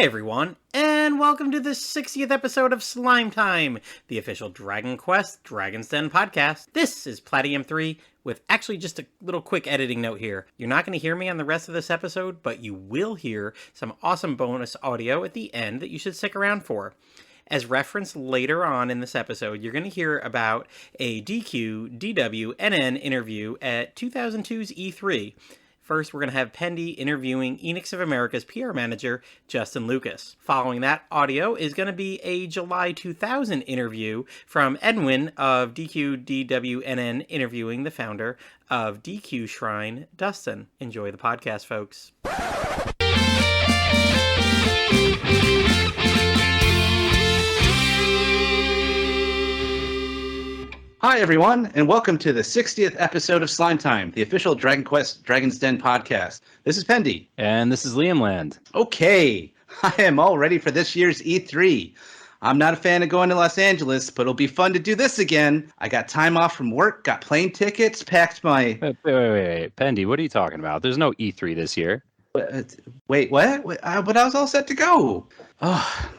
Hi everyone, and welcome to the 60th episode of Slime Time, the official Dragon Quest Dragon's Den podcast. This is Platinum 3, with actually just a little quick editing note here. You're not going to hear me on the rest of this episode, but you will hear some awesome bonus audio at the end that you should stick around for. As referenced later on in this episode, you're going to hear about a DQ, DW, NN interview at 2002's E3. First, we're going to have Pendy interviewing Enix of America's PR manager, Justin Lucas. Following that audio is going to be a July 2000 interview from Endwin of DQ, DW, NN interviewing the founder of DQ Shrine, Dustin. Enjoy the podcast, folks. Hi, everyone, and welcome to the 60th episode of Slime Time, the official Dragon Quest Dragon's Den podcast. This is Pendy. And this is Liamland. Okay, I am all ready for this year's E3. I'm not a fan of going to Los Angeles, but it'll be fun to do this again. I got time off from work, got plane tickets, packed my... Wait. Pendy, what are you talking about? There's no E3 this year. Wait, what? But I was all set to go. Oh...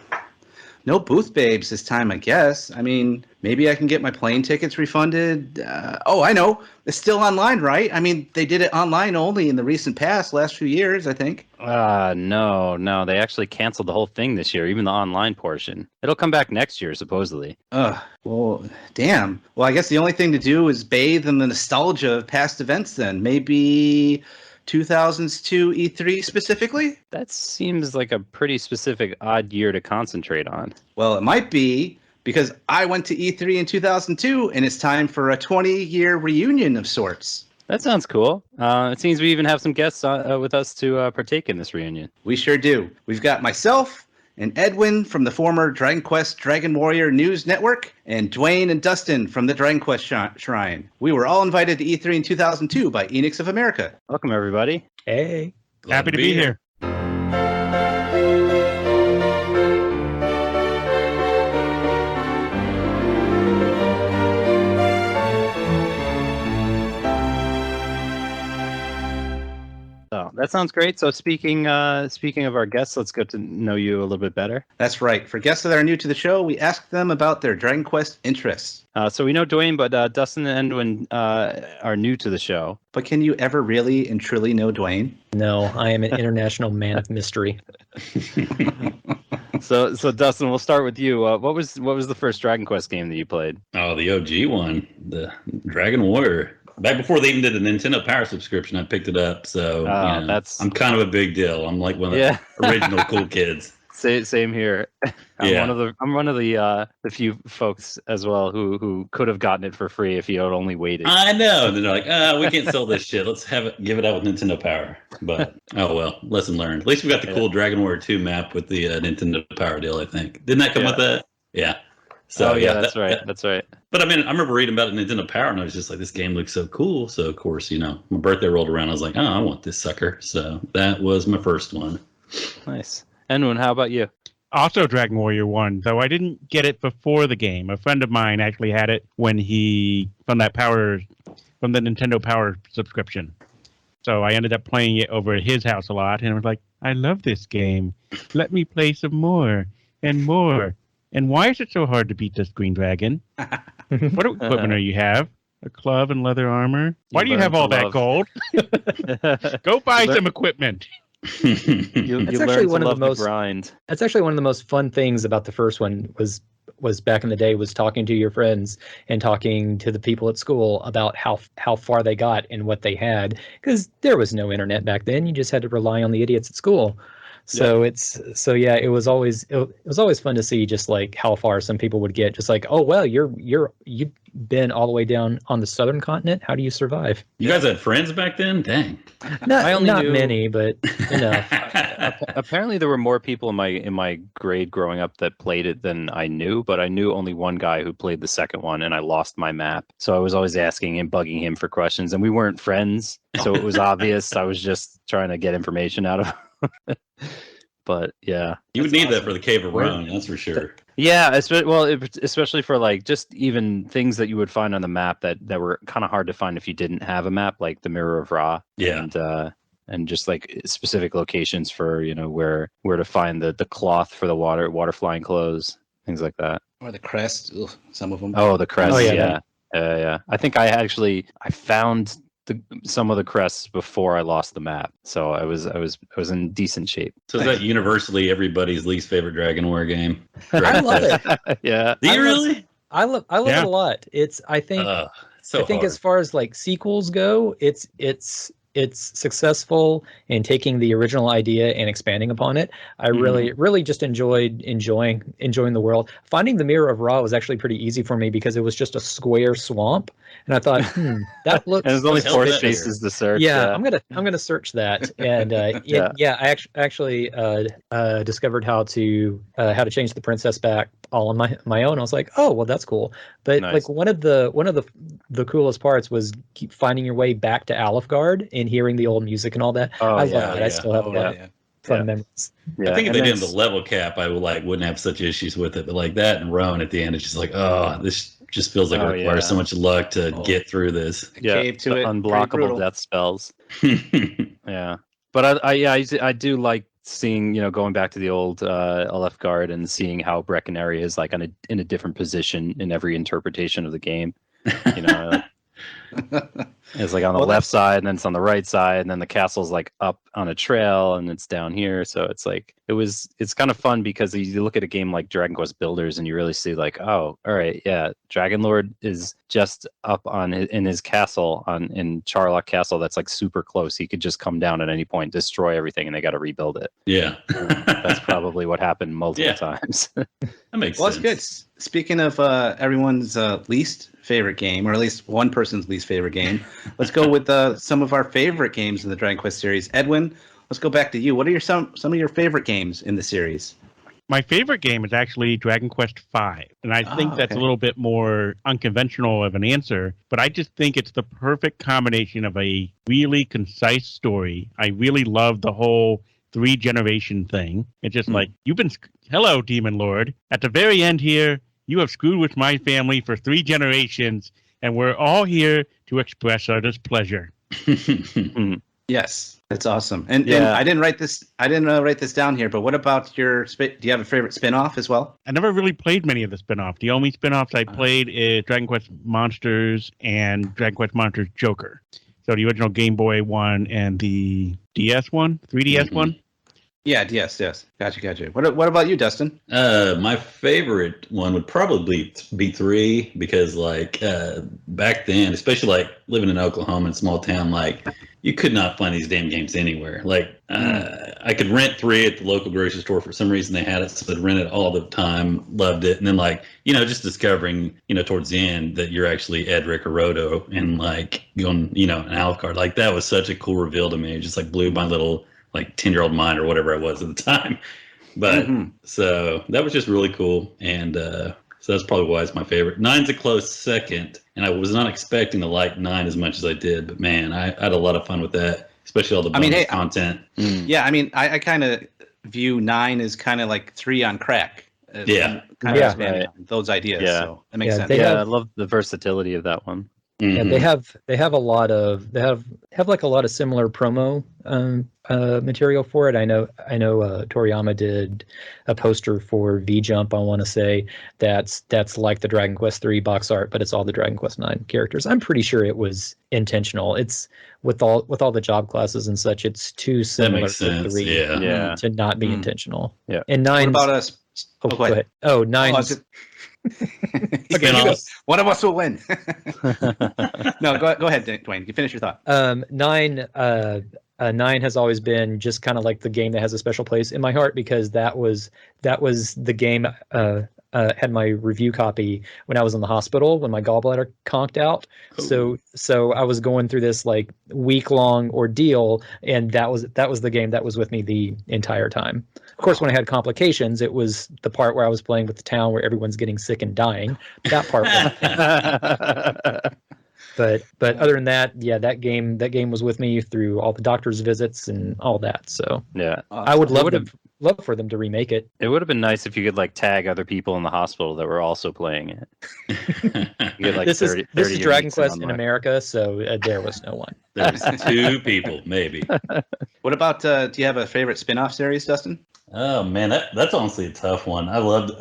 No booth babes this time, I guess. I mean, maybe I can get my plane tickets refunded. I know. It's still online, right? I mean, they did it online only in the recent past, last few years, I think. No. They actually canceled the whole thing this year, even the online portion. It'll come back next year, supposedly. Well, damn. Well, I guess the only thing to do is bathe in the nostalgia of past events then. Maybe 2002 E3 specifically? That seems like a pretty specific odd year to concentrate on. Well, it might be because I went to E3 in 2002 and it's time for a 20-year reunion of sorts. That sounds cool. It seems we even have some guests with us to partake in this reunion. We sure do. We've got myself and Endwin from the former Dragon Quest Dragon Warrior News Network, and Dwaine and Dustin from the Dragon Quest Shrine. We were all invited to E3 in 2002 by Enix of America. Welcome, everybody. Hey. Happy to be here. So that sounds great. So speaking of our guests, let's get to know you a little bit better. That's right. For guests that are new to the show, we ask them about their Dragon Quest interests. So we know Dwaine, but Dustin and Endwin are new to the show. But can you ever really and truly know Dwaine? No, I am an international man of mystery. So Dustin, we'll start with you. What was the first Dragon Quest game that you played? Oh, the OG one, the Dragon Warrior. Back before they even did the Nintendo Power subscription, I picked it up. So I'm kind of a big deal. I'm like one of the original cool kids. Same here. I'm one of the few folks as well who could have gotten it for free if you had only waited. I know. And they're like, we can't sell this shit. Let's give it out with Nintendo Power. But oh well, lesson learned. At least we got the cool Dragon Warrior 2 map with the Nintendo Power deal. I think didn't that come with that? Yeah. So that's right. That's right. But I mean, I remember reading about it Nintendo Power, and I was just like, this game looks so cool. So of course, my birthday rolled around. I was like, I want this sucker. So that was my first one. Nice. Endwin, how about you? Also Dragon Warrior 1, though I didn't get it before the game. A friend of mine actually had it when from the Nintendo Power subscription. So I ended up playing it over at his house a lot, and I was like, I love this game. Let me play some more and more. And why is it so hard to beat this green dragon? What equipment do you have? A glove and leather armor? Why do you have all that gold? Go buy some equipment. That's actually one of the most grind. That's actually one of the most fun things about the first one was back in the day was talking to your friends and talking to the people at school about how far they got and what they had, because there was no internet back then. You just had to rely on the idiots at school. So it was always fun to see just like how far some people would get. Just like, oh well, you've been all the way down on the southern continent. How do you survive? You guys had friends back then? Dang. Not many, but enough. Apparently, there were more people in my grade growing up that played it than I knew. But I knew only one guy who played the second one, and I lost my map. So I was always asking him, bugging him for questions, and we weren't friends. So it was obvious I was just trying to get information out of him. But yeah, you would need that for the Cave of Rome, that's for sure. Yeah, especially for like just even things that you would find on the map that were kind of hard to find if you didn't have a map, like the Mirror of Ra. Yeah. And and just like specific locations for where to find the cloth for the water flying clothes, things like that. Or the crest. Ugh, some of them. Oh, the crest. Oh, yeah. Yeah. Yeah. I think I found some of the crests before I lost the map, so I was in decent shape. So is that universally everybody's least favorite Dragon War game? I love it. Yeah. Do you really? I love it a lot. I think hard. as far as like sequels go, it's successful in taking the original idea and expanding upon it. I really just enjoyed enjoying the world. Finding the Mirror of Ra was actually pretty easy for me because it was just a square swamp, and I thought, that looks. And there's only Let's 4 help spaces to search. Yeah, I'm gonna search that, and I actually discovered how to change the princess back all on my own. I was like, oh well, that's cool. But Nice. like one of the coolest parts was keep finding your way back to Alefgard and hearing the old music and all that. Oh, I yeah, love it. I still have a lot of fun memories. Yeah. I think if and they then did the level cap, I wouldn't have such issues with it. But like that and Roan at the end, it's just like, oh, this just feels like it requires so much luck to get through this. Cave to it. unblockable death spells. Yeah, but I do like seeing, going back to the old Alefgard and seeing how Breckenary is like in a different position in every interpretation of the game. It's like on the left side, and then it's on the right side, and then the castle's like up on a trail, and it's down here. So it's like it's kind of fun because you look at a game like Dragon Quest Builders, and you really see like, oh, all right, yeah, Dragonlord is just up in his castle in Charlock Castle. That's like super close. He could just come down at any point, destroy everything, and they got to rebuild it. Yeah, that's probably what happened multiple times. That makes Well, sense. that's good. Speaking of everyone's least favorite game, or at least one person's least favorite game, let's go with some of our favorite games in the Dragon Quest series. Edwin, let's go back to you. What are some of your favorite games in the series? My favorite game is actually Dragon Quest V, and I think that's a little bit more unconventional of an answer, but I just think it's the perfect combination of a really concise story. I really love the whole 3-generation thing. It's just like, hello, Demon Lord. At the very end here, you have screwed with my family for 3 generations, and we're all here to express our displeasure. Yes, that's awesome. And I didn't write this. I didn't write this down here. But what about do you have a favorite spin-off as well? I never really played many of the spin-offs. The only spin-offs I played is Dragon Quest Monsters and Dragon Quest Monsters Joker. So the original Game Boy one and the DS one, 3DS one. Yeah, yes. Gotcha. What about you, Dustin? My favorite one would probably be 3 because, like, back then, especially like living in Oklahoma, in a small town, like you could not find these damn games anywhere. Like, I could rent 3 at the local grocery store. For some reason, they had it, so I'd rent it all the time. Loved it, and then like just discovering towards the end that you're actually Edric or Rodo, and like going an Alefgard. Like that was such a cool reveal to me. It just like blew my little like 10-year-old mind or whatever I was at the time. But so that was just really cool. And so that's probably why it's my favorite. 9's a close second. And I was not expecting to like 9 as much as I did. But man, I had a lot of fun with that, especially all the bonus content. Yeah, I mean, I kind of view 9 as kind of like 3 on crack. Kind of expanding on those ideas. Yeah. So that makes sense. I love the versatility of that one. Yeah, they have a lot of like a lot of similar promo material for it. I know Toriyama did a poster for V Jump. I want to say that's like the Dragon Quest 3 box art, but it's all the Dragon Quest 9 characters. I'm pretty sure it was intentional. It's with all the job classes and such. It's too similar to 3 to not be intentional. Yeah. And 9. What about us? Go ahead. Oh, 9. Okay, one of us will win. No, go ahead, Dwayne. You finish your thought. 9 has always been just kind of like the game that has a special place in my heart because that was the game had my review copy when I was in the hospital when my gallbladder conked out. So I was going through this like week-long ordeal, and that was the game that was with me the entire time. Of course, when I had complications, it was the part where I was playing with the town where everyone's getting sick and dying. That part was But other than that, yeah, that game was with me through all the doctor's visits and all that. So Yeah. I would love would've- love for them to remake it. It would have been nice if you could like tag other people in the hospital that were also playing it. You get like This 30, is this 30 is Dragon uniques Quest in online. America, so there was no one. There's 2 people, maybe. What about? Do you have a favorite spin-off series, Dustin? Oh man, that's honestly a tough one. I loved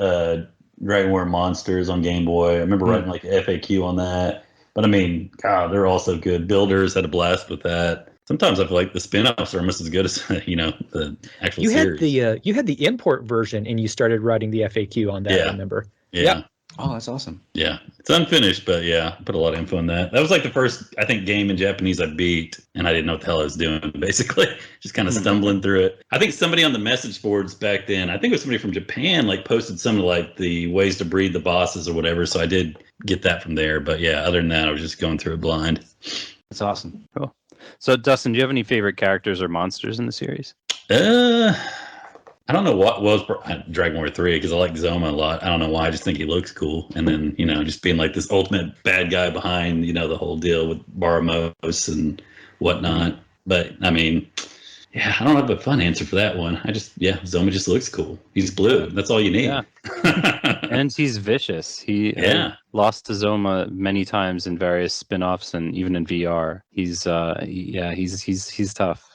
Dragon War Monsters on Game Boy. I remember writing like FAQ on that. But I mean, God, they're all so good. Builders had a blast with that. Sometimes I feel like the spin-offs are almost as good as the actual series. You had the import version, and you started writing the FAQ on that. Yeah. I remember. Yeah. Oh, that's awesome. Yeah, it's unfinished, but yeah, I put a lot of info in that. That was like the first, I think, game in Japanese I beat, and I didn't know what the hell I was doing, basically. Just kind of stumbling through it. I think somebody on the message boards back then, I think it was somebody from Japan, like posted some of like the ways to breed the bosses or whatever, so I did get that from there. But yeah, other than that, I was just going through it blind. That's awesome. Cool. So, Dustin, do you have any favorite characters or monsters in the series? I don't know what was Dragon War 3 because I like Zoma a lot. I don't know why. I just think he looks cool. And then, just being like this ultimate bad guy behind, the whole deal with Baramos and whatnot. But I mean, yeah, I don't have a fun answer for that one. Zoma just looks cool. He's blue. That's all you need. Yeah. And he's vicious. He lost to Zoma many times in various spin-offs and even in VR. He's tough.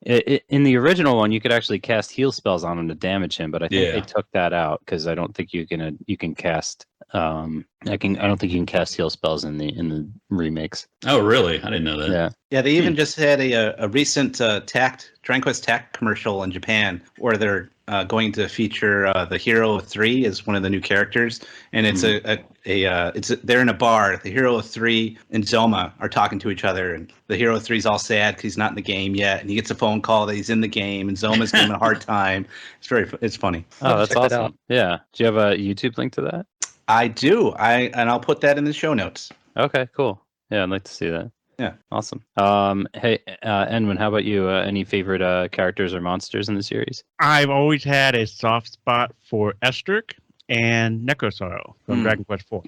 In the original one, you could actually cast heal spells on him to damage him, but I think they took that out because I don't think you can cast. I don't think you can cast heal spells in the remakes. Oh, really? I didn't know that. Yeah. Yeah, they even just had a recent Dragon Quest Tact commercial in Japan where they're going to feature the Hero of 3 as one of the new characters, and it's they're in a bar. The Hero of 3 and Zoma are talking to each other, and the Hero of 3 is all sad because he's not in the game yet, and he gets a phone call that he's in the game, and Zoma's giving him a hard time. It's funny. Oh, that's Check that awesome. out. Yeah. Do you have a YouTube link to that? I do. And I'll put that in the show notes. Okay, cool. Yeah, I'd like to see that. Yeah. Awesome. Hey, Endwin, how about you? Any favorite characters or monsters in the series? I've always had a soft spot for Esterk and Necrosorrow from Dragon Quest IV.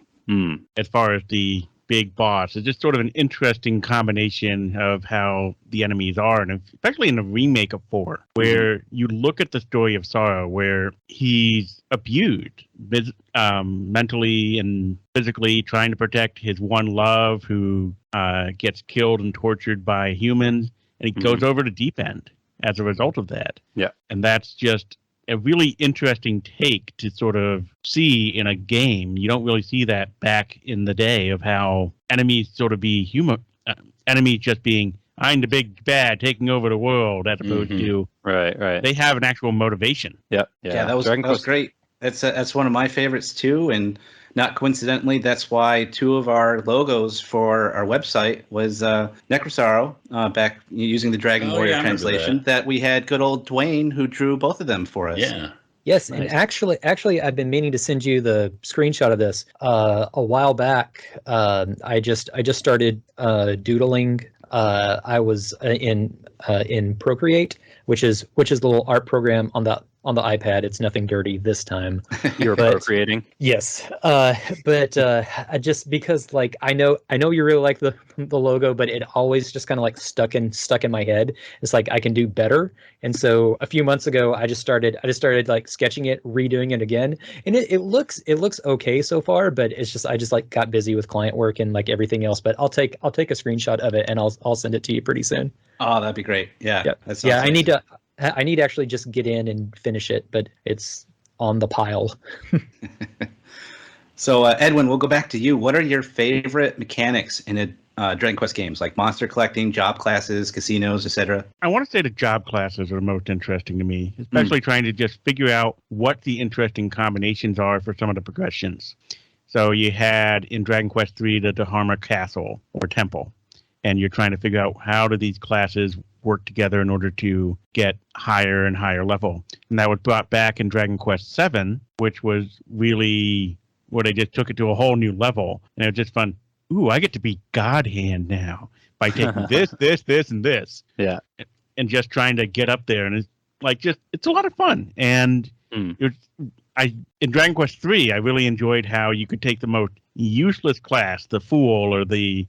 As far as the big boss, it's just sort of an interesting combination of how the enemies are, and especially in the remake of 4, where you look at the story of Sorrow, where he's abused mentally and physically, trying to protect his one love who gets killed and tortured by humans, and he goes over the deep end as a result of that. Yeah. And that's just a really interesting take to sort of see in a game. You don't really see that back in the day of how enemies sort of be human, enemies just being, I'm the big bad taking over the world, as opposed to right. they have an actual motivation. Yeah. That was great. That's one of my favorites too, and not coincidentally, that's why 2 of our logos for our website was Necrosorrow, back using the Dragon Warrior translation. That we had good old Dwaine who drew both of them for us. Yeah. Yes, Nice. and actually, I've been meaning to send you the screenshot of this. A while back, I just started doodling. I was in Procreate, which is the little art program on the iPad. It's nothing dirty this time. You're procreating. Yes, but just because like I know you really like the logo, but it always just kind of like stuck in my head. It's like I can do better, and so a few months ago I just started like sketching it, redoing it again, and it looks okay so far. But it's just I just like got busy with client work and like everything else. But I'll take a screenshot of it and I'll send it to you pretty soon. Oh, that'd be great. Yeah. Yep. That sounds Yeah, nice. I need to actually just get in and finish it, but it's on the pile. So, Edwin, we'll go back to you. What are your favorite mechanics in Dragon Quest games, like monster collecting, job classes, casinos, etc.? I want to say the job classes are the most interesting to me, especially trying to just figure out what the interesting combinations are for some of the progressions. So you had in Dragon Quest III the Dharma Castle or Temple, and you're trying to figure out how do these classes work together in order to get higher and higher level. And that was brought back in Dragon Quest VII, which was really where they just took it to a whole new level. And it was just fun. Ooh, I get to be God Hand now by taking this, and this. Yeah. And just trying to get up there. And it's like it's a lot of fun. And in Dragon Quest III, I really enjoyed how you could take the most useless class, the fool or the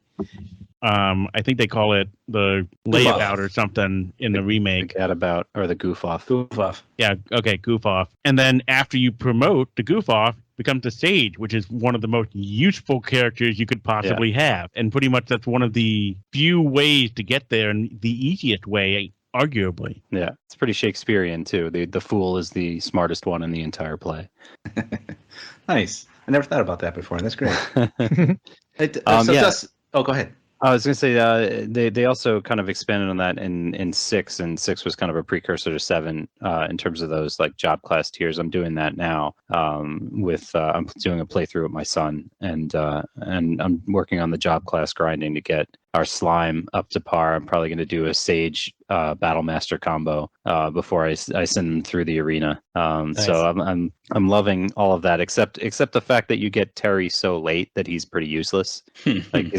I think they call it the layabout or something in the remake. The gadabout or the goof off. Goof off. Yeah, okay, goof off. And then after you promote, the goof off becomes the sage, which is one of the most useful characters you could possibly have. And pretty much that's one of the few ways to get there, and the easiest way, arguably. Yeah, it's pretty Shakespearean too. The fool is the smartest one in the entire play. Nice. I never thought about that before. That's great. Go ahead. I was going to say they also kind of expanded on that in 6, and 6 was kind of a precursor to 7 in terms of those like job class tiers. I'm doing that now with I'm doing a playthrough with my son, and I'm working on the job class grinding to get our slime up to par. I'm probably going to do a sage battle master combo before I send them through the arena. Nice. So I'm loving all of that, except the fact that you get Terry so late that he's pretty useless. Like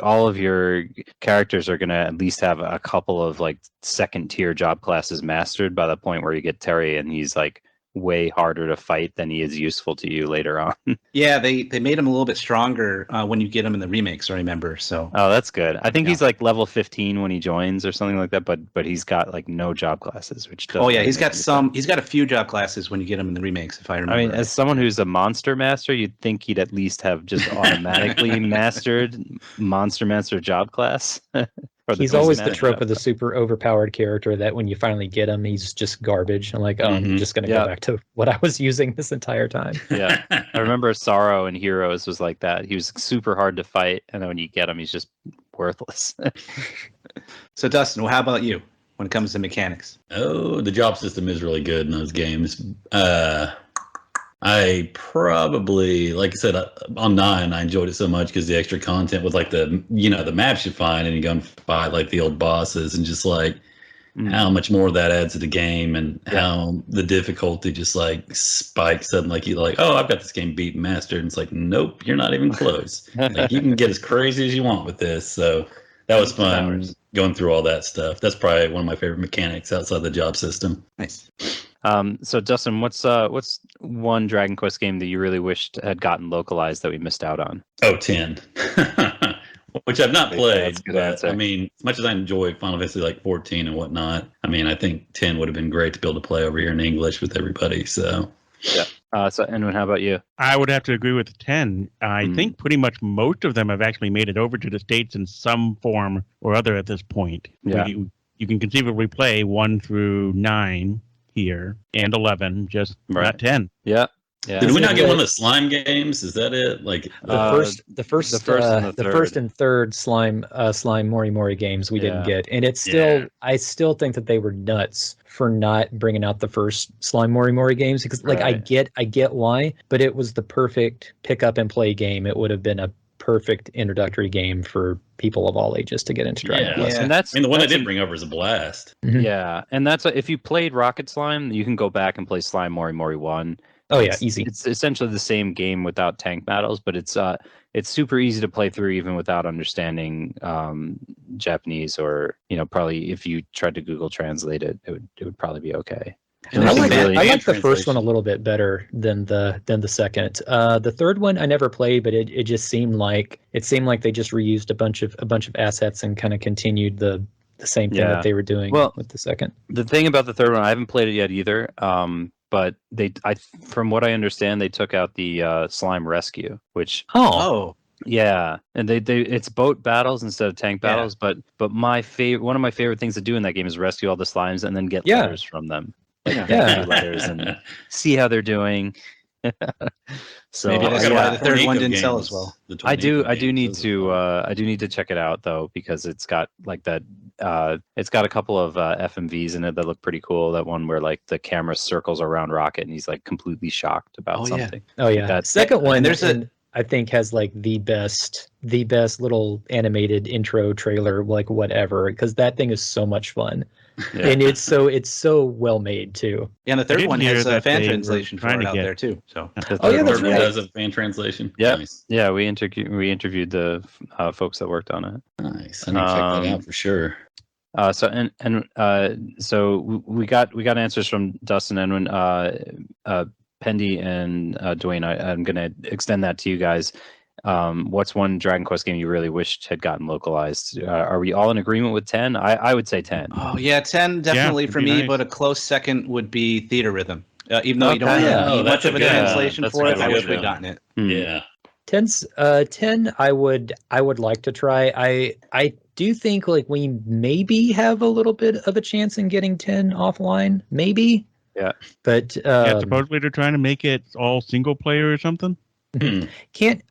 all of your characters are going to at least have a couple of like second tier job classes mastered by the point where you get Terry, and he's like way harder to fight than he is useful to you later on. Yeah, they made him a little bit stronger when you get him in the remakes, I remember. So that's good. I think he's like level 15 when he joins or something like that, but he's got like no job classes, which he's got a few job classes when you get him in the remakes, if I remember. I mean, as someone who's a monster master, you'd think he'd at least have just automatically mastered monster master job class. He's always the trope of the super overpowered character that when you finally get him, he's just garbage. I'm like, I'm just going to go back to what I was using this entire time. Yeah. I remember Sorrow in Heroes was like that. He was super hard to fight, and then when you get him, he's just worthless. So, Dustin, how about you when it comes to mechanics? Oh, the job system is really good in those games. I probably, like I said, on 9, I enjoyed it so much because the extra content with like the maps you find, and you go and fight like the old bosses, and just like how much more that adds to the game, and how the difficulty just like spikes suddenly. Like you're like, oh, I've got this game beat and mastered, and it's like, nope, you're not even close. Like you can get as crazy as you want with this. So that was fun going through all that stuff. That's probably one of my favorite mechanics outside the job system. Nice. So Dustin, what's one Dragon Quest game that you really wished had gotten localized that we missed out on? Oh, 10. Which I've not played, but answer. I mean, as much as I enjoy Final Fantasy like 14 and whatnot, I mean, I think 10 would have been great to be able to play over here in English with everybody. So yeah. So Endwin, how about you? I would have to agree with 10. I think pretty much most of them have actually made it over to the States in some form or other at this point. Yeah. You can conceivably play 1 through 9 here and 11, just not 10. Yeah. Yeah. Did we not get one of the slime games? Is that it? Like the first and third slime Mori Mori games we didn't get, and it's still I still think that they were nuts for not bringing out the first slime Mori Mori games, because like I get why, but it was the perfect pick up and play game. It would have been a perfect introductory game for people of all ages to get into Dragon Quest. And the one I did bring over is a blast. Mm-hmm. Yeah, and that's if you played Rocket Slime, you can go back and play Slime Mori Mori 1. Oh yeah, easy. It's essentially the same game without tank battles, but it's super easy to play through even without understanding Japanese, or probably if you tried to Google translate it, it would probably be okay. I like the first one a little bit better than the second. The third one I never played, but it just seemed like they just reused a bunch of assets and kind of continued the same thing that they were doing with the second. The thing about the third one, I haven't played it yet either. But from what I understand, they took out the slime rescue, which yeah, and they it's boat battles instead of tank battles. But one of my favorite things to do in that game is rescue all the slimes and then get letters from them. Letters and see how they're doing. So maybe that's why the third one didn't sell as well. I do need to check it out though, because it's got like that. It's got a couple of FMVs in it that look pretty cool. That one where like the camera circles around Rocket and he's like completely shocked about something. Oh yeah. That second one, I think has like the best little animated intro trailer, like whatever, because that thing is so much fun. Yeah. And it's so well made too. Yeah, and the third one has a fan translation for it out there too. So that's right. Does a fan translation. Yeah, nice. Yeah. We interviewed the folks that worked on it. Nice. I need to check that out for sure. So we got answers from Dustin, Endwin, Pendy, and Dwayne. I'm going to extend that to you guys. What's one Dragon Quest game you really wished had gotten localized? Are we all in agreement with 10? I would say 10. Oh yeah, 10 definitely it'd for be me, nice. but a close second would be Theater Rhythm. Even though you don't Okay. really Yeah. need Oh, much that's of a a good- translation that's for a it, good I one. wish we'd gotten it. Yeah. 10 I would like to try. I do think like we maybe have a little bit of a chance in getting 10 offline, maybe. Yeah. But Yeah, supposedly they're trying to make it all single player or something. can't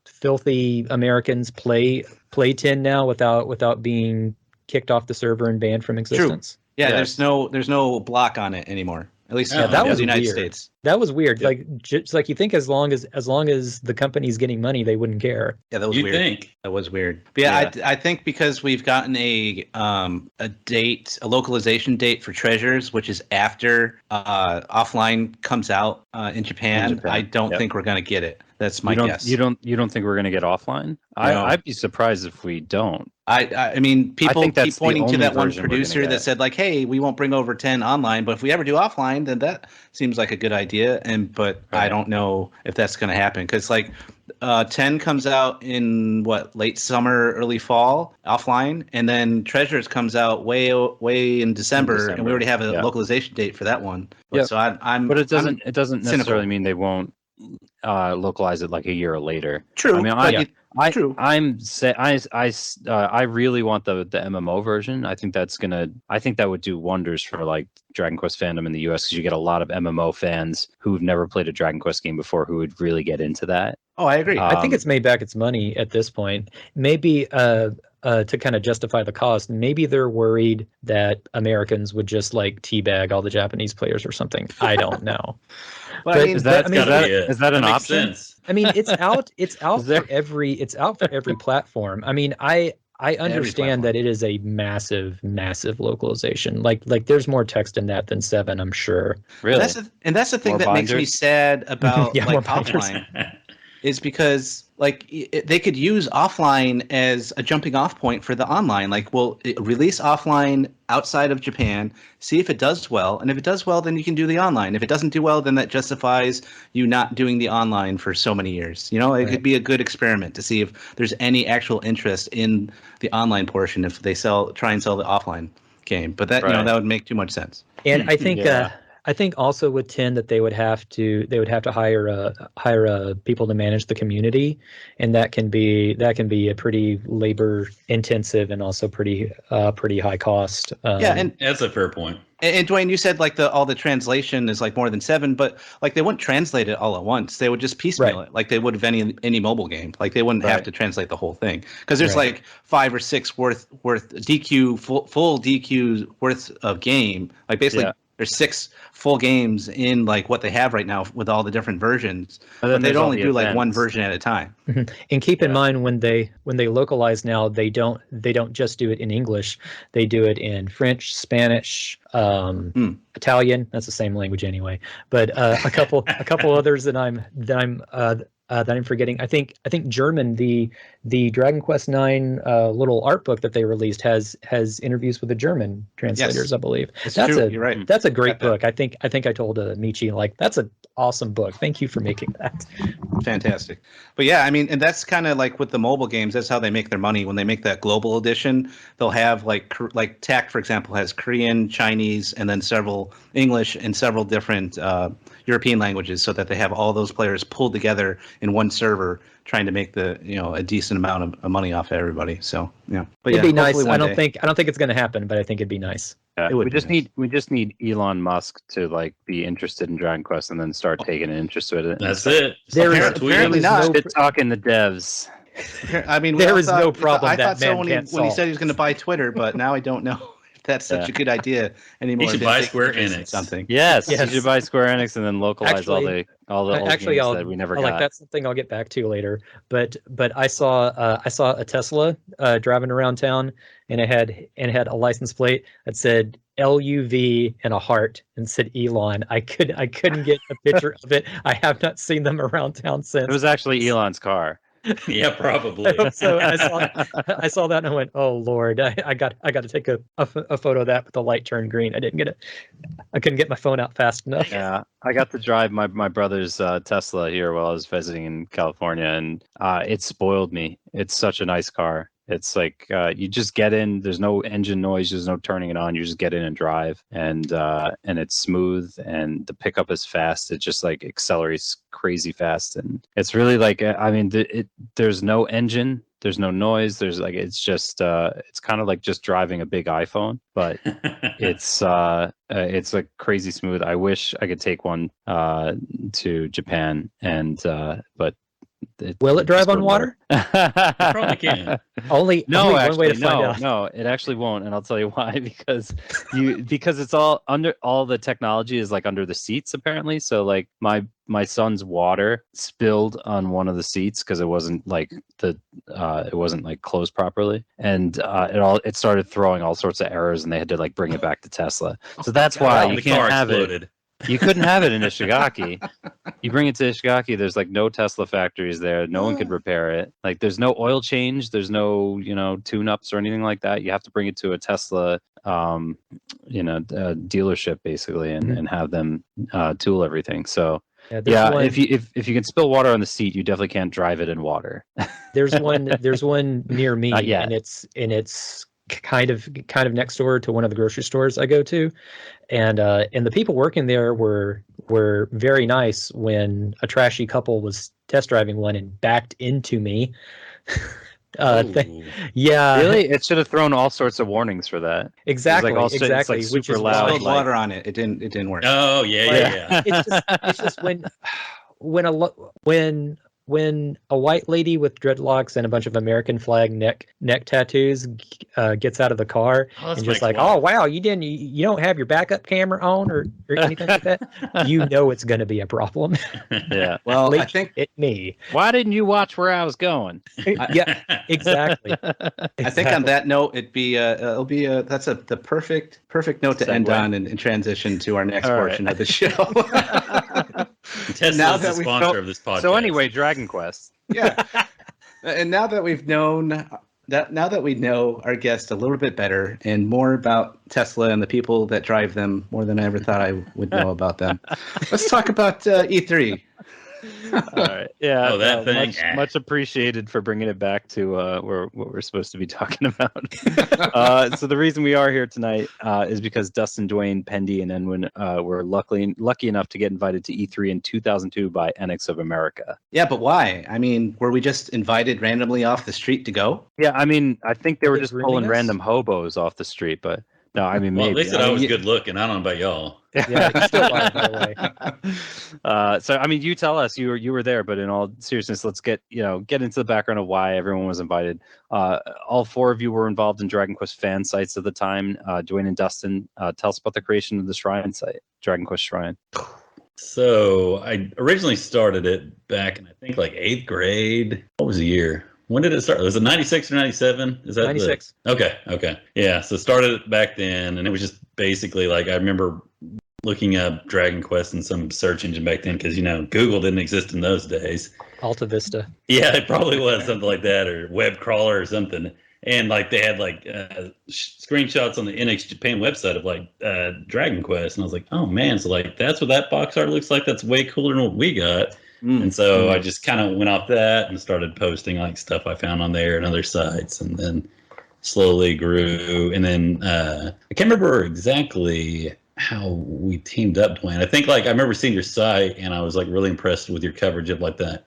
filthy Americans play 10 now without being kicked off the server and banned from existence? Yeah, Yes. there's no block on it anymore. At least Yeah, in that the was United weird. States. That was weird. Yeah. Like just like you think as long as the company's getting money, they wouldn't care. Yeah, that was You weird. think? That was weird. But yeah, I think because we've gotten a localization date for Treasures, which is after offline comes out in Japan. I don't think we're gonna get it. That's my guess. You don't think we're going to get offline? No. I'd be surprised if we don't. I mean, people think that's keep the pointing to only that one version we're gonna producer that get. said like, "Hey, we won't bring over 10 online, but if we ever do offline, then that seems like a good idea." But I Right. don't know if that's going to happen because like 10 comes out in late summer, early fall offline, and then Treasures comes out way in December, and we already have a localization date for that one. Yeah. So I'm. But it doesn't cynical. necessarily mean they won't localize it like a year later. True. I mean, true. I really want the MMO version. I think that would do wonders for like Dragon Quest fandom in the US because you get a lot of MMO fans who've never played a Dragon Quest game before who would really get into that. Oh, I agree. I think it's made back its money at this point. Maybe to kind of justify the cost, maybe they're worried that Americans would just like teabag all the Japanese players or something. I don't know. But I mean, Is that Gotta be it. is that an That makes option? sense. I mean, it's out there- for every platform. I mean, I understand that it is a massive localization. Like there's more text in that than 7, I'm sure. Really? That's the thing More that makes me binders? sad about Yeah, more like binders. offline. Is because like they could use offline as a jumping off point for the online. Like, release offline outside of Japan, see if it does well, and if it does well, then you can do the online. If it doesn't do well, then that justifies you not doing the online for so many years. You know, it could be a good experiment to see if there's any actual interest in the online portion if they try and sell the offline game. But that that would make too much sense. And I think Yeah. I think also with 10 that they would have to hire people to manage the community, and that can be a pretty labor intensive and also pretty high cost. And That's a fair point. And Dwayne, you said like all the translation is like more than 7, but like they wouldn't translate it all at once. They would just piecemeal it like they would of any mobile game. Like they wouldn't have to translate the whole thing because there's like 5 or 6 worth DQ full DQs worth of game. Like basically there's 6 full games in like what they have right now with all the different versions, but they'd only do like one version at a time. And keep in mind when they localize now, they don't just do it in English. They do it in French, Spanish, Italian. That's the same language anyway. But a couple others that I'm forgetting. I think German. The Dragon Quest 9 little art book that they released has interviews with the German translators. Yes. I believe It's true. You're right. That's a great book. I think I told Michi like that's an awesome book. Thank you for making that. Fantastic. But yeah, I mean, and that's kind of like with the mobile games, that's how they make their money. When they make that global edition, they'll have like TAC, for example, has Korean, Chinese, and then several English and several different European languages, so that they have all those players pulled together in one server, trying to make a decent amount of money off of everybody. So yeah, but It'd be nice. hopefully I one don't day. think it's going to happen, but I think it'd be nice. Yeah, It would we be just nice. need Elon Musk to like be interested in Dragon Quest and then start taking an interest with it. That's it. There is Apparently not. no- Good talking the devs. I mean, we There all is thought- no problem I that thought so man when can't he solve. said he was going to buy Twitter, but now I don't know if that's such a good idea anymore. He should If buy they Square take interest in Enix. something. Yes, Yes. you should buy Square Enix and then localize all the old games that we never got. like that's something I'll get back to later. But I saw a Tesla driving around town, and it had a license plate that said LUV and a heart and said Elon. I couldn't get a picture of it. I have not seen them around town since. It was actually Elon's car. Yeah, probably. So I saw that and I went, "Oh Lord, I got to take a photo of that with the light turned green." I couldn't get my phone out fast enough. Yeah, I got to drive my brother's Tesla here while I was visiting in California, and it spoiled me. It's such a nice car. It's like you just get in. There's no engine noise. There's no turning it on. You just get in and drive, and it's smooth, and the pickup is fast. It just like accelerates crazy fast, and it's really like I mean, there's no engine. There's no noise. There's like it's just it's kind of like just driving a big iPhone, but it's like crazy smooth. I wish I could take one to Japan, and but Will it drive just on wouldn't water? Probably can. Only No, one actually, way to find no, out. no, it actually won't, and I'll tell you why. Because it's all under, all the technology is like under the seats apparently. So like my son's water spilled on one of the seats because it wasn't like it wasn't like closed properly, and it started throwing all sorts of errors, and they had to like bring it back to Tesla. So that's why Wow, you the can't car have it. exploded. You couldn't have it in Ishigaki. You bring it to Ishigaki, there's like no Tesla factories there. No one could repair it. Like there's no oil change. There's no, tune-ups or anything like that. You have to bring it to a Tesla, dealership basically and have them tool everything. So Yeah, if you can spill water on the seat, you definitely can't drive it in water. there's one near me, Not yet. and it's kind of next door to one of the grocery stores I go to, and the people working there were very nice when a trashy couple was test driving one and backed into me. Ooh. Yeah, Really, it should have thrown all sorts of warnings for that. exactly, It's like exactly. it's like Which super is loud. Spilled why water on it. It didn't work. Oh, yeah, Like, yeah. it's just when a white lady with dreadlocks and a bunch of American flag neck tattoos gets out of the car Oh, that's and just my like, wife. oh wow, you don't have your backup camera on or anything like that, it's going to be a problem. Yeah. Well, I Like, think it me. Why didn't you watch where I was going? Yeah, exactly. I think on that note, that's the perfect note to end Segue. on and transition to our next All portion right. of the show. Tesla Now is the that we've sponsor felt- of this podcast. So anyway, Dragon Quest. Yeah, and now that we know our guest a little bit better and more about Tesla and the people that drive them more than I ever thought I would know about them, let's talk about E3. All right. Yeah. Oh, that thing. Much appreciated for bringing it back to what we're supposed to be talking about. So the reason we are here tonight is because Dustin, Dwaine, Pendy, and Endwin were lucky enough to get invited to E3 in 2002 by NX of America. Yeah, but why? I mean, were we just invited randomly off the street to go? Yeah, I mean, I think they were They just grooming pulling us? random hobos off the street, but no, I mean, Well, maybe. they said I was good looking. I don't know about y'all. Yeah, you still are, by the way. So I mean, you tell us you were there, but in all seriousness, let's get into the background of why everyone was invited. All four of you were involved in Dragon Quest fan sites at the time. Dwaine and Dustin, tell us about the creation of the Shrine site, Dragon Quest Shrine. So I originally started it back in, I think, like 8th grade. What was the year? When did it start? Was it 96 or 97? Is that 96. Okay. Yeah. So started it back then, and it was just basically like, I remember looking up Dragon Quest in some search engine back then because, Google didn't exist in those days. Alta Vista. Yeah, it probably was something like that, or web crawler or something. And like they had like screenshots on the NX Japan website of like Dragon Quest, and I was like, oh man, so like that's what that box art looks like. That's way cooler than what we got. And so I just kind of went off that and started posting like stuff I found on there and other sites, and then slowly grew. And then I can't remember exactly how we teamed up, Dwaine. I think like I remember seeing your site, and I was like really impressed with your coverage of like that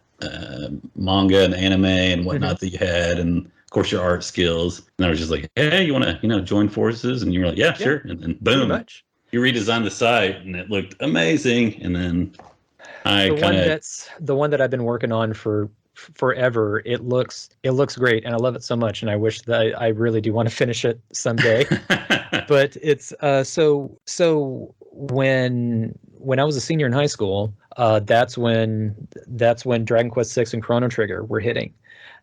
manga and anime and whatnot that you had, and of course your art skills. And I was just like, hey, you want to join forces? And you were like, yeah, sure. And then boom, much. you redesigned the site, and it looked amazing. And then The one that I've been working on for forever. It looks great, and I love it so much, and I wish that I really do want to finish it someday. But it's so when I was a senior in high school, that's when Dragon Quest VI and Chrono Trigger were hitting,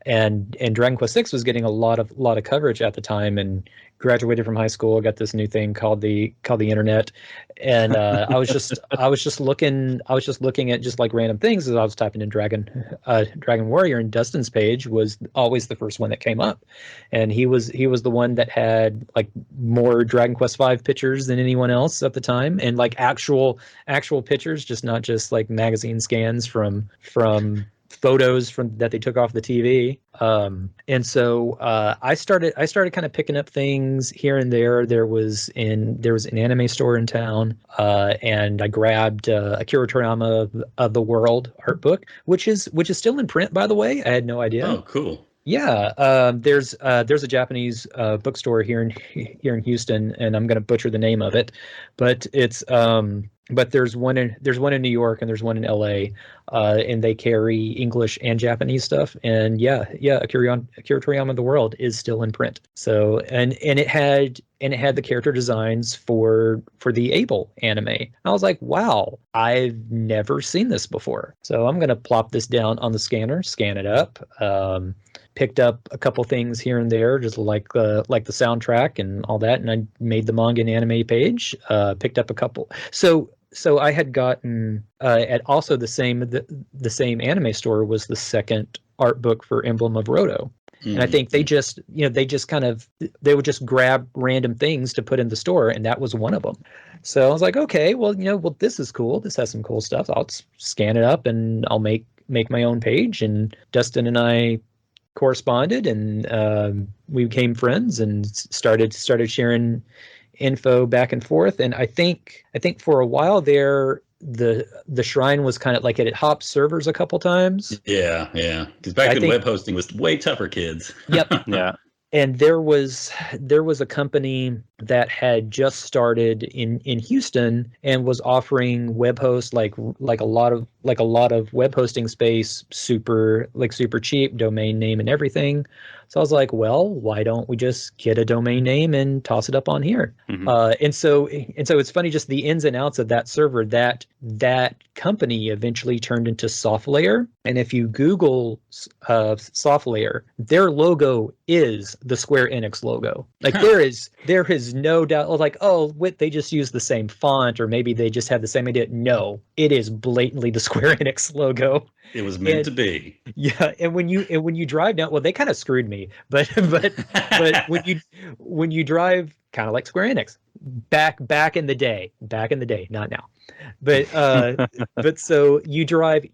and Dragon Quest VI was getting a lot of coverage at the time, and graduated from high school, got this new thing called the internet, and I was just looking at just like random things as I was typing in Dragon Warrior, and Dustin's page was always the first one that came up, and he was the one that had like more Dragon Quest V pictures than anyone else at the time, and like actual pictures, just not just like magazine scans from photos from that they took off the TV. And so I started kind of picking up things here and there. There was an anime store in town, and I grabbed Akira Toriyama of the World art book, which is still in print, by the way. I had no idea. Oh, cool. Yeah, there's a Japanese bookstore here in Houston, and I'm going to butcher the name of it, but it's but there's one in New York and there's one in LA, and they carry English and Japanese stuff. And yeah, Akira Toriyama of the World is still in print. So and it had the character designs for the Able anime. I was like, wow, I've never seen this before. So I'm gonna plop this down on the scanner, scan it up. Picked up a couple things here and there, just like the soundtrack and all that, and I made the manga and anime page. Picked up a couple. So I had gotten at also the same anime store was the second art book for Emblem of Roto. And I think they would just grab random things to put in the store, and that was one of them. So I was like, okay, well, this is cool. This has some cool stuff. I'll scan it up and I'll make my own page. And Dustin and I corresponded, and we became friends and started sharing info back and forth. And I think for a while there, the shrine was kind of like it had hopped servers a couple times. Yeah. Because back then web hosting was way tougher, kids. Yep. Yeah. And there was a company that had just started in Houston and was offering web hosts like a lot of web hosting space, super cheap, domain name and everything. So I was like, well, why don't we just get a domain name and toss it up on here? Mm-hmm. And so it's funny, just the ins and outs of that server. That company eventually turned into SoftLayer. And if you Google SoftLayer, their logo is the Square Enix logo. Like there is no doubt. Like, oh, they just use the same font, or maybe they just have the same idea. No, it is blatantly the Square Enix logo. It was meant to be. Yeah, and when you drive down, well, they kind of screwed me, but when you drive, kind of like Square Enix, back in the day, not now, but so you drive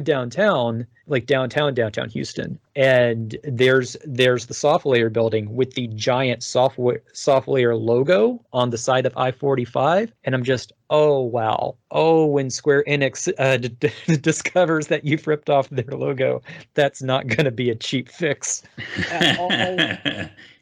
downtown, like downtown Houston, and there's the SoftLayer building with the giant SoftLayer logo on the side of I-45, and I'm just, oh wow, when Square Enix discovers that you've ripped off their logo, that's not going to be a cheap fix at all.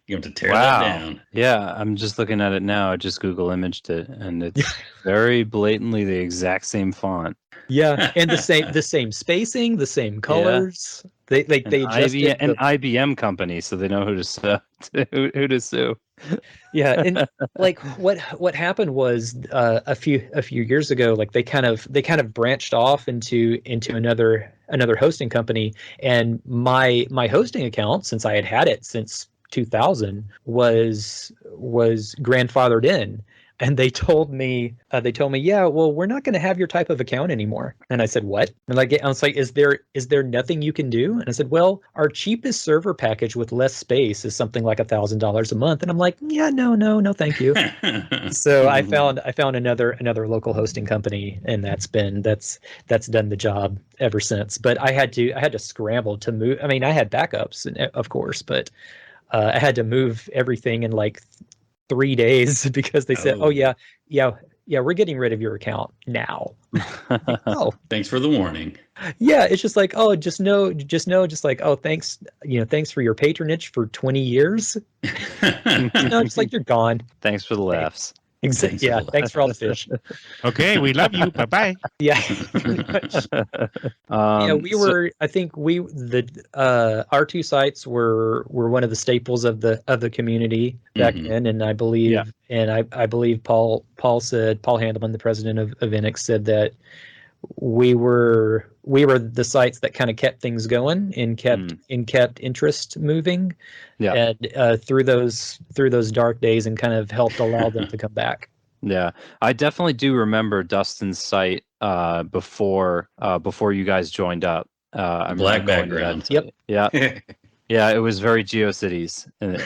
You have to tear that down. Yeah, I'm just looking at it now. I just Google imaged it, and it's very blatantly the exact same font. Yeah, and the same spacing, the same colors. Yeah. They just an IBM company, so they know who to sue. Yeah, and like what happened was a few years ago, like they kind of branched off into another hosting company, and my hosting account, since I had it since 2000, was grandfathered in, and they told me, yeah, well, we're not going to have your type of account anymore. And I said, what? And I was like, is there nothing you can do? And I said, well, our cheapest server package with less space is something like $1,000 a month. And I'm like, yeah, no, thank you. So I found another local hosting company, and that's done the job ever since. But I had to scramble to move. I mean, I had backups, of course, but I had to move everything in like 3 days because they said, oh yeah, we're getting rid of your account now. Oh, thanks for the warning. Yeah, it's just like, oh, just like, oh, thanks, thanks for your patronage for 20 years. Just like, you're gone. Thanks for the laughs. Exactly. Yeah, thanks for all the fish. Okay, we love you. Bye bye. Yeah, pretty much. I think our two sites were one of the staples of the community back then, and I believe Paul Handelman, the president of Enix, said that we were the sites that kind of kept things going and kept interest moving, and through those dark days, and kind of helped allow them to come back. Yeah, I definitely do remember Dustin's site before you guys joined up. I remember Black going to background. that site. Yeah. Yeah, it was very GeoCities. And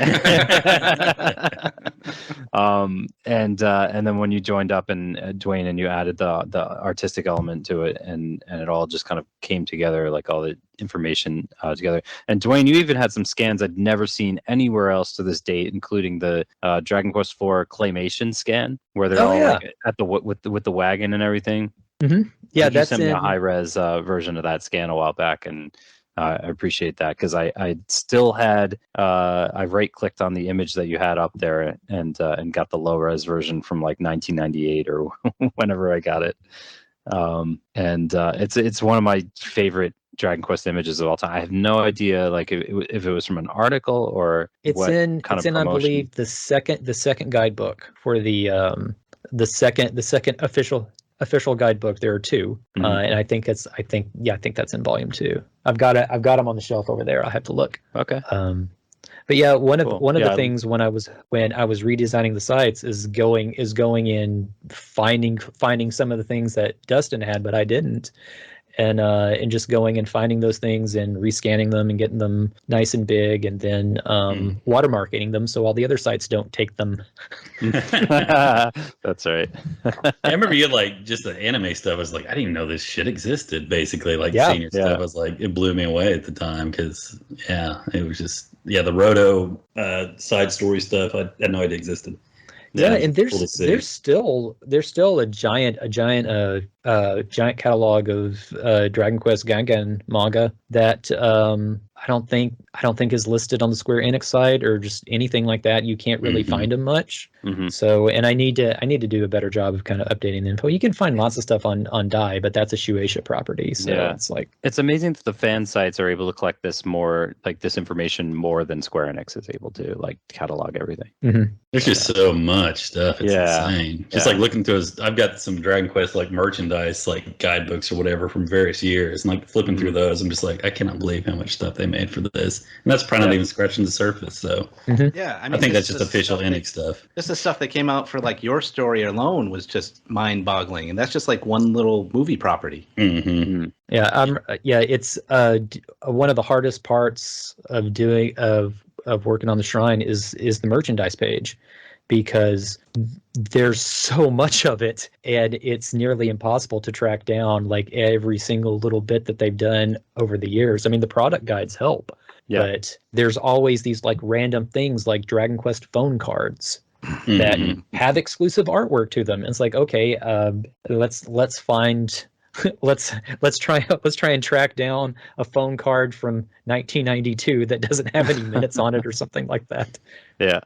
then when you joined up and Dwaine, and you added the artistic element to it, and it all just kind of came together, like all the information together. And Dwaine, you even had some scans I'd never seen anywhere else to this date, including the Dragon Quest IV claymation scan, where they're like at the with the wagon and everything. Mm-hmm. Yeah, like, that's you sent me a high res version of that scan a while back, and I appreciate that, because I still had I right clicked on the image that you had up there, and got the low res version from like 1998 or whenever I got it. It's one of my favorite Dragon Quest images of all time. I have no idea like if it was from an article or it's in I believe the second guidebook for the second official guidebook. There are two, and I think that's in volume 2. I've got them on the shelf over there. I have to look. Okay. But yeah, one of the things when I was redesigning the sites is going in finding some of the things that Dustin had, but I didn't. And just going and finding those things and rescanning them and getting them nice and big, and then watermarking them so all the other sites don't take them. That's right. I remember you had like just the anime stuff. I was like, I didn't even know this shit existed. Basically, like senior stuff. I was like, it blew me away at the time, because it was just the Roto side story stuff. I had no idea existed. Yeah, and there's still a giant catalog of Dragon Quest Gangan manga that I don't think is listed on the Square Enix side or just anything like that. You can't really find them much. So, and I need to do a better job of kind of updating the info. You can find lots of stuff on Dai, but that's a Shueisha property. So it's amazing that the fan sites are able to collect this information more than Square Enix is able to, like, catalog everything. There's just so much stuff. It's insane. Just like looking through I've got some Dragon Quest like merchandise, like guidebooks or whatever from various years, and like flipping through those, I'm just like, I cannot believe how much stuff they made for this. And that's probably not even scratching the surface. So yeah, I think that's just official Enix stuff. Just the stuff that came out for like Your Story alone was just mind-boggling, and that's just like one little movie property. It's one of the hardest parts of working on the shrine is the merchandise page, because there's so much of it, and it's nearly impossible to track down like every single little bit that they've done over the years. I mean, the product guides help, but there's always these like random things like Dragon Quest phone cards that have exclusive artwork to them. And it's like, okay, let's find let's try and track down a phone card from 1992 that doesn't have any minutes on it or something like that. Yeah.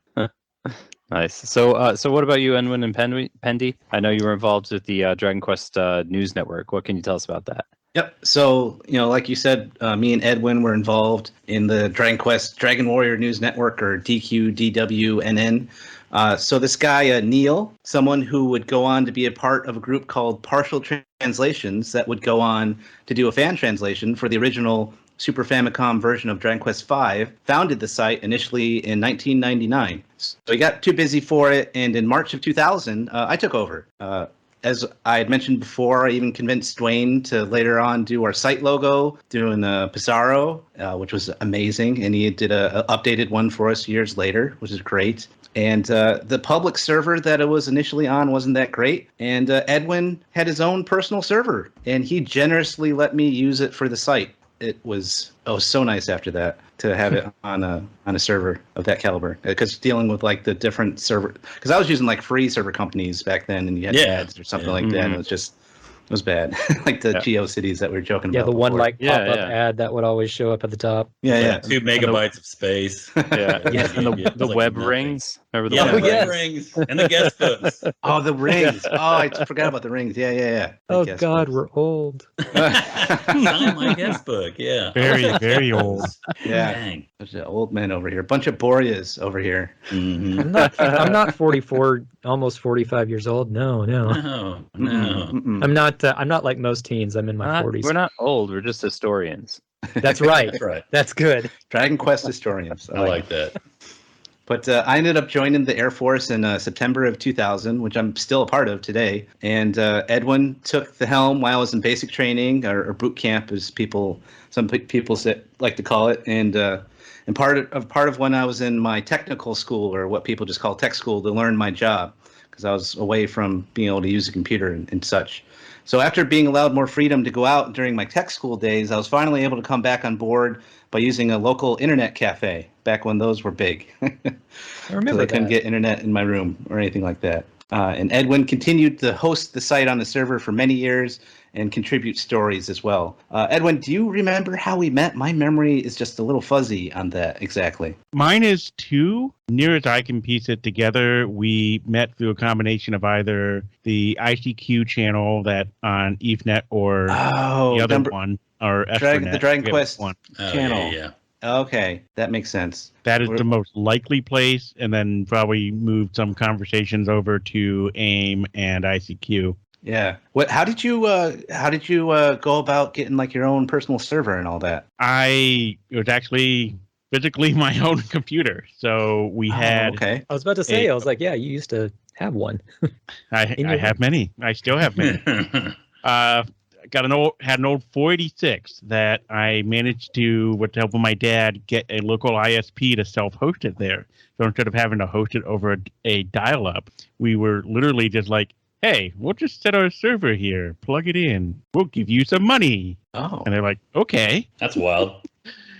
Nice. So what about you, Endwin and Pendy? I know you were involved with the Dragon Quest News Network. What can you tell us about that? Yep. So, like you said, me and Endwin were involved in the Dragon Quest Dragon Warrior News Network, or DQDWNN. So this guy, Neil, someone who would go on to be a part of a group called Partial Translations that would go on to do a fan translation for the original Super Famicom version of Dragon Quest V, founded the site initially in 1999. So he got too busy for it, and in March of 2000, I took over. As I had mentioned before, I even convinced Dwaine to later on do our site logo, doing Pizarro, which was amazing, and he did a updated one for us years later, which is great. And the public server that it was initially on wasn't that great, and Endwin had his own personal server, and he generously let me use it for the site. It was so nice after that to have it on a server of that caliber, because dealing with like the different server, because I was using like free server companies back then, and you had ads or something like that, and it was bad. Like the GeoCities that we were joking about. Yeah, the one before. like pop-up ad that would always show up at the top. Yeah. 2 megabytes of space. And the web rings. Remember the Yeah, one the with yes. rings and the guest books. Oh, the rings. Oh, I forgot about the rings. Yeah. The Oh guest God, books. we're old. Sign my guest book. Yeah. Very, very old. Yeah. Dang. There's an old man over here. Bunch of Boreas over here. Mm-hmm. I'm not 44, almost 45 years old. No. No. Mm-mm. I'm not like most teens. I'm in my 40s. We're not old. We're just historians. That's right. That's right. That's good. Dragon Quest historians. I like that. But I ended up joining the Air Force in September of 2000, which I'm still a part of today. And Edwin took the helm while I was in basic training, or boot camp, as some people like to call it. And part of when I was in my technical school, or what people just call tech school, to learn my job, because I was away from being able to use a computer and such. So after being allowed more freedom to go out during my tech school days, I was finally able to come back on board by using a local internet cafe back when those were big. I Because remember I couldn't that. get internet in my room or anything like that. And Edwin continued to host the site on the server for many years and contribute stories as well. Edwin, do you remember how we met? My memory is just a little fuzzy on that exactly. Mine is 2. Near as I can piece it together, we met through a combination of either the ICQ channel that on Ethernet or Oh, the other one, or the Ethernet. Dragon We have Quest one. channel. Yeah. Okay, that makes sense. That is We're- the most likely place, and then probably moved some conversations over to AIM and ICQ. Yeah. How did you go about getting like your own personal server and all that? It was actually physically my own computer, so we had. Okay. I was about to say, I was like, yeah, you used to have one. I have many. I still have many. Had an old 486 that I managed to, with the help of my dad, get a local ISP to self-host it there. So instead of having to host it over a dial-up, we were literally just like, hey, we'll just set our server here, plug it in, we'll give you some money. Oh, And they're like, okay. That's wild.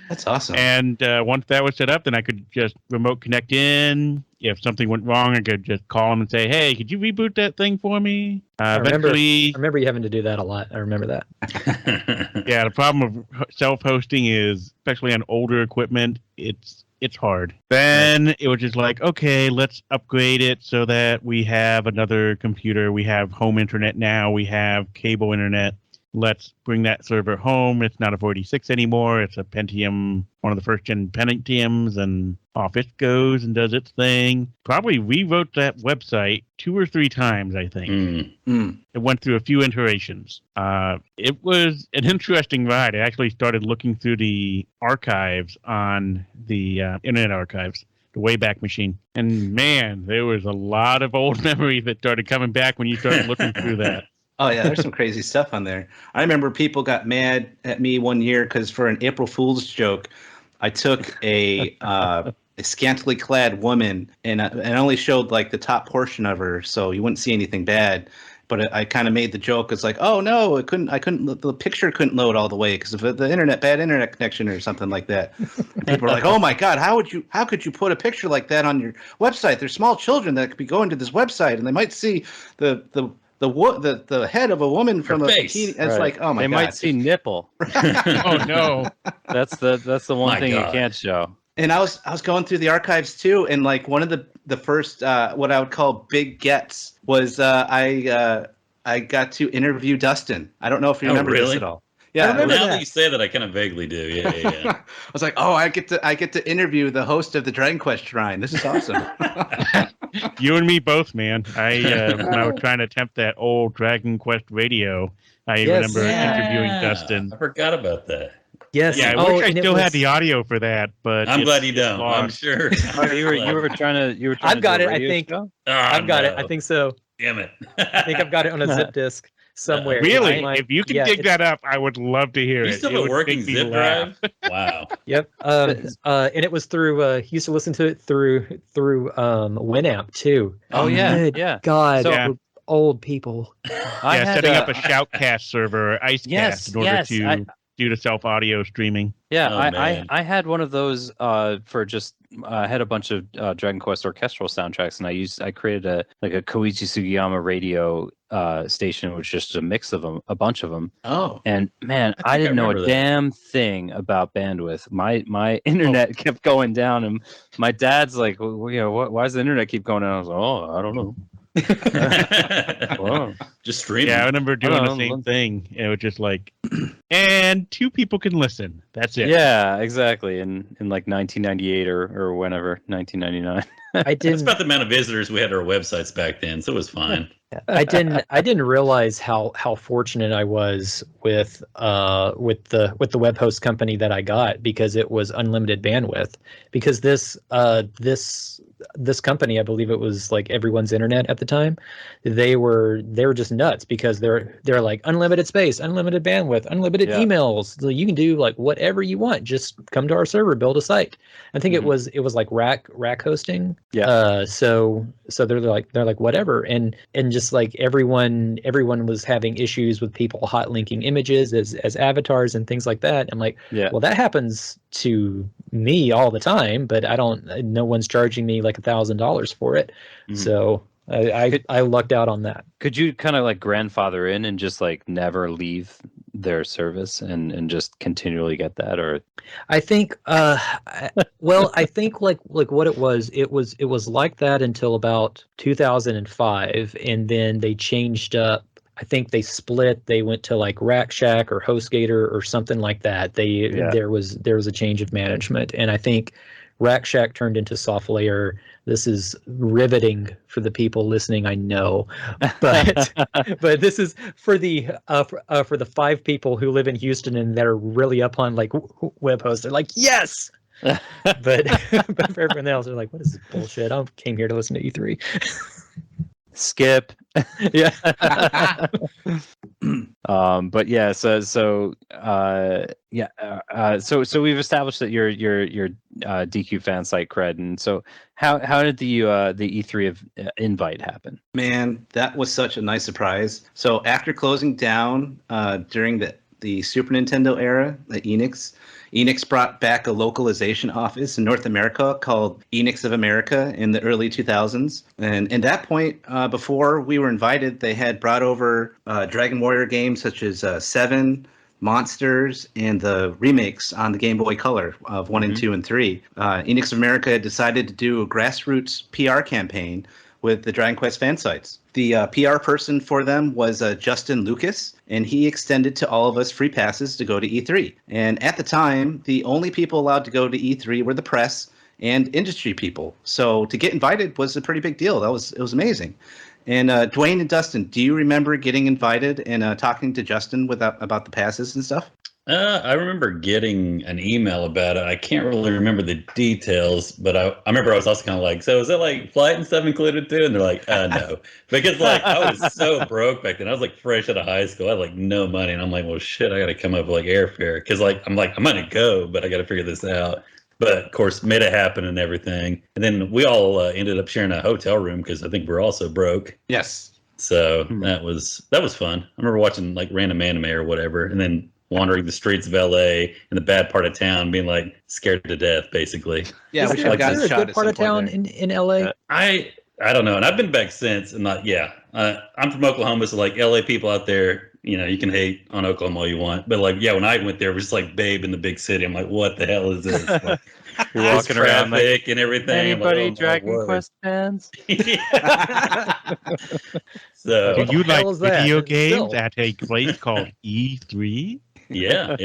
that's awesome. And once that was set up, then I could just remote connect in. If something went wrong, I could just call them and say, hey, could you reboot that thing for me? remember- Eventually, I remember you having to do that a lot. I remember that. yeah, the problem of self-hosting is, especially on older equipment, it's hard. Then it was just like, okay, let's upgrade it so that we have another computer. We have home internet now. We have cable internet. Let's bring that server home. It's not a 46 anymore. It's a Pentium, one of the first-gen Pentiums, and off it goes and does its thing. Probably rewrote that website 2 or 3 times, I think. It went through a few iterations. It was an interesting ride. I actually started looking through the archives on the Internet Archives, the Wayback Machine. And man, there was a lot of old memories that started coming back when you started looking through that. Oh yeah, there's some crazy stuff on there. I remember people got mad at me one year because for an April Fool's joke, I took a scantily clad woman and only showed like the top portion of her, so you wouldn't see anything bad. But I kind of made the joke. It's like, oh no, I couldn't. The picture couldn't load all the way because of the bad internet connection or something like that. People were like, oh my god, how could you put a picture like that on your website? There's small children that could be going to this website and they might see the head of a woman from Her a face. bikini. It's Right. like, oh my They god. might see nipple. Oh, no. That's the one My thing God. you can't show. And I was going through the archives too, and like one of the first what I would call big gets was I got to interview Dustin. I don't know if you Oh, remember this really? at all. Yeah, remember Now that. that you say that, I kind of vaguely do. Yeah. I was like, oh, I get to interview the host of the Dragon Quest Shrine. This is awesome. You and me both, man. When I was trying to attempt that old Dragon Quest radio, I Yes. remember interviewing Dustin. I forgot about that. Yes. Yeah, I Oh, wish I and it still had was- the audio for that, but I'm it's- glad you it's don't. I'm lost. sure. Oh, you were trying to. I've got do a it, I radio think. show? I've got it. I think so. Damn it. I think I've got it on a zip disk somewhere. Really? It's mine. If you could Yeah, dig it's- that up, I would love to hear You it. still It have a would working make me zip laugh. drive? Wow. Yep. And it was through. He used to listen to it through Winamp too. Oh yeah, Good yeah. God, So- Yeah. we're old people. I Yeah, had, setting up a Shoutcast server or Icecast Yes, in order yes, to do the self audio streaming. Yeah, Oh, I man. had one of those for just I had a bunch of Dragon Quest orchestral soundtracks, and I created a Koichi Sugiyama radio station, which was just a mix of them, a bunch of them. Oh, And man, I didn't know a remember that. damn thing about bandwidth. My internet kept going down, and my dad's like, well, you know, why does the internet keep going down? I was like, oh, I don't know. Wow. Just streaming. Yeah, I remember doing the Oh, same thing. It was just like, and 2 people can listen. That's it. Yeah, exactly. In like 1998 or whenever, 1999. I That's didn't. about the amount of visitors we had to our websites back then, so it was fine. I didn't realize how fortunate I was with the web host company that I got, because it was unlimited bandwidth. Because this company, I believe it was like everyone's internet at the time, they were just nuts, because they're like unlimited space, unlimited bandwidth, unlimited emails. So you can do like whatever you want. Just come to our server, build a site. I think it was like rack hosting. Yeah. So they're like whatever, and just like everyone was having issues with people hot linking images as avatars and things like that. I'm like, well, that happens to me all the time, but no one's charging me like $1,000 for it. So I lucked out on that. Could you kind of like grandfather in and just like never leave their service and just continually get that? Or I think I think like what it was like that until about 2005, and then they changed up. I think they split. They went to like Rack Shack or HostGator or something like that. There was a change of management, and I think Rack Shack turned into SoftLayer. This is riveting for the people listening, I know, but this is for the 5 people who live in Houston and that are really up on like web hosts. They're like, yes. but for everyone else, they're like, what is this bullshit? I came here to listen to E3. skip. Yeah. But yeah, so we've established that you're DQ fan site cred, and so how did the E3 invite happen? man, that was such a nice surprise. So after closing down during the Super Nintendo era, the Enix brought back a localization office in North America called Enix of America in the early 2000s. And at that point, before we were invited, they had brought over Dragon Warrior games such as 7, Monsters, and the remakes on the Game Boy Color of 1 and 2 and 3. Enix of America had decided to do a grassroots PR campaign with the Dragon Quest fan sites. The PR person for them was Justin Lucas, and he extended to all of us free passes to go to E3. And at the time, the only people allowed to go to E3 were the press and industry people. So to get invited was a pretty big deal. It was amazing. And Dwaine and Dustin, do you remember getting invited and talking to Justin about the passes and stuff? I remember getting an email about it. I can't really remember the details, but I remember I was also kind of like, so is it like flight and stuff included too? And they're like, no. Because like I was so broke back then. I was like fresh out of high school. I had like no money. And I'm like, well, shit, I got to come up with like airfare. Because I'm going to go, but I got to figure this out. But of course, made it happen and everything. And then we all ended up sharing a hotel room because I think we're also broke. Yes. So that was fun. I remember watching like random anime or whatever, and then wandering the streets of LA in the bad part of town, being like scared to death, basically. Yeah, we should have gotten a shot good at part some of town point there. in LA. I don't know, and I've been back since, and like, I'm from Oklahoma, so like LA people out there, you can hate on Oklahoma all you want, but like, when I went there, it was just like Babe in the big city. I'm like, what the hell is this? Like, You're walking around like, traffic and everything. anybody I'm like, Dragon Quest fans? So Do you like hell is that? video It's games still- at a place called E3? yeah.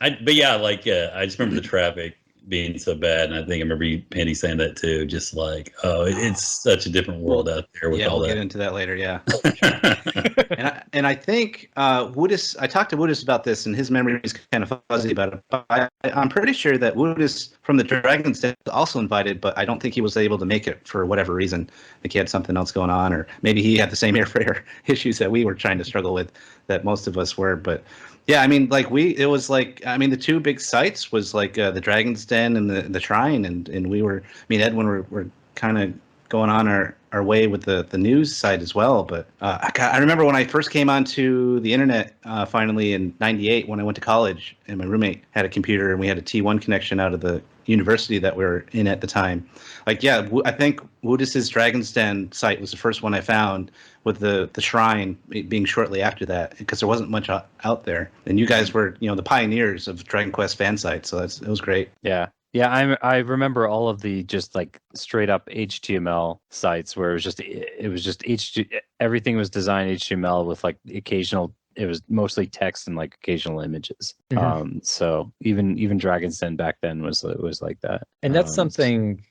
I just remember the traffic being so bad, and I think I remember you, Pendy, saying that too. Just like, it's such a different world out there with Yeah, all we'll that. get into that later. Yeah, and I think Woodis. I talked to Woodis about this, and his memory is kind of fuzzy about it. But I'm pretty sure that Woodis from the Dragon's Den was also invited, but I don't think he was able to make it for whatever reason. I think he had something else going on, or maybe he had the same airfare issues that we were trying to struggle with, that most of us were. But yeah, I mean, like the two big sites was like the Dragon's Den and the Shrine, and we were, Edwin were kind of going on our way with the news site as well. But I remember when I first came onto the internet finally in '98 when I went to college, and my roommate had a computer and we had a T1 connection out of the university that we were in at the time. Like, yeah, I think Woodis's Dragon's Den site was the first one I found, with the shrine being shortly after that, because there wasn't much out there. And you guys were, the pioneers of Dragon Quest fan sites, so it was great. Yeah. Yeah, I remember all of the just like straight up HTML sites where it was just everything was designed HTML with like occasional. It was mostly text and like occasional images. Mhm. So even Dragon's Den back then was like that. And that's something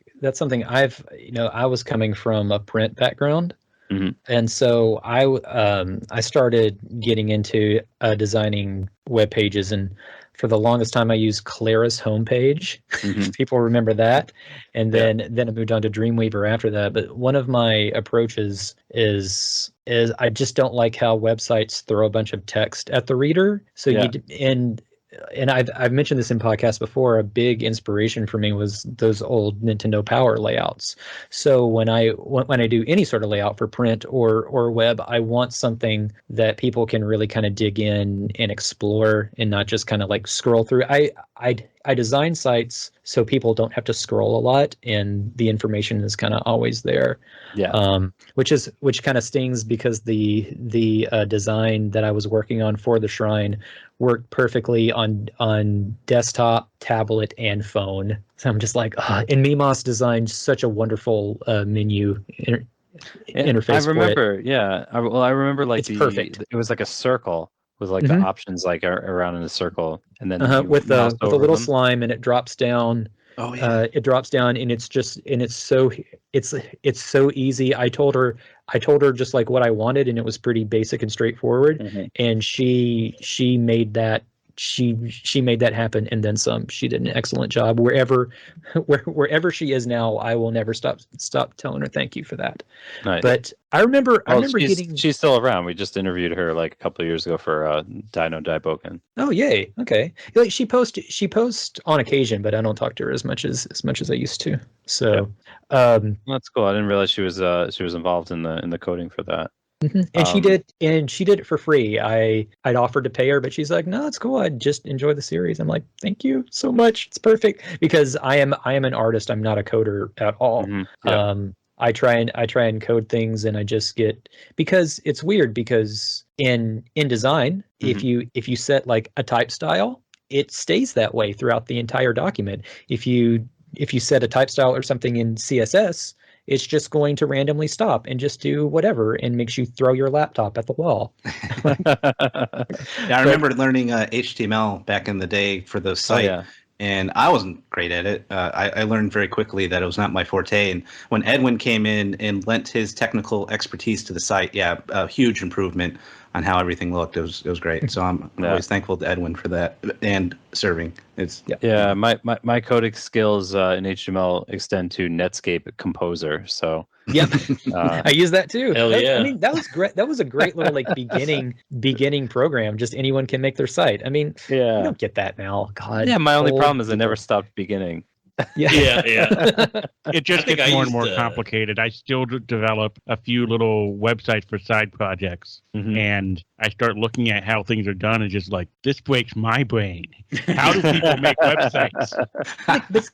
I was coming from a print background. Mhm. And so I started getting into designing web pages, and for the longest time I used Claris homepage. Mhm. People remember that. And then I moved on to Dreamweaver after that. But one of my approaches is I just don't like how websites throw a bunch of text at the reader. So and I've mentioned this in podcasts before. A big inspiration for me was those old Nintendo Power layouts. So when I do any sort of layout for print or web, I want something that people can really kind of dig in and explore, and not just kind of like scroll through. I design sites so people don't have to scroll a lot, and the information is kind of always there. Yeah. Which kind of stings, because the design that I was working on for the shrine worked perfectly on desktop, tablet, and phone. So I'm just like, and Mimos designed such a wonderful menu interface. I remember, I remember like it's perfect. It was like a circle with like Mhm. the options like around in a circle, and then With a little them. slime, and it drops down. Oh yeah. It drops down, and it's so easy. I told her just like what I wanted, and it was pretty basic and straightforward. Mhm. And she made that she made that happen, and then some. She did an excellent job. Wherever she is now, I will never stop telling her thank you for that. Nice. But I remember she's still around. We just interviewed her like a couple of years ago for Dino Daiboken. Oh, yay. Okay. Like she posts on occasion, but I don't talk to her as much as I used to. So, That's cool. I didn't realize she was involved in the coding for that. and she did it for free. I'd offered to pay her, but she's like, "No, it's cool. I just enjoy the series." I'm like, "Thank you so much. It's perfect." Because I am an artist. I'm not a coder at all. Mhm. Yeah. I try and code things, and I just get, because it's weird, because in design, if you set like a type style, it stays that way throughout the entire document. If you set a type style or something in CSS, it's just going to randomly stop and just do whatever, and makes you throw your laptop at the wall. Yeah, I remember learning HTML back in the day for the site. yeah. And I wasn't great at it. I learned very quickly that it was not my forte. And when Endwin came in and lent his technical expertise to the site, a huge improvement on how everything looked. It was great. So I'm always thankful to Endwin for that, and serving. Yeah, my coding skills in HTML extend to Netscape Composer. So Yep, I use that too. Hell yeah. I mean, that was great. That was a great little like beginning program. Just anyone can make their site. I mean, you don't get that now. God. Yeah, my only problem is I never stopped beginning. Yeah. It just think gets I more and used, more complicated. I still develop a few little websites for side projects, and I start looking at how things are done and just like, this breaks my brain. How do people make websites?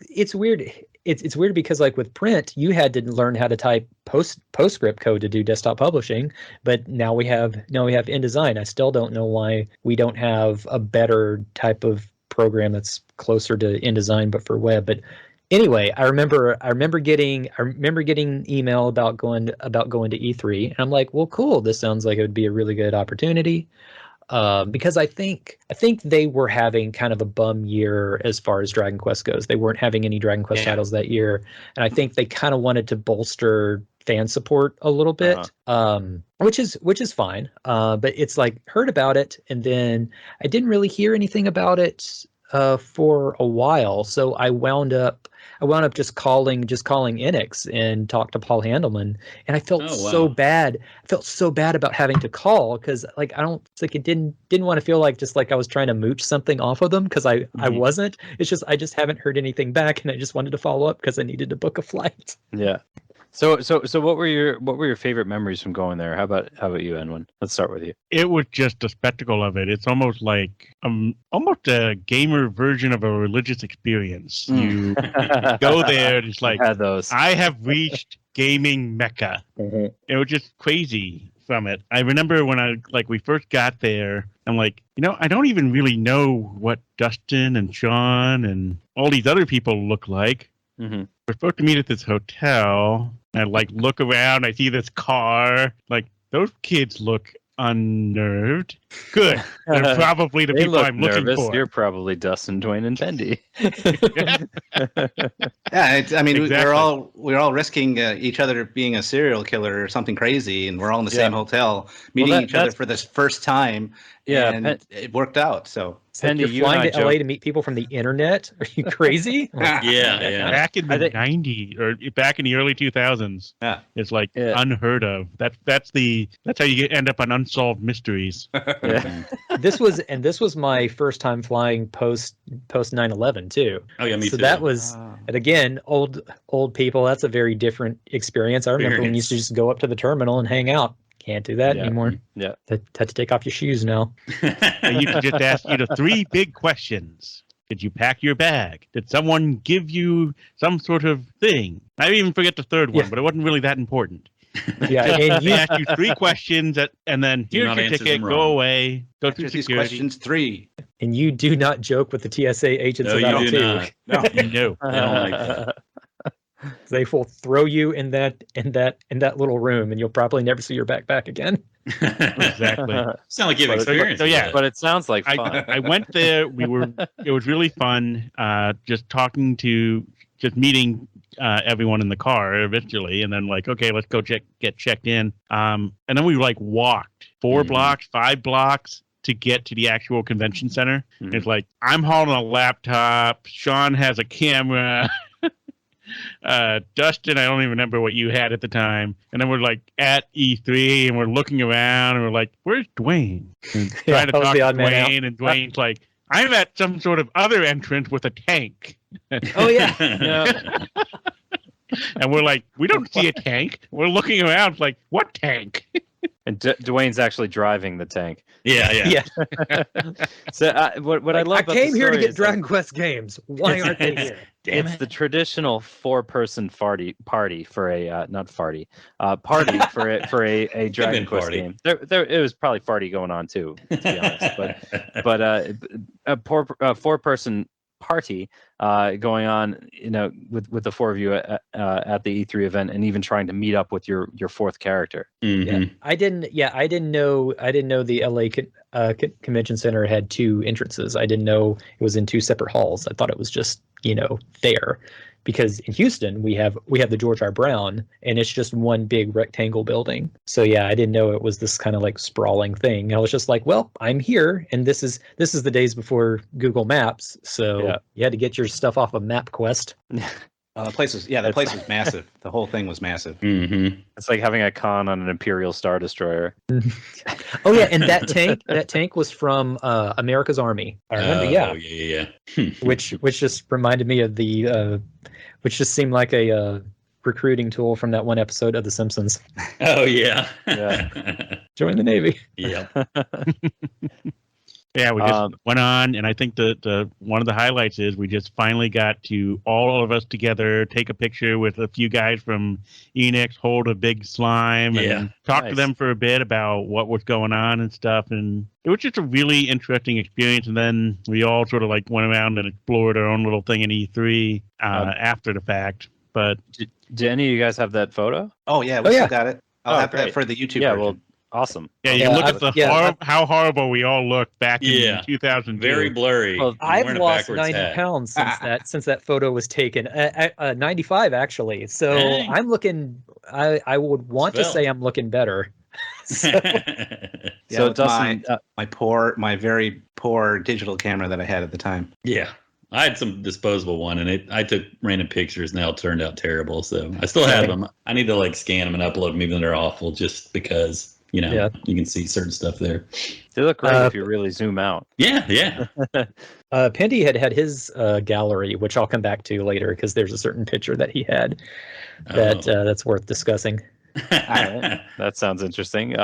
It's weird. It's weird because like with print, you had to learn how to type PostScript code to do desktop publishing, but now we have InDesign. I still don't know why we don't have a better type of program that's closer to InDesign but for web. But anyway, I remember getting email about going to E3, and I'm like, well, cool. This sounds like it would be a really good opportunity. Because I think they were having kind of a bum year as far as Dragon Quest goes. They weren't having any Dragon Quest titles that year, and I think they kind of wanted to bolster fan support a little bit, which is fine. But it's like, heard about it, and then I didn't really hear anything about it for a while. So I wound up just calling Enix and talked to Paul Handelman, and I felt so bad. I felt so bad about having to call, because like it didn't want to feel like just like I was trying to mooch something off of them, because I wasn't. It's just I just haven't heard anything back, and I just wanted to follow up because I needed to book a flight. Yeah. So what were your favorite memories from going there? How about you, Endwin? Let's start with you. It was just a spectacle of it. It's almost like almost a gamer version of a religious experience. You go there, and it's like Had those. I have reached gaming mecca. It was just crazy from it. I remember when we first got there, I'm like, I don't even really know what Dustin and Sean and all these other people look like. Mm-hmm. We're supposed to meet at this hotel. I look around. I see this car. Those kids look unnerved. Good. They're probably the They people look I'm looking nervous. for. You're probably Dustin, Dwaine, and Pendy. Yeah, Exactly. we're all risking each other being a serial killer or something crazy, and we're all in the same hotel, meeting each other for this first time. Yeah, and it worked out. So It's like Pendy, you're you and flying I to LA joke- to meet people from the internet? Are you crazy? Yeah. Back in the I think- 90s or back in the early 2000s, Yeah. it's Yeah. unheard of. That's how you end up on Unsolved Mysteries. Yeah. This was my first time flying post 9/11 too. Oh yeah, me So too. that was, and again, old people. That's a very different experience. I remember when you used to just go up to the terminal and hang out. Can't do that Yeah. anymore. Yeah. Had to take off your shoes now. I used to just ask you the three big questions. Did you pack your bag? Did someone give you some sort of thing? I even forget the third one, Yeah. but it wasn't really that important. Yeah, and They you, asked you three questions, and then Do here's not your answer ticket. them Go wrong. away. Go through Answer these security. questions 3. and you do not joke with the TSA agents No, about you it do too. not. No. No. They don't like that. They will throw you in that little room, and you'll probably never see your back again. Exactly. Sound like you've But- experienced. so, yeah, that. But it sounds like fun. I went there. It was really fun. Just meeting everyone in the car eventually, and then okay, let's go get checked in. And then we walked 4 Mhm. blocks, 5 blocks to get to the actual convention center. Mhm. It's I'm hauling a laptop. Sean has a camera. Dustin, I don't even remember what you had at the time. And then we're at E3 and we're looking around and we're where's Dwaine? And trying to I was talk the to odd man out. Dwaine, and Dwayne's I'm at some sort of other entrance with a tank. Oh yeah. And we're we don't see a tank. We're looking around what tank? And Dwayne's actually driving the tank. Yeah. Yeah. So what I love I about came the here to story get is, Dragon Quest games. Why aren't they here? Damn it's it. the traditional 4-person party for a not farty party for a Dragon been Quest party. game. There it was probably farty going on too, to be honest. But a 4-person party going on, with the 4 of you at the E3 event, and even trying to meet up with your 4th character. Mhm. I didn't know the LA Convention Center had 2 entrances. I didn't know it was in 2 separate halls. I thought it was just, there. Because in Houston we have the George R. Brown, and it's just one big rectangle building. So yeah, I didn't know it was this kind of sprawling thing. I was just well, I'm here, and this is the days before Google Maps, so Yeah. you had to get your stuff off of MapQuest. The place was massive. The whole thing was massive. Mhm. It's like having a con on an Imperial Star Destroyer. Oh yeah, and that tank was from America's Army. I remember, Oh, yeah. which just reminded me of the which just seemed like a recruiting tool from that one episode of The Simpsons. Oh yeah. Yeah. Join the Navy. Yep. Yeah, we just went on, and I think the one of the highlights is we just finally got to all of us together, take a picture with a few guys from Enix, hold a big slime, Yeah. and talk to Nice. them for a bit about what was going on and stuff. And it was just a really interesting experience. And then we all sort of went around and explored our own little thing in E3 after the fact. But Do any of you guys have that photo? Oh yeah, we Oh, still yeah. got it. I'll Oh, have that great. for the YouTube Yeah, version. well, awesome. yeah, you Yeah, can look I've- at the yeah, how horrible we all looked back Yeah. in 2002. Very blurry. Well, You're I've wearing a lost backwards 90 hat. pounds since that photo was taken. 95 actually. So Dang. I'm looking. I would want to Svelte. say I'm looking better. So, Yeah, So with Dustin, my very poor digital camera that I had at the time. Yeah. I had some disposable one, and I took random pictures, and they all turned out terrible. So I still have them. I need to scan them and upload them, even though they're awful, just because Yeah. you can see certain stuff there. They look great if you really zoom out. Yeah, yeah. Pendy had his gallery, which I'll come back to later because there's a certain picture that he had that's worth discussing. All right. That sounds interesting.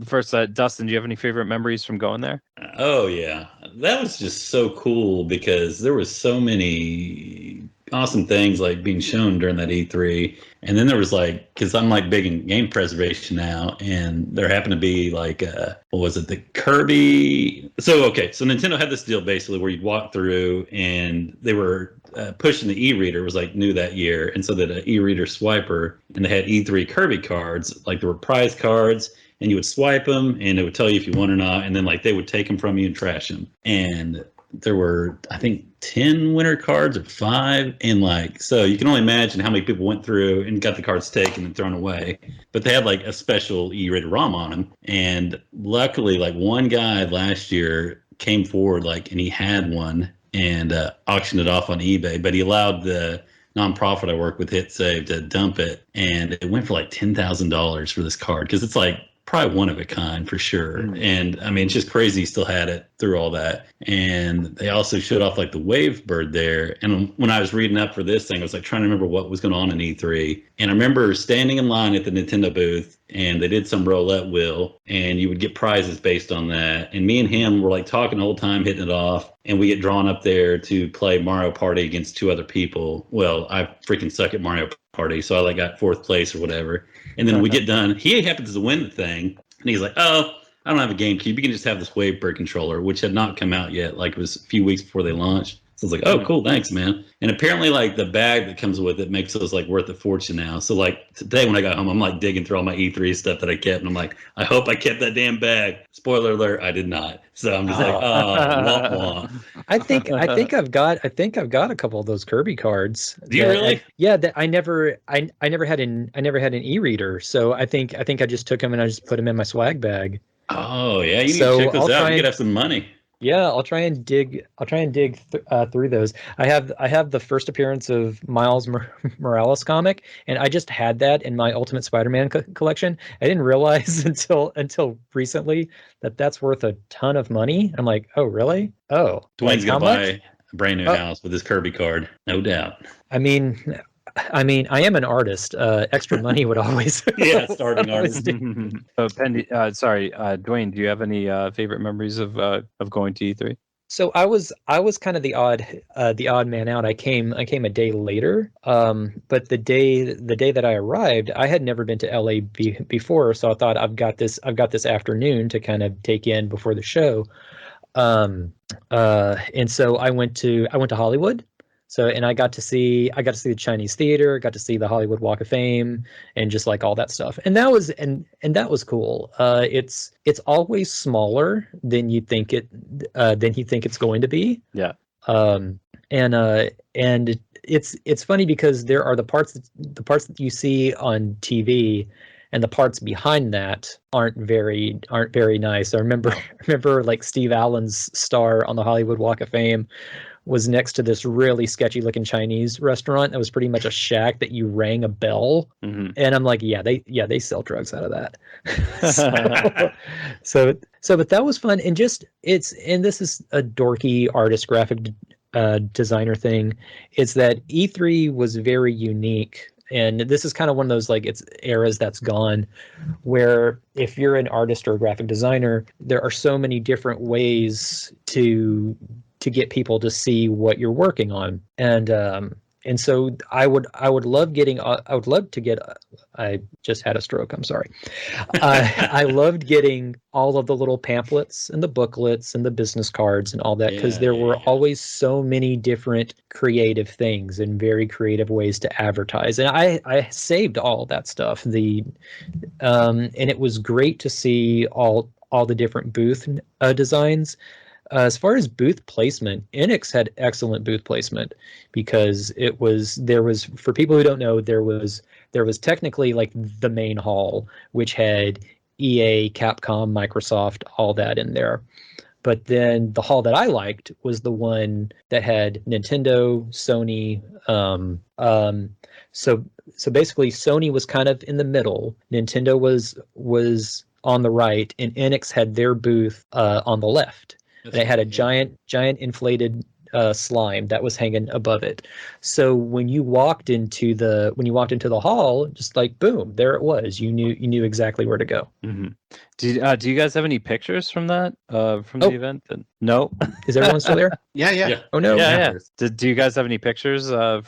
First, Dustin, do you have any favorite memories from going there? Oh yeah, that was just so cool because there was so many awesome things like being shown during that E3, and then there was like, because I'm like big in game preservation now, and there happened to be like what was it, the Kirby? So Nintendo had this deal basically where you'd walk through, and they were pushing the e-reader, was like new that year, and so that an e-reader swiper, and they had E3 Kirby cards, like there were prize cards, and you would swipe them and it would tell you if you won or not, and then like they would take them from you and trash them. And there were, I think, 10 winner cards or 5, and like, so you can only imagine how many people went through and got the cards taken and thrown away. But they had like a special E-rated ROM on them, and luckily like one guy last year came forward like, and he had one and auctioned it off on eBay, but he allowed the nonprofit I work with, Hit Save, to dump it, and it went for like $10,000 for this card, because it's like probably one of a kind for sure. And I mean, it's just crazy he still had it through all that. And they also showed off like the wave bird there. And when I was reading up for this thing, I was like trying to remember what was going on in E3. And I remember standing in line at the Nintendo booth, and they did some roulette wheel, and you would get prizes based on that. And me and him were like talking the whole time, hitting it off, and we get drawn up there to play Mario Party against 2 other people. Well, I freaking suck at Mario Party, so I like got 4th place or whatever. And then we get done. He happens to win the thing, and he's like, "Oh, I don't have a GameCube. You can just have this Wavebird controller," which had not come out yet. Like, it was a few weeks before they launched. So I was like, "Oh, cool, thanks, man." And apparently, like, the bag that comes with it makes us like worth a fortune now. So like today when I got home, I'm like digging through all my E3 stuff that I kept, and I'm like, I hope I kept that damn bag. Spoiler alert, I did not. So I'm just like, oh, womp womp. I think I've got a couple of those Kirby cards. Do you really? That I never had an e-reader, so I think I just took them and I just put them in my swag bag. Oh yeah, you need So to check those I'll out. try You and- could have some money. Yeah, I'll try and dig through those. I have the first appearance of Miles Morales comic, and I just had that in my Ultimate Spider-Man collection. I didn't realize until recently that that's worth a ton of money. I'm like, oh really? Oh, Dwayne's how gonna much? buy a brand new house with his Kirby card, no doubt. I mean, I am an artist. Extra money would always. Yeah, starting artist. Pendy, Dwayne, do you have any favorite memories of going to E3? So I was kind of the odd man out. I came a day later. But the day that I arrived, I had never been to LA before, so I thought I've got this afternoon to kind of take in before the show. And so I went to Hollywood. So, and I got to see the Chinese theater, got to see the Hollywood Walk of Fame, and just like all that stuff. And that was that was cool. It's always smaller than you think it's going to be. Yeah. And it's funny because there are the parts that you see on TV, and the parts behind that aren't very nice. I remember like Steve Allen's star on the Hollywood Walk of Fame was next to this really sketchy looking Chinese restaurant that was pretty much a shack that you rang a bell. Mm-hmm. And I'm like, they sell drugs out of that. But that was fun. And this is a dorky artist graphic designer thing, is that E3 was very unique. And this is kind of one of those, like, it's eras that's gone, where if you're an artist or a graphic designer, there are so many different ways to get people to see what you're working on. And so I just had a stroke. I'm sorry. I loved getting all of the little pamphlets and the booklets and the business cards and all that, because there were always so many different creative things and very creative ways to advertise. And I saved all of that stuff. And it was great to see all the different booth designs. As far as booth placement, Enix had excellent booth placement, because there was for people who don't know, there was technically like the main hall, which had EA, Capcom, Microsoft, all that in there. But then the hall that I liked was the one that had Nintendo, Sony. So basically, Sony was kind of in the middle. Nintendo was on the right, and Enix had their booth on the left. And it had a giant inflated slime that was hanging above it. So when you walked into the hall, just like boom, there it was. You knew exactly where to go. Mm-hmm. Do you guys have any pictures from that from the event? No. Is everyone still there? Yeah. Oh no. Yeah. Do you guys have any pictures from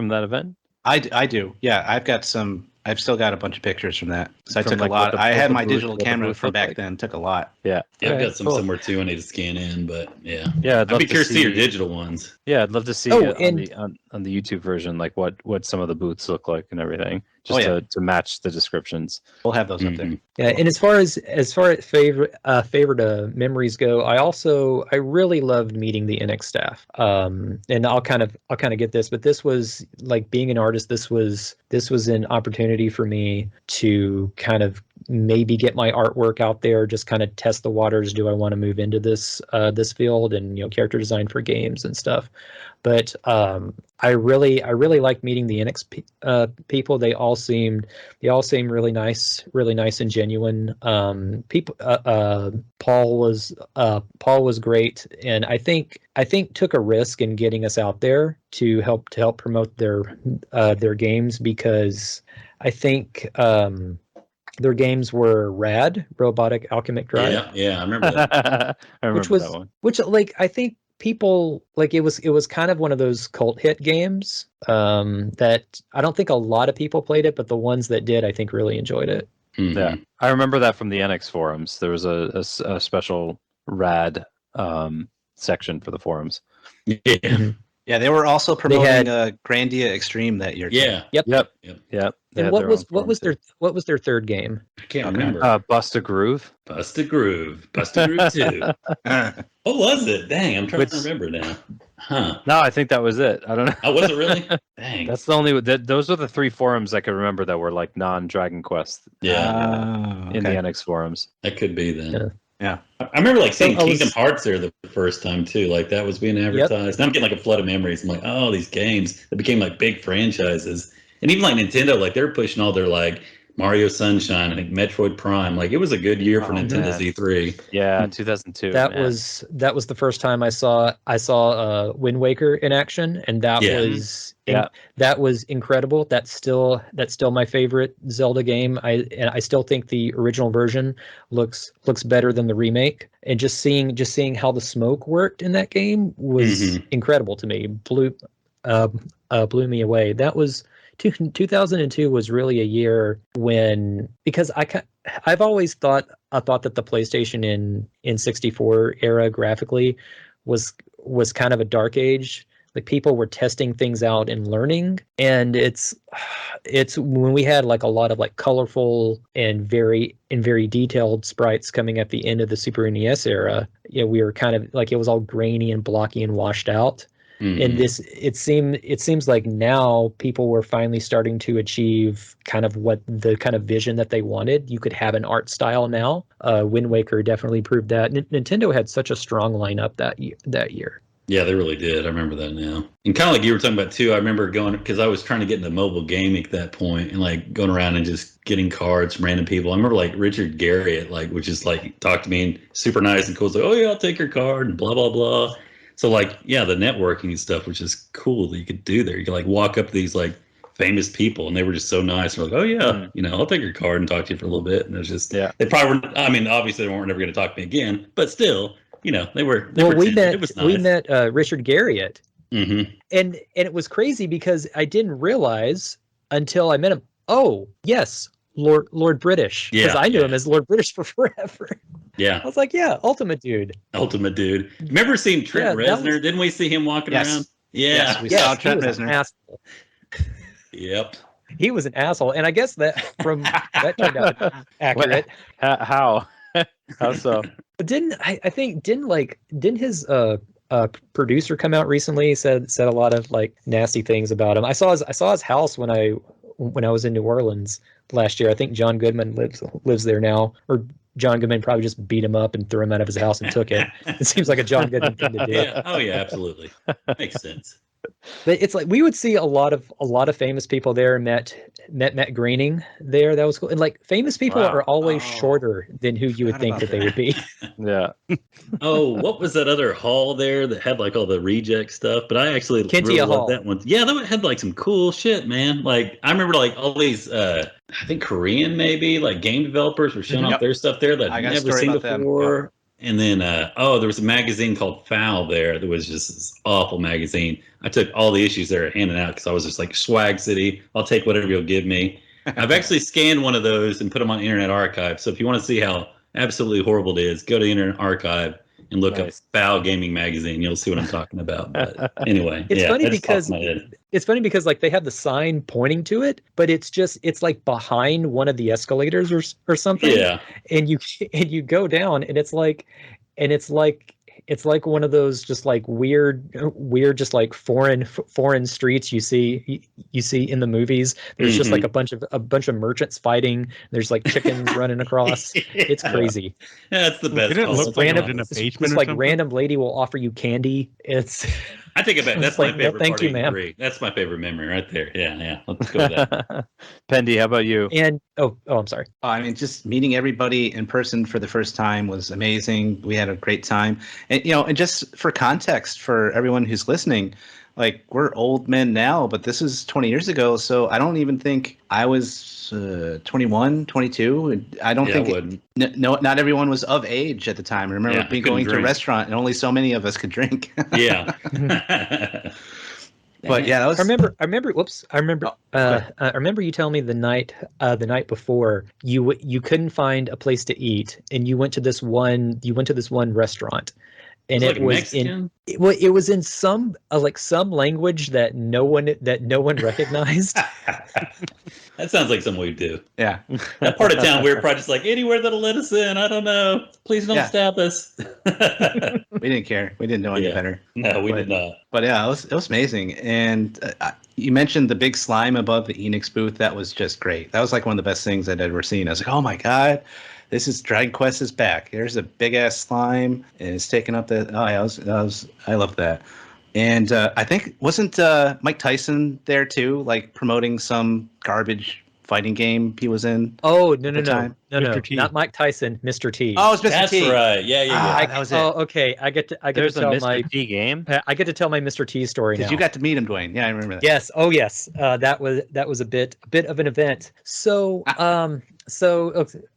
that event? I do. Yeah, I've still got a bunch of pictures from that. So I From, took like, a lot. I had my booth- digital what the camera booth from looked back like? then. Took a lot. Yeah. Yeah, I've Okay, got some cool. somewhere too. I need to scan in, but yeah. Yeah, I'd be curious to see your digital ones. Yeah, I'd love to see Oh, it and- on the YouTube version, like what some of the booths look like and everything, Oh, just yeah. to match the descriptions. We'll have those up there. Mhm. Yeah, and as far as favorite memories go, I really loved meeting the NX staff. And I'll kind of get this, but this was like being an artist. This was an opportunity for me to kind of maybe get my artwork out there, just kind of test the waters. Do I want to move into this field and character design for games and stuff? But I really liked meeting the NX people. They all seemed really nice and genuine. People. Paul was great, and I think took a risk in getting us out there to help promote their games, because I think their games were rad. Robotic Alchemic Drive. Yeah, I remember that. I remember that one. Which like I think people like it was kind of one of those cult hit games that I don't think a lot of people played it, but the ones that did, I think, really enjoyed it. Mhm. Yeah, I remember that from the NX forums. There was a special rad section for the forums. Yeah. Mhm. Yeah, they were also had- promoting Grandia Extreme that year. too. Yeah. Yep. Yep. Yep. Yep. They And had what their was own what was forum, their third game? I can't Okay. remember. Bust a Groove? Bust a Groove. Bust a Groove 2. What was it? Dang, I'm trying to remember now. Huh. No, I think that was it. I don't know. Oh, was it really? Dang. That's the only. Those are the three forums I could remember that were like non-Dragon Quest Yeah, in the NX forums. that could be then. Yeah. I remember like seeing So I was- Kingdom Hearts there the first time too. Like that was being advertised. And I'm getting like a flood of memories. I'm like, oh, these games that became like big franchises. And even like Nintendo, like they're pushing all their like Mario Sunshine, I think Metroid Prime. Like it was a good year for Oh, Nintendo's man. E3. Yeah, 2002. That man. was the first time I saw Wind Waker in action, and that Yeah. was Yeah. that was incredible. That's still my favorite Zelda game. I still think the original version looks better than the remake. And just seeing how the smoke worked in that game was Mhm. incredible to me. Blew me away. That was 2002 was really a year when, because I've always thought that the PlayStation in 64 era graphically was kind of a dark age. Like people were testing things out and learning, and it's when we had like a lot of like colorful and very detailed sprites coming at the end of the Super NES era. Yeah, we were kind of like, it was all grainy and blocky and washed out. Mhm. And it seems like now people were finally starting to achieve kind of what the kind of vision that they wanted. You could have an art style now. Wind Waker definitely proved that. Nintendo had such a strong lineup that year. Yeah, they really did. I remember that now. And kind of like you were talking about too, I remember going, because I was trying to get into mobile gaming at that point and like going around and just getting cards from random people. I remember like Richard Garriott, like, would just like talk to me and super nice and cool. It's like, oh yeah, I'll take your card and blah, blah, blah. So like, yeah, the networking and stuff, which is cool that you could do there. You could like walk up to these like famous people and they were just so nice. They're like, oh yeah, I'll take your card and talk to you for a little bit. And it was just, they probably weren't, I mean, obviously they weren't never going to talk to me again, but still, they were. We met it was nice. Richard Garriott, Mm-hmm. and it was crazy because I didn't realize until I met him. Oh yes, Lord British, because I knew him as Lord British for forever. Yeah, I was like, yeah, Ultimate Dude. Ultimate Dude. Remember seeing Trent Reznor? Didn't we see him walking around? Yeah, Yes, we saw Trent he was an Reznor. asshole. Yep. He was an asshole, and I guess that that turned out accurate. How? How so? But didn't his producer come out recently, said a lot of like nasty things about him? I saw his house when I was in New Orleans last year. I think John Goodman lives there now, or John Goodman probably just beat him up and threw him out of his house and took it. It seems like a John Goodman thing to do. Yeah. Oh yeah, absolutely. Makes sense. But it's like we would see a lot of famous people there. Met Matt Groening there. That was cool. And like famous people Wow. are always Oh, shorter than who you would forgot think about that they would be. Yeah. Oh, what was that other hall there that had like all the reject stuff? But I actually Kentia really Hall. loved that one. Yeah, that one had like some cool shit, man. Like I remember like all these I think Korean maybe like game developers were showing Yep. off their stuff there that I I've got a never story seen about them. before. And then there was a magazine called Foul there that was just this awful magazine. I took all the issues there handing out because I was just like Swag City. I'll take whatever you'll give me. I've actually scanned one of those and put them on Internet Archive. So if you want to see how absolutely horrible it is, go to Internet Archive and look Nice. up Foul Gaming Magazine. You'll see what I'm talking about. But anyway, It's yeah, funny that just popped because in my head. it's funny because like they have the sign pointing to it, but it's like behind one of the escalators or something. Yeah, And you go down and it's like one of those just like weird just like foreign streets you see in the movies. There's just like a bunch of merchants fighting. There's like chickens running across. It's crazy. That's the best. Didn't it call. look like it was Random- in a This basement or like something? random lady will offer you candy. It's I take it back. That's It's my like, no, favorite thank part you, of ma'am. E3. That's my favorite memory right there. Yeah. Let's go with that. Pendy, how about you? and I'm sorry. I mean, just meeting everybody in person for the first time was amazing. We had a great time. And, and just for context for everyone who's listening, like we're old men now, but this is 20 years ago. So I don't even think I was 21, 22. I don't Yeah, think I wouldn't. no, not everyone was of age at the time. I remember Yeah, I couldn't going to a drink. restaurant and only so many of us could drink. Yeah. But yeah, that was. I remember. Whoops. I remember. Oh, I remember you telling me the night before you couldn't find a place to eat, and you went to this one restaurant, and It's it like was Mexican? it was in some some language that no one recognized. That sounds like something we do. Yeah. That part of town, we were probably just like, anywhere that'll let us in. I don't know. Please don't Yeah. stab us. We didn't care. We didn't know any Yeah. better. No, we did not. But yeah, it was amazing. And you mentioned the big slime above the Enix booth. That was just great. That was like one of the best things I'd ever seen. I was like, oh my God, this is Dragon Quest is back. There's a big ass slime and it's taking up the. Oh yeah, I loved that. And I think wasn't Mike Tyson there too, like promoting some garbage fighting game he was in? Oh no Mr. T. not Mike Tyson, Mr. T. Oh, it's Mr. That's T. right. Yeah. Ah, that was it. Oh, okay. I get to There's a tell Mr. my T game. I get to tell my Mr. T story now. Because you got to meet him, Dwayne. Yeah, I remember that. Yes. Oh, yes. That was a bit of an event. So,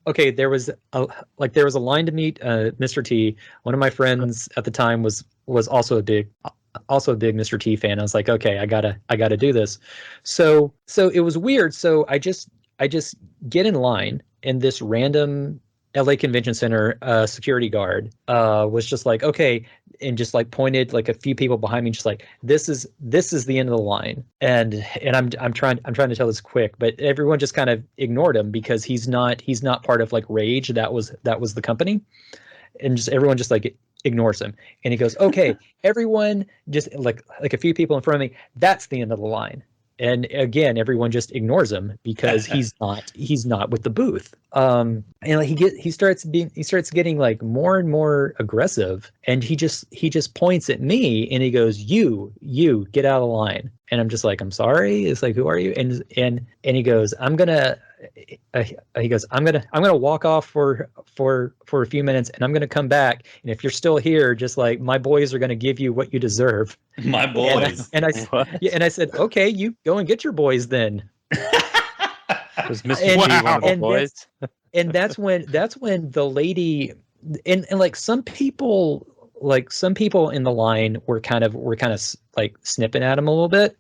okay, there was a line to meet Mr. T. One of my friends at the time was also a big Mr. T fan. I was like, okay, I gotta do this. So it was weird. So I just get in line, and this random LA Convention Center security guard was just like, okay, and just like pointed like a few people behind me, just like this is the end of the line. And I'm trying to tell this quick, but everyone just kind of ignored him because he's not part of like Rage. That was the company, and just everyone just like ignores him. And he goes, okay, everyone just like a few people in front of me, that's the end of the line. And again, everyone just ignores him because he's not with the booth. And like he starts getting like more and more aggressive, and he just points at me and he goes, you get out of the line. And I'm just like, I'm sorry. It's like, who are you? And he goes, I'm gonna walk off for a few minutes, and I'm gonna come back. And if you're still here, just like my boys are gonna give you what you deserve. My boys. And I What? and I said, okay, you go and get your boys then. Was Mr. And- T one of the and boys? And that's when the lady and like some people in the line were kind of like snipping at him a little bit.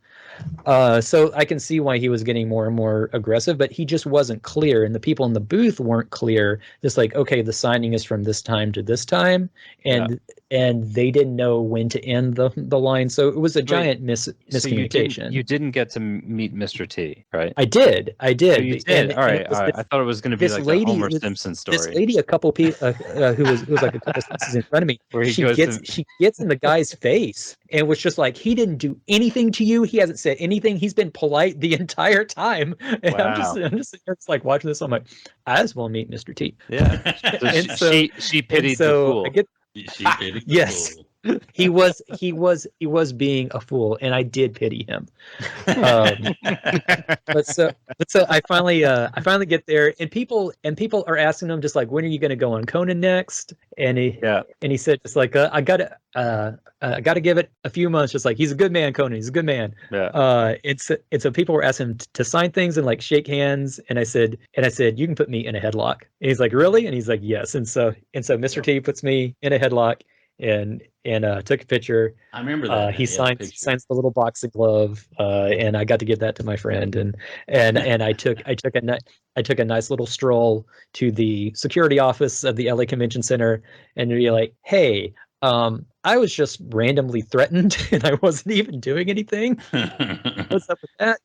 So I can see why he was getting more and more aggressive, but he just wasn't clear, and the people in the booth weren't clear. Just like, okay, the signing is from this time to this time, and and they didn't know when to end the line. So it was a giant So miscommunication. you didn't get to meet Mr. T, right? I did. So you did. All right. it was I thought it was going to be this like lady, the Homer this- Simpson this story. lady, a couple people who was like a couple sentences in front of me, Where he she goes gets to- she gets in the guy's face and was just like, he didn't do anything to you. He hasn't said anything. He's been polite the entire time. And Wow. I'm just like watching this. I'm like, I just want to meet Mr. T. Yeah. So And so- she pitied And so the fool. I get She paid the Yes. fool. he was being a fool, and I did pity him. But so I finally get there, and people are asking him just like, when are you going to go on Conan next? And he said just like, I gotta give it a few months. Just like, he's a good man, Conan. He's a good man. Yeah. And so people were asking him to sign things and like shake hands, and I said, you can put me in a headlock. And he's like, really? And he's like, yes. And so Mr. T puts me in a headlock and took a picture. I remember that. He Yeah, picture. signs the little boxing glove, and I got to give that to my friend, and I took a nice little stroll to the security office of the LA Convention Center, and be like, hey, I was just randomly threatened, and I wasn't even doing anything. What's up with that?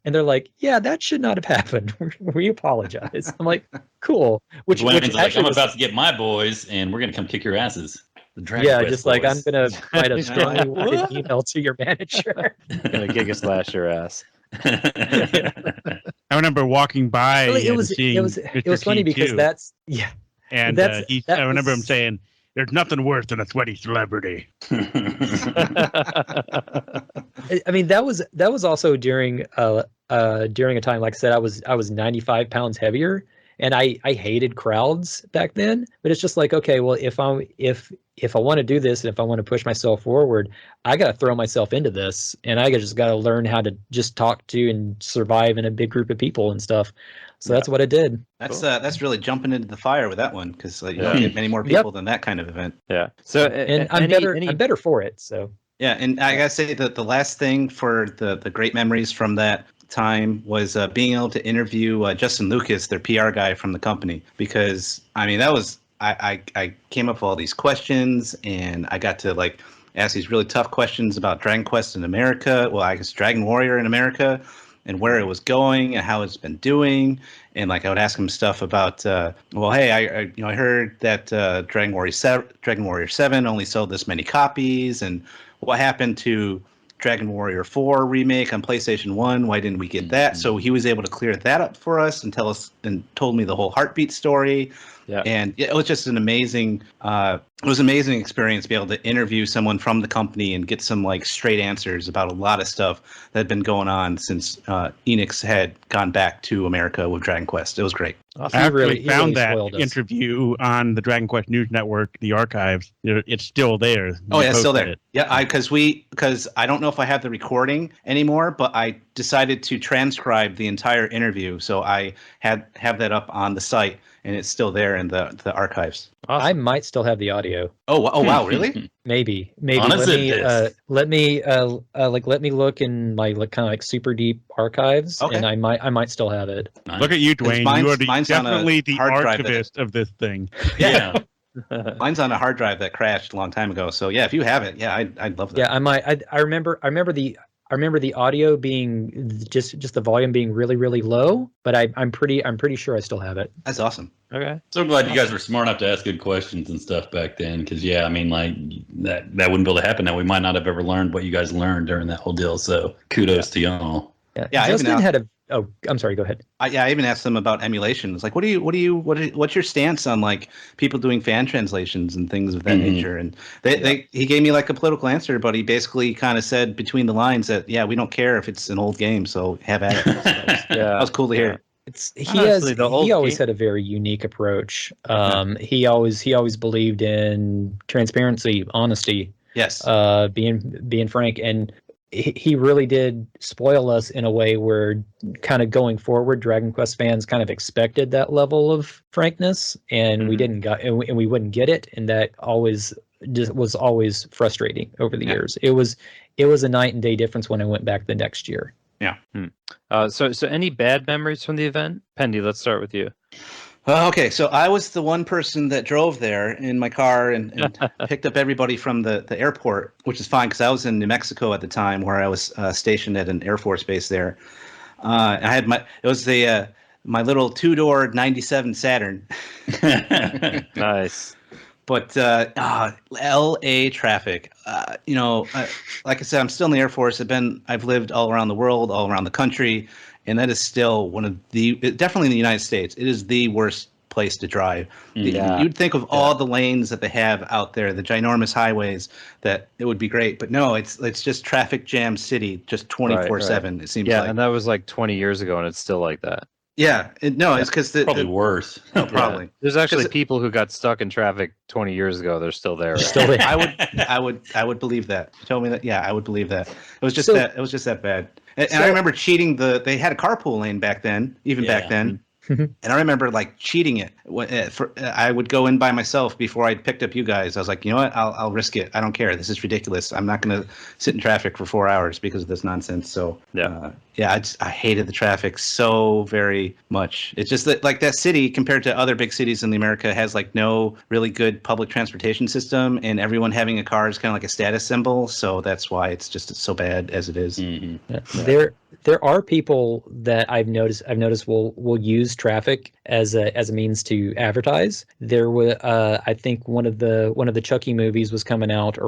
And they're like, yeah, that should not have happened. We apologize. I'm like, cool. Which Dwayne's like, actually I'm was- about to get my boys, and we're gonna come kick your asses. The Dragon yeah, Quest just like, I'm boys. gonna write a What? strongly worded email to your manager. Gonna Giga slash your ass. I remember walking by Really, and seeing it was Mr. funny T because too, that's and that I remember him was- saying, "There's nothing worse than a sweaty celebrity." I mean, that was also during a time, like I said, I was 95 pounds heavier, and I hated crowds back then. But it's just like, okay, well, if I want to do this, and if I want to push myself forward, I got to throw myself into this, and I just got to learn how to just talk to and survive in a big group of people and stuff. So that's what I did. That's really jumping into the fire with that one, because you Yeah. don't get many more people than that kind of event. Yeah. So And I'm better for it. So Yeah, and I gotta say that the last thing for the great memories from that time was being able to interview Justin Lucas, their PR guy from the company, because I mean that was I came up with all these questions, and I got to like ask these really tough questions about Dragon Quest in America. Well, I guess Dragon Warrior in America, and where it was going and how it's been doing. And like I would ask him stuff about, well, hey, I heard that Dragon Warrior 7 only sold this many copies, and what happened to Dragon Warrior 4 remake on PlayStation 1? Why didn't we get that? So he was able to clear that up for us and tell us and told me the whole Heartbeat story. Yeah. And it was just an amazing experience to be able to interview someone from the company and get some like straight answers about a lot of stuff that had been going on since Enix had gone back to America with Dragon Quest. It was great. I actually he found really that spoiled us. interview on the Dragon Quest News Network, the archives. It's still there. Oh They yeah, it's still posted there. it. Yeah, because I don't know if I have the recording anymore, but I decided to transcribe the entire interview, so I have that up on the site, and it's still there in the archives. I might still have the audio. Oh wow, really? Maybe. On a Let zip me disk. let me look in my like kind of like super deep archives, Okay. and I might still have it. Nice. Look at you, Dwayne. mine's- You are mine's on a definitely the hard drive that- archivist of this thing. Yeah. Mine's on a hard drive that crashed a long time ago. So yeah, if you have it, yeah, I'd love that. Yeah, I might. I remember the audio being just the volume being really really low, but I'm pretty sure I still have it. That's awesome. Okay. So glad you guys were smart enough to ask good questions and stuff back then, because yeah, I mean, like that wouldn't be able to happen now. We might not have ever learned what you guys learned during that whole deal. So kudos to y'all. Yeah, I even Justin had a. Oh, I'm sorry. Go ahead. I even asked them about emulation. It's like, what's your stance on like people doing fan translations and things of that nature? And he gave me like a political answer, but he basically kind of said between the lines that we don't care if it's an old game, so have at it. So that was cool to hear. Honestly, the old He always game- had a very unique approach. He always believed in transparency, honesty, Yes. being frank, and he really did spoil us in a way where kind of going forward, Dragon Quest fans kind of expected that level of frankness, and we didn't got and we wouldn't get it, and that always just was always frustrating over the years. It was a night and day difference when I went back the next year. So any bad memories from the event? Pendy, let's start with you. Okay, so I was the one person that drove there in my car and picked up everybody from the airport, which is fine because I was in New Mexico at the time where I was stationed at an Air Force base there. I had it was the my little 2-door 97 Saturn. Nice. But LA traffic, like I said, I'm still in the Air Force. I've lived all around the world, all around the country, and that is still definitely in the United States, it is the worst place to drive. Yeah. You'd think of all the lanes that they have out there, the ginormous highways, that it would be great. But no, it's just traffic jam city, just 24/7. It seems like. And that was like 20 years ago, and it's still like that. Yeah, it's because probably worse. No, probably. Yeah. There's actually people who got stuck in traffic 20 years ago. They're still there. Still there. I would believe that. You told me that. Yeah, I would believe that. It was just that bad. And I remember cheating they had a carpool lane back then, back then. And I remember like cheating it. I would go in by myself before I picked up you guys. I was like, you know what? I'll risk it. I don't care. This is ridiculous. I'm not going to sit in traffic for 4 hours because of this nonsense. So I hated the traffic so very much. It's just that like that city compared to other big cities in the America has like no really good public transportation system, and everyone having a car is kind of like a status symbol. So that's why it's just so bad as it is. Mm-hmm. There are people that I've noticed will use traffic as a means to advertise. There was I think one of the Chucky movies was coming out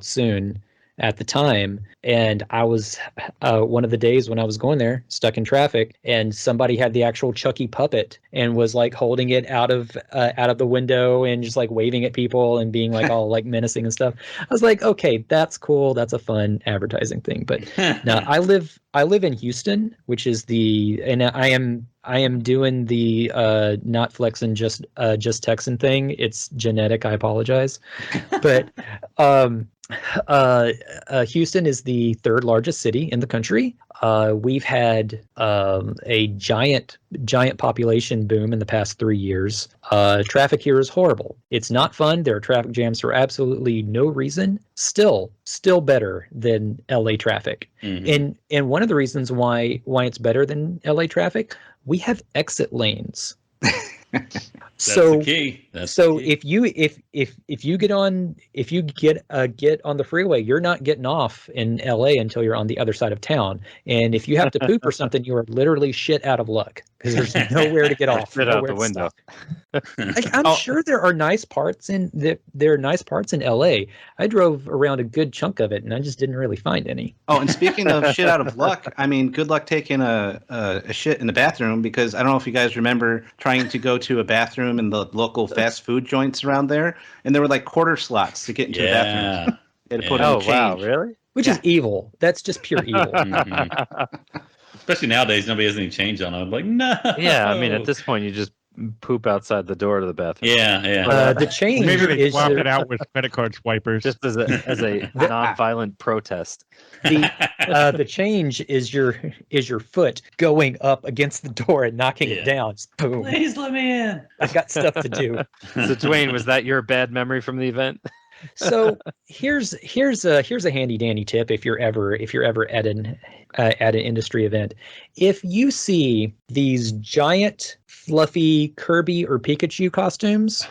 soon at the time, and I was one of the days when I was going there stuck in traffic, and somebody had the actual Chucky puppet and was like holding it out of the window and just like waving at people and being like all like menacing and stuff. I was like, okay, that's cool, that's a fun advertising thing. But no, I live in Houston, which is and I am doing the not flexing just Texan thing. It's genetic. I apologize, but Houston is the third largest city in the country. We've had a giant population boom in the past 3 years. Traffic here is horrible. It's not fun. There are traffic jams for absolutely no reason. Still better than LA traffic. Mm-hmm. And one of the reasons why it's better than LA traffic, we have exit lanes. That's the key. If you get on the freeway, you're not getting off in LA until you're on the other side of town. And if you have to poop or something, you are literally shit out of luck because there's nowhere to get off. Shit out the window. I'm sure there are nice parts in LA. I drove around a good chunk of it, and I just didn't really find any. Oh, and speaking of shit out of luck, I mean, good luck taking a shit in the bathroom, because I don't know if you guys remember trying to go to a bathroom in the local fast food joints around there, and there were like quarter slots to get into the bathroom. You had to put in change. Wow, really? Which is evil. That's just pure evil. Mm-hmm. Especially nowadays, nobody has any change on them. I'm like, no. Yeah, I mean, at this point, you just poop outside the door to the bathroom. Yeah. The change Maybe they is swapped it out with credit card swipers. Just as a non-violent protest. The change is your foot going up against the door and knocking it down. Just boom. Please let me in. I've got stuff to do. So Dwaine, was that your bad memory from the event? So here's a handy dandy tip if you're ever at an industry event. If you see these giant fluffy Kirby or Pikachu costumes,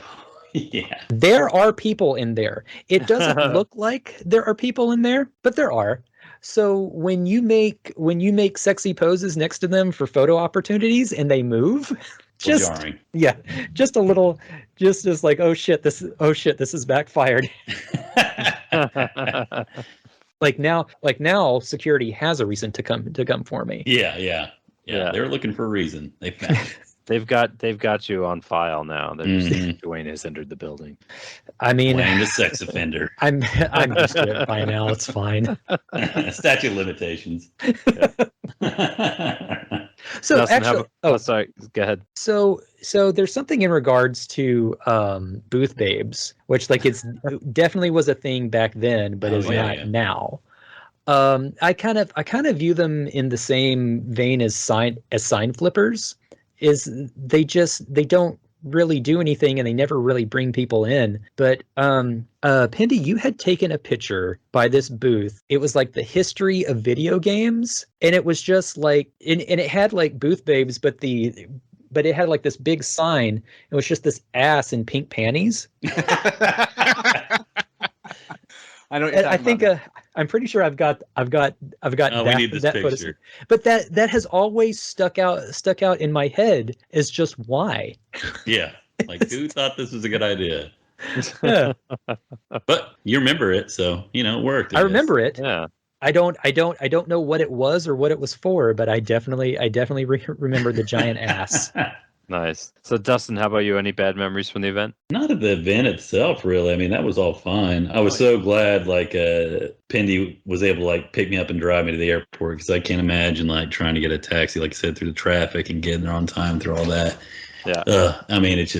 there are people in there. It doesn't look like there are people in there, but there are. So when you make sexy poses next to them for photo opportunities and they move, just a little, just as like, oh shit, this is backfired. like now security has a reason to come for me. Yeah. They're looking for a reason. They found it. They've got you on file now. Dwaine has entered the building. I mean, Dwaine, the sex offender. I'm used to it by now. It's fine. Statute of limitations. So Dustin, actually, sorry, go ahead. So there's something in regards to booth babes, which like it's definitely was a thing back then, but is not now. I kind of view them in the same vein as sign flippers. Is they don't really do anything and they never really bring people in. But Pendy, you had taken a picture by this booth. It was like the history of video games, and it was just like and it had like booth babes, but but it had like this big sign. It was just this ass in pink panties. I know what you're And I talking think about. I'm pretty sure I've got Oh, that, we need this that picture. photo. But that has always stuck out in my head as just why. Yeah. Like, who thought this was a good idea? Yeah, But you remember it, so it worked. I remember it. Yeah. I don't know what it was or what it was for, but I definitely remember the giant ass. Nice. So, Dustin, how about you? Any bad memories from the event? Not at the event itself, really. I mean, that was all fine. I was so glad, Pendy was able to pick me up and drive me to the airport, because I can't imagine trying to get a taxi, like I said, through the traffic and getting there on time through all that. Yeah. I mean, it's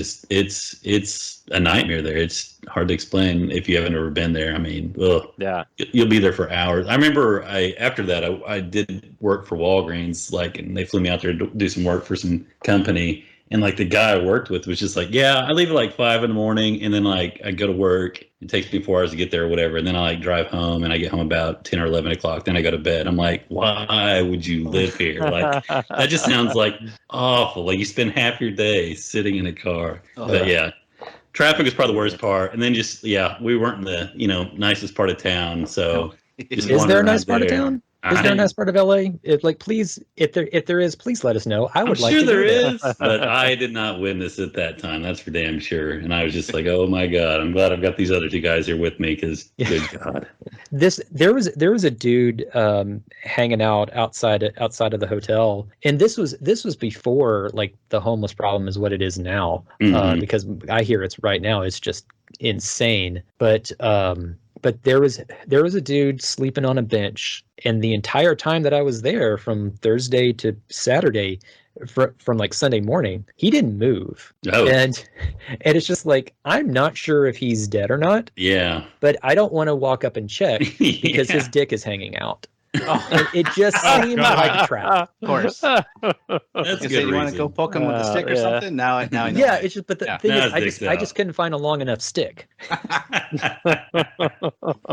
a nightmare there. It's hard to explain if you haven't ever been there. I mean, Yeah. you'll be there for hours. I remember after that, I did work for Walgreens, and they flew me out there to do some work for some company. And the guy I worked with was just I leave at 5 in the morning, and then I go to work. It takes me 4 hours to get there or whatever. And then I drive home, and I get home about 10 or 11 o'clock. Then I go to bed. I'm like, why would you live here? That just sounds awful. You spend half your day sitting in a car. But yeah, traffic is probably the worst part. And then we weren't in the, nicest part of town. So just Is there a nice wandering part of around town? Is there a nice part of LA? Please, if there is, please let us know. I would I'm like sure to there go there. is, but I did not witness it that time. That's for damn sure. And I was just oh my God, I'm glad I've got these other two guys here with me, because good God. There was a dude hanging out outside of the hotel, and this was before the homeless problem is what it is now. Mhm. Because I hear it's right now it's just insane. But there was a dude sleeping on a bench, and the entire time that I was there, from Thursday to Saturday, from Sunday morning, he didn't move. Oh. And it's just I'm not sure if he's dead or not, Yeah. but I don't want to walk up and check because his dick is hanging out. It just seemed God. like a trap. Of course. That's a You good say you want to reason. go poke him with a stick or Yeah. something? Now I know. Yeah, why. it's just, but the Yeah. thing Now is, his dick's I out. just couldn't find a long enough stick.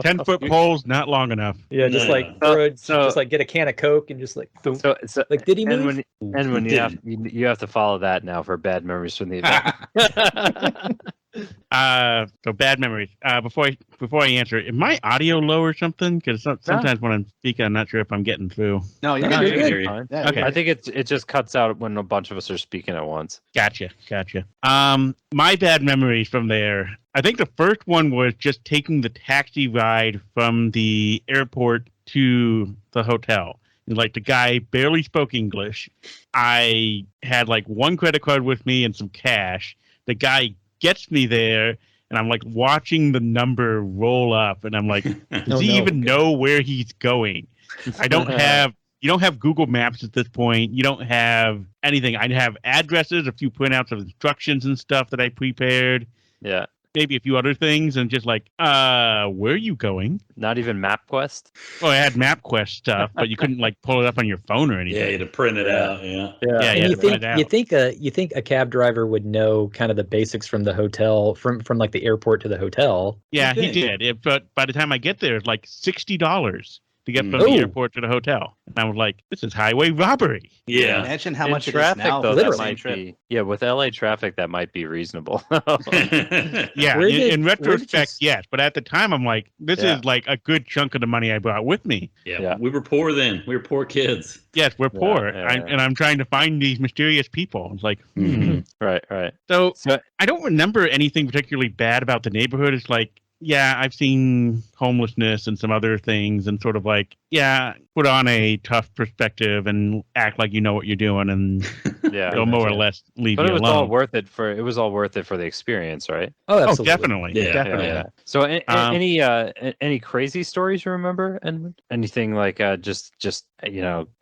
10-foot poles, not long enough. Yeah, just No. So- get a can of Coke and just thump. So, Did he and move? when you have to follow that now for bad memories from the event. So bad memories. Before I answer, is my audio low or something? Because sometimes when I'm speaking, I'm not sure if I'm getting through. No, you're No, good. you're You're good. good. Fine. Yeah, Okay. I think it just cuts out when a bunch of us are speaking at once. Gotcha. My bad memories from there. I think the first one was just taking the taxi ride from the airport to the hotel. And, the guy barely spoke English. I had one credit card with me and some cash. The guy gets me there, and I'm watching the number roll up, and I'm does Oh, he no. even know where he's going? I don't have. You don't have Google Maps at this point. You don't have anything. I have addresses, a few printouts of instructions and stuff that I prepared, Yeah. maybe a few other things, and just where are you going? Not even MapQuest. Well, I had MapQuest stuff, but you couldn't pull it up on your phone or Yeah, anything. you had to print it out. Yeah. Yeah, And you you had to print it out. you think a cab driver would know kind of the basics from the hotel, from the airport to the hotel. Yeah, he Okay. did. But by the time I get there, it's $60 to get from Oh. the airport to the hotel. And I was this is highway robbery. Yeah. Imagine how In much traffic, it is now. though, for that the literally. same might trip. be. Yeah, with LA traffic, that might be reasonable. Yeah, Where did- in where did retrospect, you- yes. But at the time, I'm this Yeah. is a good chunk of the money I brought with me. Yeah. Yeah. We were poor then. We were poor kids. Yes, we're Yeah, poor, yeah, yeah. and I'm trying to find these mysterious people. It's Mhm. Right. So So, I don't remember anything particularly bad about the neighborhood. It's yeah, I've seen homelessness and some other things, and sort of put on a tough perspective and act like you know what you're doing, and yeah. they'll more or less leave But you it was alone. all worth it for the experience, right? Oh, Oh, absolutely. definitely, Yeah, definitely. yeah. So Um, any crazy stories you remember, and anything just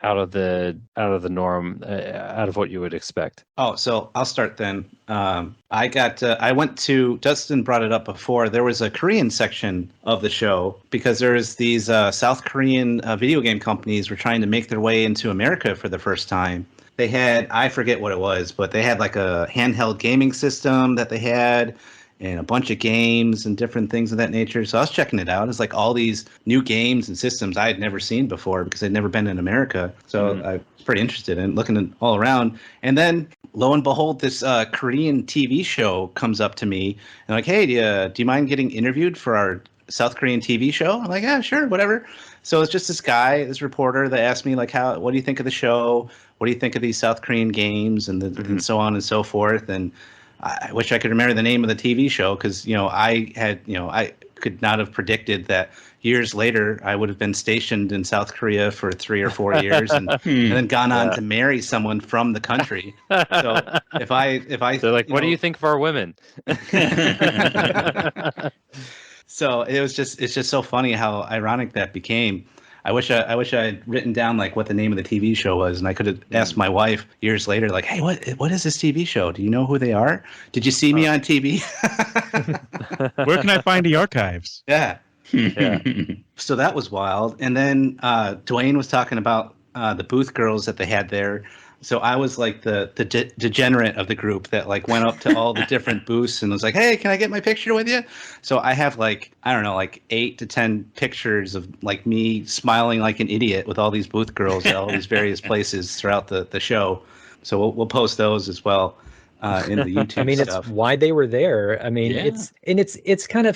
out of the norm, out of what you would expect? Oh, so I'll start then. I went to, Dustin brought it up before, there was a Korean section of the show because there's these South Korean video game companies were trying to make their way into America for the first time. They had, I forget what it was, but they had a handheld gaming system that they had, and a bunch of games and different things of that nature. So I was checking it out. It's all these new games and systems I had never seen before because I'd never been in America. So I was pretty interested in looking all around. And then lo and behold, this Korean TV show comes up to me and like, hey, do you mind getting interviewed for our South Korean TV show? I'm like, yeah, sure, whatever. So it's just this guy, this reporter that asked me like, what do you think of the show? What do you think of these South Korean games and so on and so forth? And I wish I could remember the name of the TV show because, I could not have predicted that years later I would have been stationed in South Korea for 3 or 4 years and then gone on to marry someone from the country. So if I They're like, what do you think of our women? So it's just so funny how ironic that became. I wish I had written down like what the name of the TV show was, and I could have asked my wife years later, like, "Hey, what is this TV show? Do you know who they are? Did you see me on TV?" Where can I find the archives? Yeah. Yeah. So that was wild. And then Dwayne was talking about the booth girls that they had there. So I was like the degenerate of the group that like went up to all the different booths and was like, "Hey, can I get my picture with you?" So I have like, I don't know, like 8 to 10 pictures of like me smiling like an idiot with all these booth girls at all these various places throughout the show. So we'll post those as well in the YouTube I mean, stuff. it's why they were there. I mean, Yeah. it's kind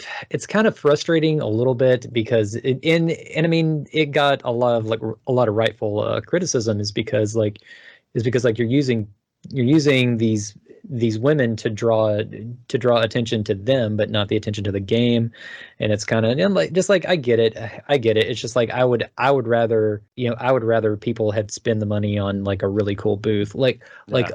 of frustrating a little bit because it got a lot of rightful criticism is because you're using these women to draw attention to them, but not the attention to the game, and it's kind of I get it. It's just like I would rather people had spend the money on like a really cool booth, Were they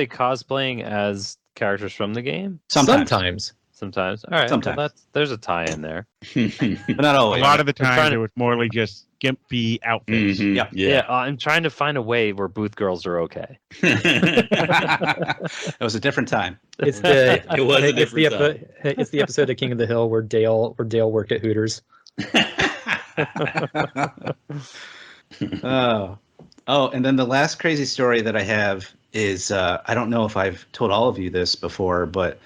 cosplaying as characters from the game? sometimes. Sometimes. All right. Sometimes. Well, there's a tie in there. But not A always. lot of the trying time, to- it was more just gimpy outfits. Mhm. Yeah. Yeah. I'm trying to find a way where booth girls are okay. It was a different time. It's the It was a different time. it's the episode of King of the Hill where Dale worked at Hooters. Oh, and then the last crazy story that I have is I don't know if I've told all of you this before, but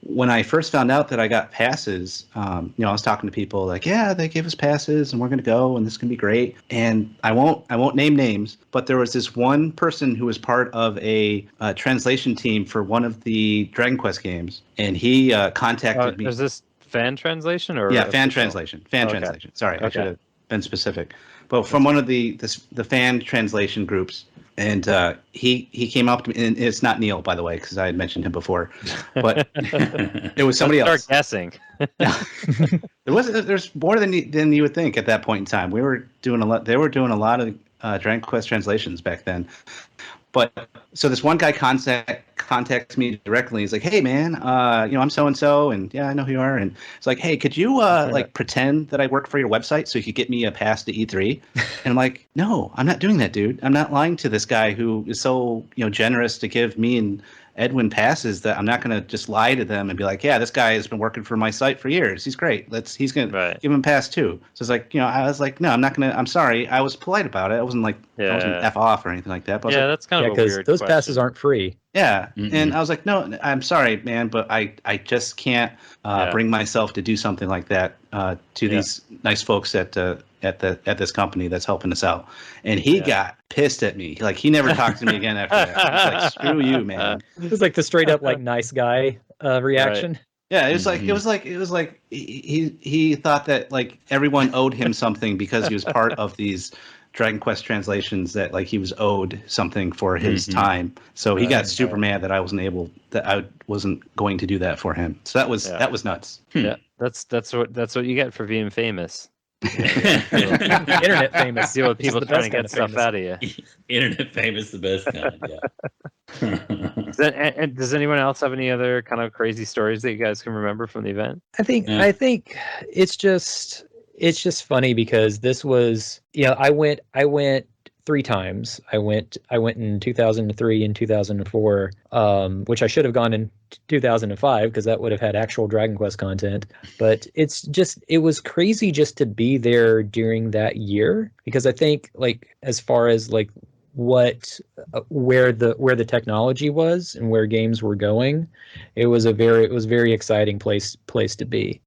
when I first found out that I got passes, I was talking to people like, yeah, they gave us passes and we're going to go and this is going to be great. And I won't name names, but there was this one person who was part of a translation team for one of the Dragon Quest games, and he contacted me. Is this fan translation or Yeah, fan official? translation. Fan Okay. translation. Sorry, I Okay. should have been specific. But from one of the fan translation groups, and he came up to me, and it's not Neil, by the way, because I had mentioned him before, but it was somebody Start else. guessing. There's more than you would think at that point in time. We were doing a lot. They were doing a lot of Dragon Quest translations back then. But so this one guy contacts me directly. He's like, "Hey man, I'm so and so, and yeah, I know who you are." And it's like, "Hey, could you like pretend that I work for your website so you could get me a pass to E3?" And I'm like, "No, I'm not doing that, dude. I'm not lying to this guy who is so generous to give me and Endwin passes that I'm not going to just lie to them and be like, yeah, this guy has been working for my site for years. He's great. He's going to give him a pass too." So it's like, I was like, no, I'm not going to. I'm sorry. I was polite about it. I wasn't like, I wasn't F off or anything like that. But I was like, that's kind of a because weird those question. passes aren't free. yeah. Mm-mm. And I was like, no, I'm sorry, man, but I just can't bring myself to do something like that to these nice folks at this company that's helping us out. And he got pissed at me. Like, he never talked to me again after that. He's like, screw you, man. It was like the straight up like nice guy reaction. Yeah, it was like he thought that like everyone owed him something because he was part of these Dragon Quest translations, that like he was owed something for his time. So he got super mad that I wasn't going to do that for him. So that was nuts. Yeah, that's what you get for being famous. Internet famous. See what people the trying to best kind get of stuff famous. out of you. Internet famous, the best kind. Yeah. And does anyone else have any other kind of crazy stories that you guys can remember from the event? I think it's just funny because this was, I went 3 times. I went in 2003 and 2004, which I should have gone in 2005 because that would have had actual Dragon Quest content. But it was crazy just to be there during that year, because I think like as far as like where the technology was and where games were going, it was very exciting place to be.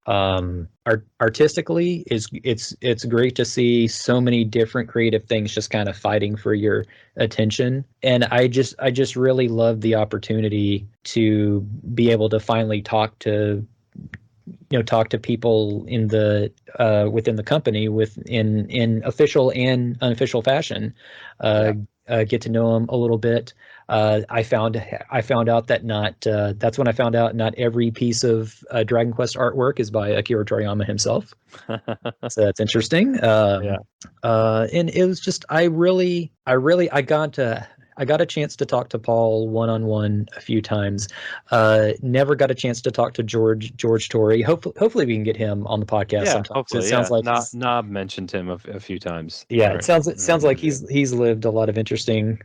Artistically, it's great to see so many different creative things just kind of fighting for your attention, and I just really love the opportunity to be able to finally talk to people in the within the company in official and unofficial fashion. Get to know them a little bit. I found out that that's when I found out not every piece of Dragon Quest artwork is by Akira Toriyama himself. So that's interesting. And it was just I got a chance to talk to Paul one-on-one a few times. Never got a chance to talk to George Torrey. Hopefully we can get him on the podcast sometime. Hopefully, it sounds like Knob mentioned him a few times. Yeah, it sounds like he's lived a lot of interesting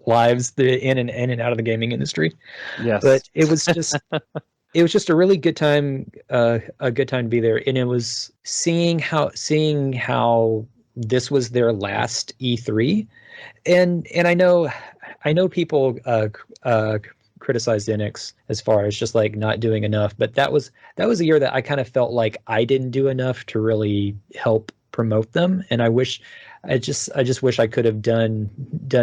lives in and out of the gaming industry. Yes, but it was just a really good time, a good time to be there, and it was seeing how this was their last E3. And I know people criticized Enix as far as just like not doing enough, but that was a year that I kind of felt like I didn't do enough to really help promote them, and I just wish I could have done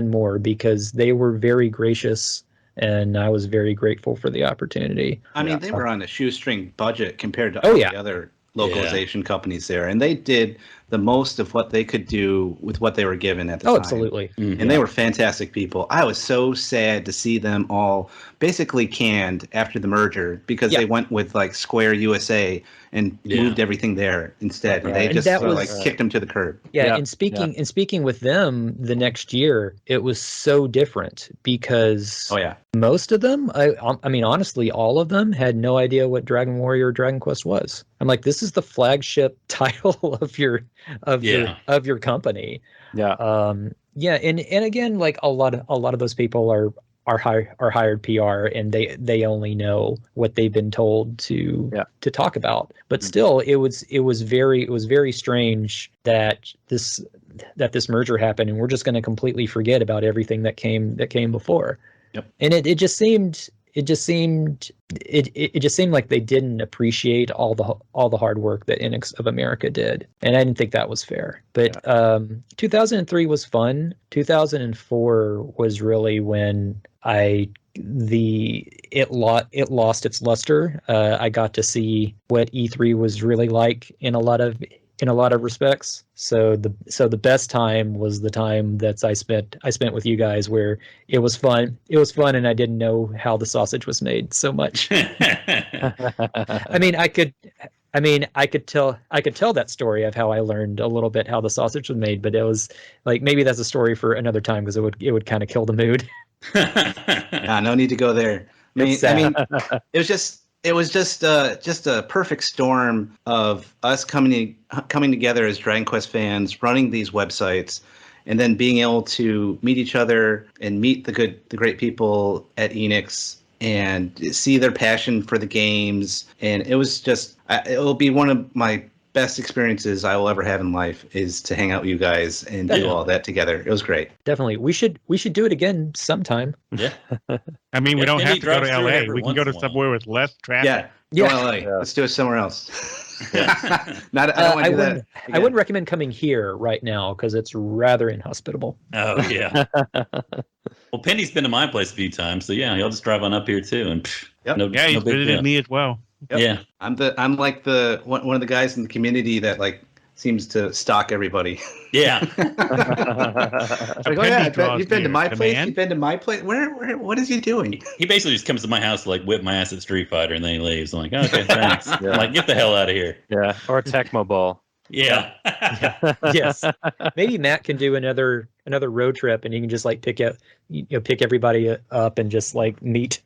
more, because they were very gracious and I was very grateful for the opportunity. I mean, they were on a shoestring budget compared to Oh, all yeah. the other localization companies there, and they did the most of what they could do with what they were given at the time. Absolutely. And they were fantastic people. I was so sad to see them all basically canned after the merger, because they went with like Square USA and moved everything there instead. And they just sort of like kicked them to the curb. Yeah, and speaking with them the next year, it was so different, because most of them, I mean, honestly, all of them had no idea what Dragon Warrior or Dragon Quest was. I'm like, this is the flagship title of your company. And again, like a lot of those people are hired PR, and they only know what they've been told to talk about. But still, it was very strange that this merger happened, and we're just going to completely forget about everything that came before. And it just seemed like they didn't appreciate all the hard work that Enix of America did, and I didn't think that was fair. But 2003 was fun. 2004 was really when it lost its luster. I got to see what E3 was really like in a lot of respects. So the best time was the time that I spent with you guys, where it was fun. It was fun, and I didn't know how the sausage was made so much. I mean, I could tell that story of how I learned a little bit how the sausage was made, but it was like, maybe that's a story for another time, because it would kind of kill the mood. No need to go there. I mean, it was just a perfect storm of us coming together as Dragon Quest fans, running these websites, and then being able to meet each other and meet the great people at Enix and see their passion for the games. And it was just, it'll be one of my best experiences I will ever have in life, is to hang out with you guys and do all that together. It was great. Definitely. We should do it again sometime. Yeah. I mean, we don't have to go to LA. every We can once go to in a while. somewhere with less traffic. Go to LA. Let's do it somewhere else. I don't want to do that again. I wouldn't recommend coming here right now, because it's rather inhospitable. Oh, yeah. Well, Pendy's been to my place a few times, so yeah, he'll just drive on up here too. And Yeah, he's visited me as well. Yep. Yeah. I'm like one of the guys in the community that like seems to stalk everybody. Yeah. Like, oh yeah, I bet you've been to my place. You've been to my place. Where? What is he doing? He basically just comes to my house to like whip my ass at Street Fighter, and then he leaves. I'm like, okay, thanks. I'm like, get the hell out of here. Yeah, or Tecmo Ball. Yeah. Yes. Maybe Matt can do another road trip, and he can just like pick everybody up and just like meet.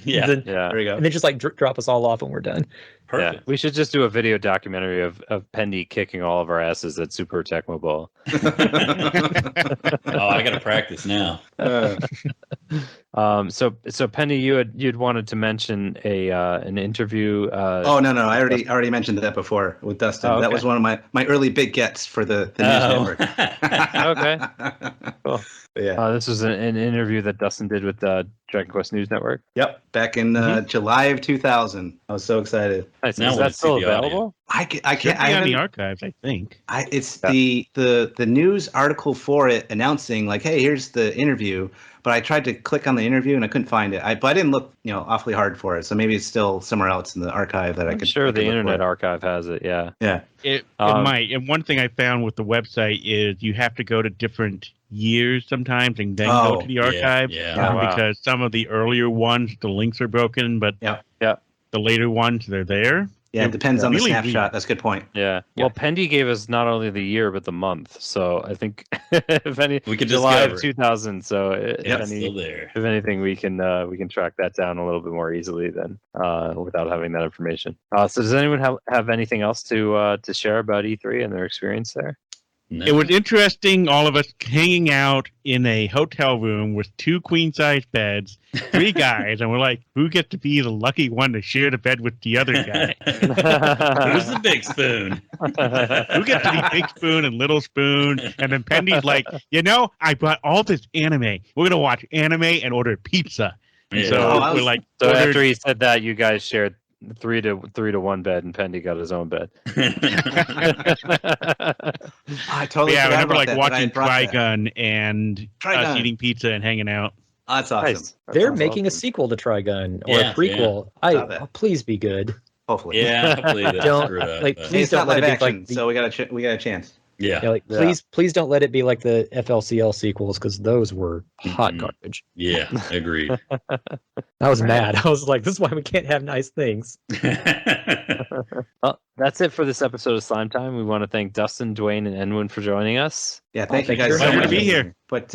Yeah. Then, There we go. And then just like drop us all off when we're done. Perfect. We should just do a video documentary of Pendy kicking all of our asses at Super Tecmo Bowl. Oh, I got to practice now. So Pendy, you'd wanted to mention an interview. Oh no, I already mentioned that before with Dustin. Oh, okay. That was one of my early big gets for the news network. Okay. Cool. Yeah. This was an interview that Dustin did with the Dragon Quest News Network. Back in July of 2000. I was so excited. Nice. Now Is we'll that still see the audio. available? I Should can't. be I on the haven't. archives, I think. It's the news article for it announcing like, hey, here's the interview. But I tried to click on the interview and I couldn't find it. But I didn't look, awfully hard for it. So maybe it's still somewhere else in the archive that I I'm could. sure I could the look Internet for. Archive has it. Yeah. Yeah. It Um, might. And one thing I found with the website is you have to go to different years sometimes and then Oh, go to the archive. Yeah. Oh, wow. Because some of the earlier ones, the links are broken, but Yep. the later ones, they're there. Yeah, it depends on the Really snapshot. weird. That's a good point. Yeah. Well, Pendy gave us not only the year but the month. So I think if any We could July discover of it. 2000. So It's still there. if anything, we can track that down a little bit more easily than without having that information. So does anyone have anything else to share about E3 and their experience there? No. It was interesting, all of us hanging out in a hotel room with 2 queen-size beds, 3 guys, and we're like, who gets to be the lucky one to share the bed with the other guy? Who's the big spoon? Who gets to be Big Spoon and Little Spoon? And then Pendy's like, I brought all this anime. We're going to watch anime and order pizza. And Yeah. so Oh, we're like, So ordered- after he said that, you guys shared 3 to 1 bed, and Pendy got his own bed. I totally yeah, I forgot remember about like that, watching that I had brought that. Trigun and Trigun. us eating pizza and hanging out. Oh, that's awesome. Nice. That They're sounds making a awesome. sequel to Trigun or Yeah, a prequel. Saw that. Please be good. Hopefully. Yeah, hopefully that's Don't, screwed up. like, but- Hey, please it's not don't let live it be action, like the, so we got a chance. yeah, like Yeah. please don't let it be like the FLCL sequels because those were hot Mhm. garbage. yeah, agreed. I was mad. I was like, this is why we can't have nice things. Well, that's it for this episode of Slime Time. We want to thank Dustin, Dwaine, and Endwin for joining us. Yeah, thank you thank you guys. very Glad much. to be here. But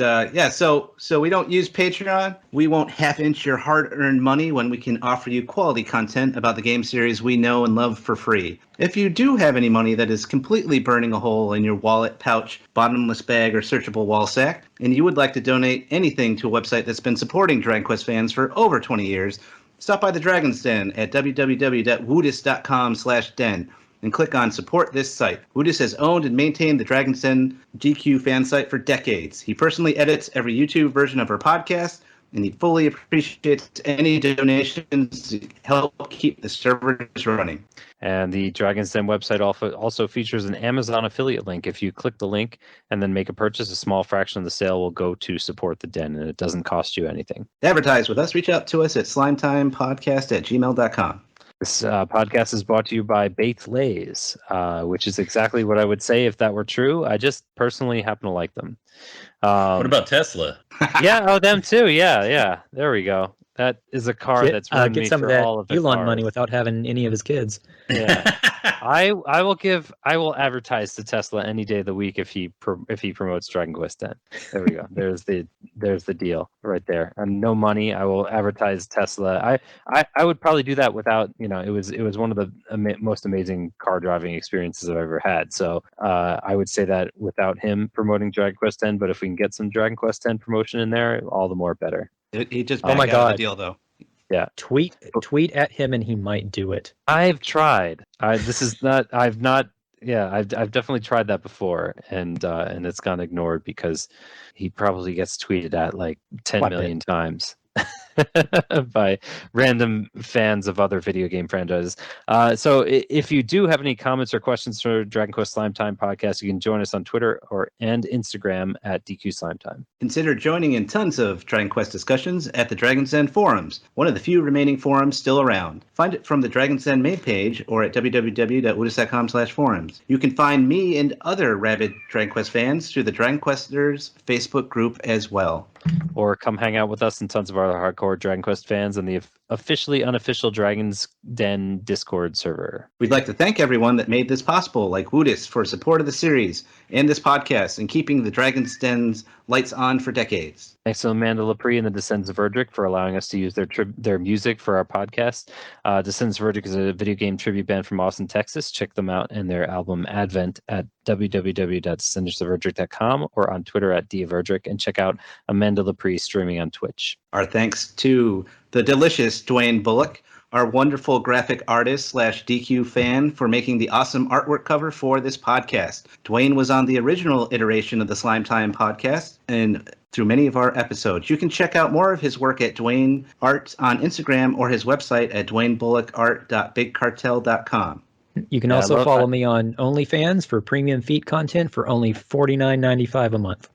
so we don't use Patreon. We won't half-inch your hard-earned money when we can offer you quality content about the game series we know and love for free. If you do have any money that is completely burning a hole in your wallet, pouch, bottomless bag, or searchable wall sack, and you would like to donate anything to a website that's been supporting Dragon Quest fans for over 20 years, stop by the Dragon's Den at www.woodis.com/den. and click on Support This Site. Woodis has owned and maintained the Dragon's Den GQ fan site for decades. He personally edits every YouTube version of our podcast, and he fully appreciates any donations to help keep the servers running. And the Dragon's Den website also features an Amazon affiliate link. If you click the link and then make a purchase, a small fraction of the sale will go to support the den, and it doesn't cost you anything. To advertise with us, reach out to us at slimetimepodcast@gmail.com. This podcast is brought to you by Baked Lays, which is exactly what I would say if that were true. I just personally happen to like them. What about Tesla? them too. Yeah. There we go. That is a car that's ruined me Get some for of that all of the Elon cars. money without having any of his kids. Yeah. I will advertise to Tesla any day of the week if he promotes Dragon Quest X. There we go. There's the deal right there. And no money. I will advertise Tesla. I would probably do that without, it was one of the most amazing car driving experiences I've ever had. So I would say that without him promoting Dragon Quest X, but if we can get some Dragon Quest X promotion in there, all the more better. He just Oh my backed out of God. the deal, though. Tweet at him and he might do it. I've tried. I've definitely tried that before, and it's gone ignored because he probably gets tweeted at like 10 Quite a million times by random fans of other video game franchises. So if you do have any comments or questions for Dragon Quest Slime Time podcast, you can join us on Twitter and Instagram at DQ Slime Time. Consider joining in tons of Dragon Quest discussions at the Dragon's Den forums, one of the few remaining forums still around. Find it from the Dragon's Den main page or at www.woodis.com/forums. You can find me and other rabid Dragon Quest fans through the Dragon Questers Facebook group as well. Or come hang out with us and tons of other hardcore Dragon Quest fans in the officially unofficial Dragon's Den Discord server. We'd like to thank everyone that made this possible, like Woodis for support of the series and this podcast and keeping the Dragon's Den's lights on for decades. Thanks to Amanda Lepre and the Descendants of Verdrick for allowing us to use their music for our podcast. Descendants of Verdrick is a video game tribute band from Austin, Texas. Check them out and their album Advent at www.descendantsofverdrick.com or on Twitter at @DiaVerdrick, and check out Amanda Lepre streaming on Twitch. Our thanks to the delicious Dwaine Bullock, our wonderful graphic artist / DQ fan, for making the awesome artwork cover for this podcast. Dwaine was on the original iteration of the Slime Time podcast and through many of our episodes. You can check out more of his work at Dwaine Art on Instagram or his website at dwainebullockart.bigcartel.com. You can also follow me on OnlyFans for premium feet content for only $49.95 a month.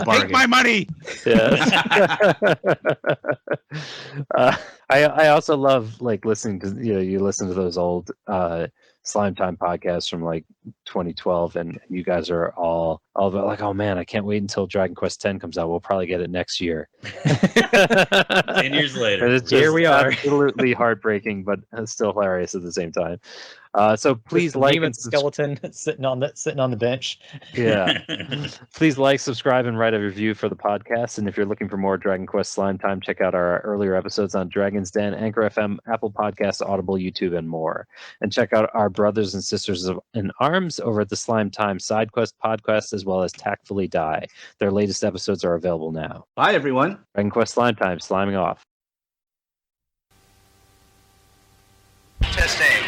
Take my money. Yeah. I also love listening to you listen to those old Slime Time podcasts from 2012, and you guys are all about oh man, I can't wait until Dragon Quest X comes out. We'll probably get it next year. 10 years later. It's Here we are. Absolutely heartbreaking, but still hilarious at the same time. So please Demon skeleton sitting on the bench. Yeah. Please subscribe, and write a review for the podcast. And if you're looking for more Dragon Quest Slime Time, check out our earlier episodes on Dragon's Den, Anchor FM, Apple Podcasts, Audible, YouTube, and more. And check out our brothers and sisters in arms over at the Slime Time Side Quest podcast, as well as Tactfully Die. Their latest episodes are available now. Bye, everyone. Dragon Quest Slime Time, sliming off. Testing.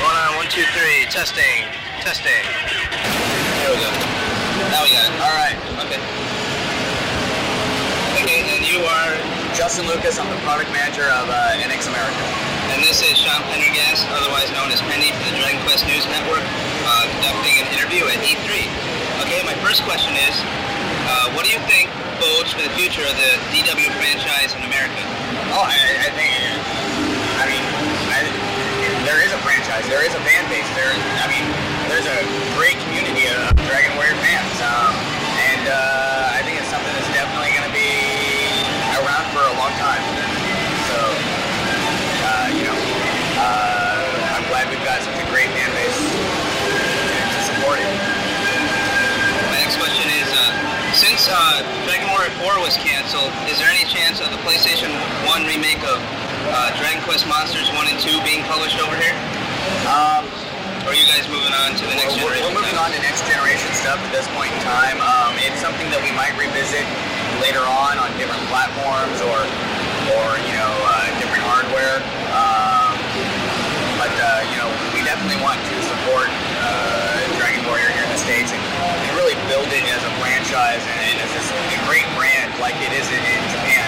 Going on, 1, 2, 3. Testing. There we go. Now we got it. All right. Okay. Okay, and you are Justin Lucas. I'm the product manager of NX America. And this is Sean Pendergast, otherwise known as Pendy, for the Dragon Quest News Network, conducting an interview at E3. Okay, my first question is, what do you think bodes for the future of the DW franchise in America? Oh, I think, there is a franchise, there is a fan base, there's a great community of Dragon Warrior fans, and I think it's something that's definitely going to be around for a long time. So, I'm glad we've got such a great fan base to support it. My next question is, since Dragon Warrior 4 was canceled, is there any chance of the PlayStation 1 remake of Dragon Quest Monsters 1 and 2 being published over here? Or are you guys moving on to the next generation? We're moving on to next generation stuff at this point in time. It's something that we might revisit later on different platforms or different hardware. But we definitely want to support Dragon Warrior here in the States and really build it as a franchise and as a great brand like it is in Japan.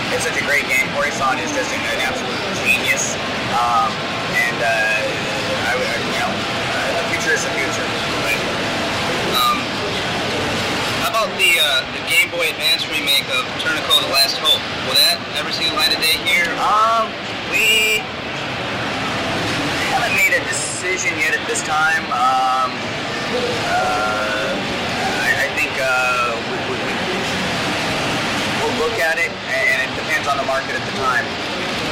It's such a great game. Hori-san is just an absolute genius. The future is the future. Right? How about the Game Boy Advance remake of Turnico: The Last Hope? Will that ever see the light of day here? We haven't made a decision yet at this time. I think we'll look at it, and it depends on the market at the time.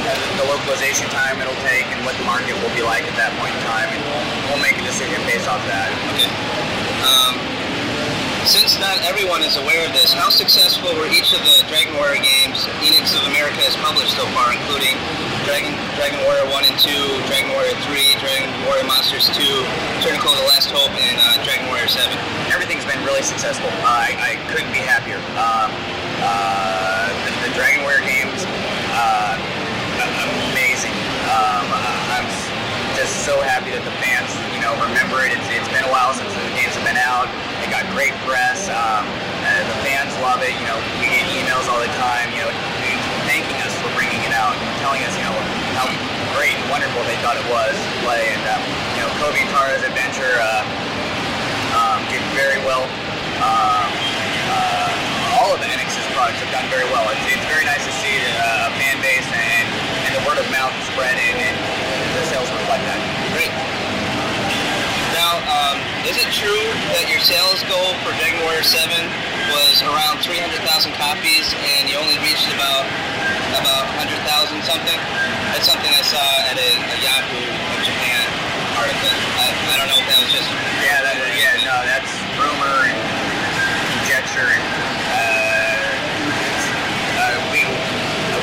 The localization time it'll take and what the market will be like at that point in time, and we'll make a decision based off that. Okay. Since not everyone is aware of this, how successful were each of the Dragon Warrior games Enix of America has published so far, including Dragon Warrior 1 and 2, Dragon Warrior 3, Dragon Warrior Monsters 2, Turnico: The Last Hope, and Dragon Warrior 7? Everything's been really successful. I couldn't be happier. The Dragon Warrior games, amazing. I'm just so happy that the fans, remember it. It's been a while since the games have been out. They got great press. The fans love it. We get emails all the time, thanking us for bringing it out and telling us, how great and wonderful they thought it was to play. And, Kobe and Tara's adventure did very well. All of the NX's products have done very well. It's very nice to see a fan base and the word of mouth spread, and the sales reflect that. Great. Now, is it true that your sales goal for Dragon Warrior 7 was around 300,000 copies, and you only reached about 100,000 6,000 something. That's something I saw at a Yahoo of Japan article. I don't know if that was just... No, that's rumor and conjecture.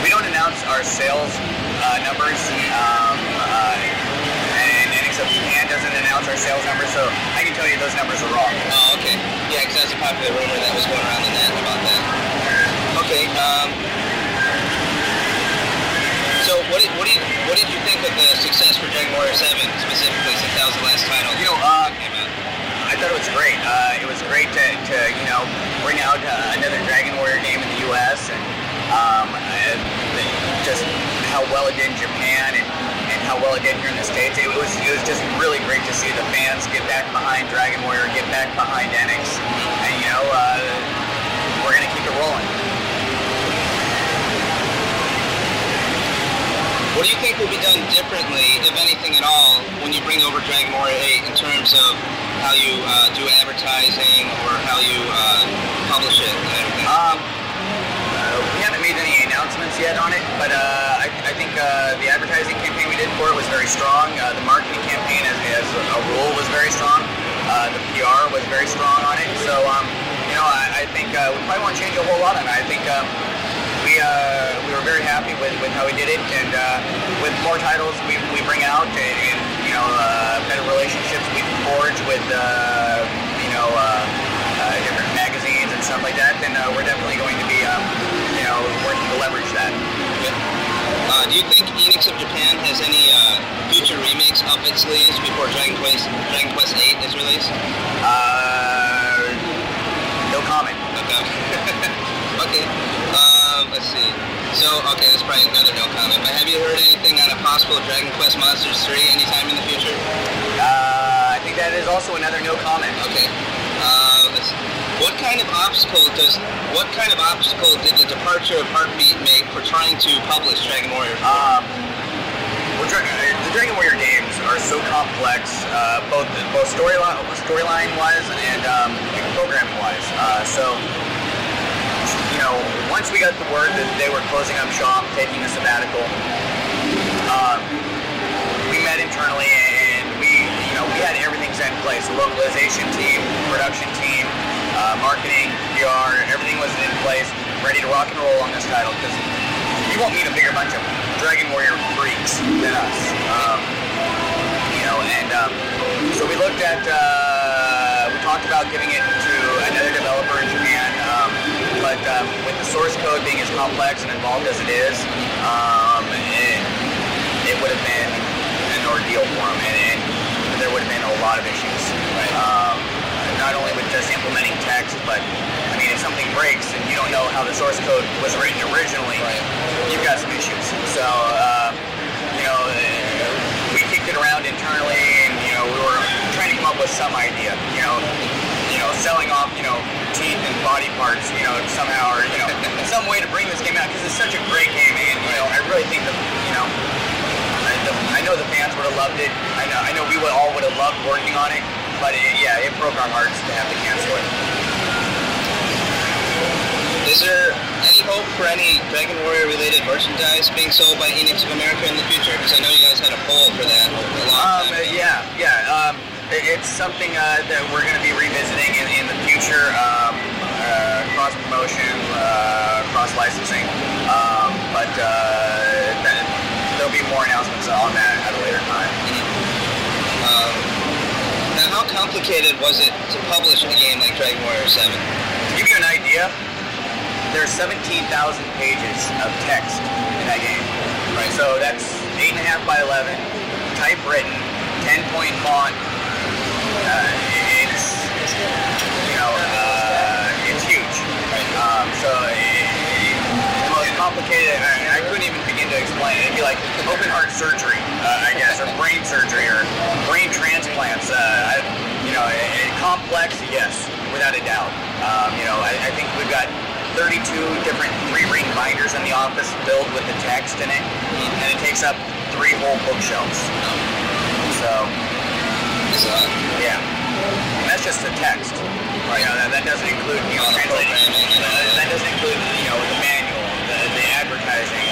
We don't announce our sales numbers, and NXO Japan doesn't announce our sales numbers, so I can tell you those numbers are wrong. Oh, okay. Yeah, because that's a popular rumor that was going around the net about that. Okay. So what did you think of the success for Dragon Warrior 7 specifically, since that was the last title? I thought it was great. It was great to bring out another Dragon Warrior game in the U.S. and just how well it did in Japan and how well it did here in the States. It was just really great to see the fans get back behind Dragon Warrior, get back behind Enix, and we're gonna keep it rolling. What do you think will be done differently, if anything at all, when you bring over Dragon Warrior 8 in terms of how you do advertising or how you publish it and everything? We haven't made any announcements yet on it, but I think the advertising campaign we did for it was very strong. The marketing campaign, as a rule, was very strong. The PR was very strong on it. So, I think we probably won't change a whole lot on it. I think we were very happy with how we did it, and with more titles we bring out, and better relationships we forge with different magazines and stuff like that, then we're definitely going to be working to leverage that. Okay. Do you think Enix of Japan has any future remakes up its sleeves before Dragon Quest 8 is released? No comment. Okay. Okay. Let's see. So, okay, that's probably another no comment, but have you heard anything on a possible Dragon Quest Monsters 3 anytime in the future? I think that is also another no comment. Okay. Let's see. What kind of obstacle did the departure of Heartbeat make for trying to publish Dragon Warrior 4? The Dragon Warrior games are so complex, both storyline-wise and programming-wise. Once we got the word that they were closing up shop, taking a sabbatical, we met internally and we had everything set in place. The localization team, production team, marketing, PR, everything was in place, ready to rock and roll on this title, because you won't meet a bigger bunch of Dragon Warrior freaks than us. So we looked at, we talked about giving it to another developer in Japan, but with the source code being as complex and involved as it is, it would have been an ordeal for them, and there would have been a lot of issues. Right. Not only with just implementing text, but if something breaks and you don't know how the source code was written originally, right, you've got some issues. So, we kicked it around internally, and we were trying to come up with some idea. Selling off teeth and body parts, somehow, or some way to bring this game out, because it's such a great game, and I really think that I know the fans would have loved it. I know we all would have loved working on it, but it broke our hearts to have to cancel it. Is there any hope for any Dragon Warrior related merchandise being sold by Enix of America in the future? Because I know you guys had a poll for that a long time. It's something that we're going to be revisiting in the future, cross promotion, cross licensing, but there'll be more announcements on that at a later time. Now, how complicated was it to publish a game like Dragon Warrior 7? To give you an idea, there's 17,000 pages of text in that game. Right. So that's 8.5 by 11, typewritten, 10-point font. It's huge. Right. The most complicated, I couldn't even begin to explain it. It'd be like open heart surgery, I guess, or brain surgery, or brain transplants. Complex, yes, without a doubt. I think we've got 32 different 3-ring binders in the office filled with the text in it, and it takes up 3 whole bookshelves. So, yeah, and that's just the text. Right. That doesn't include translating. That doesn't include the manual, the advertising,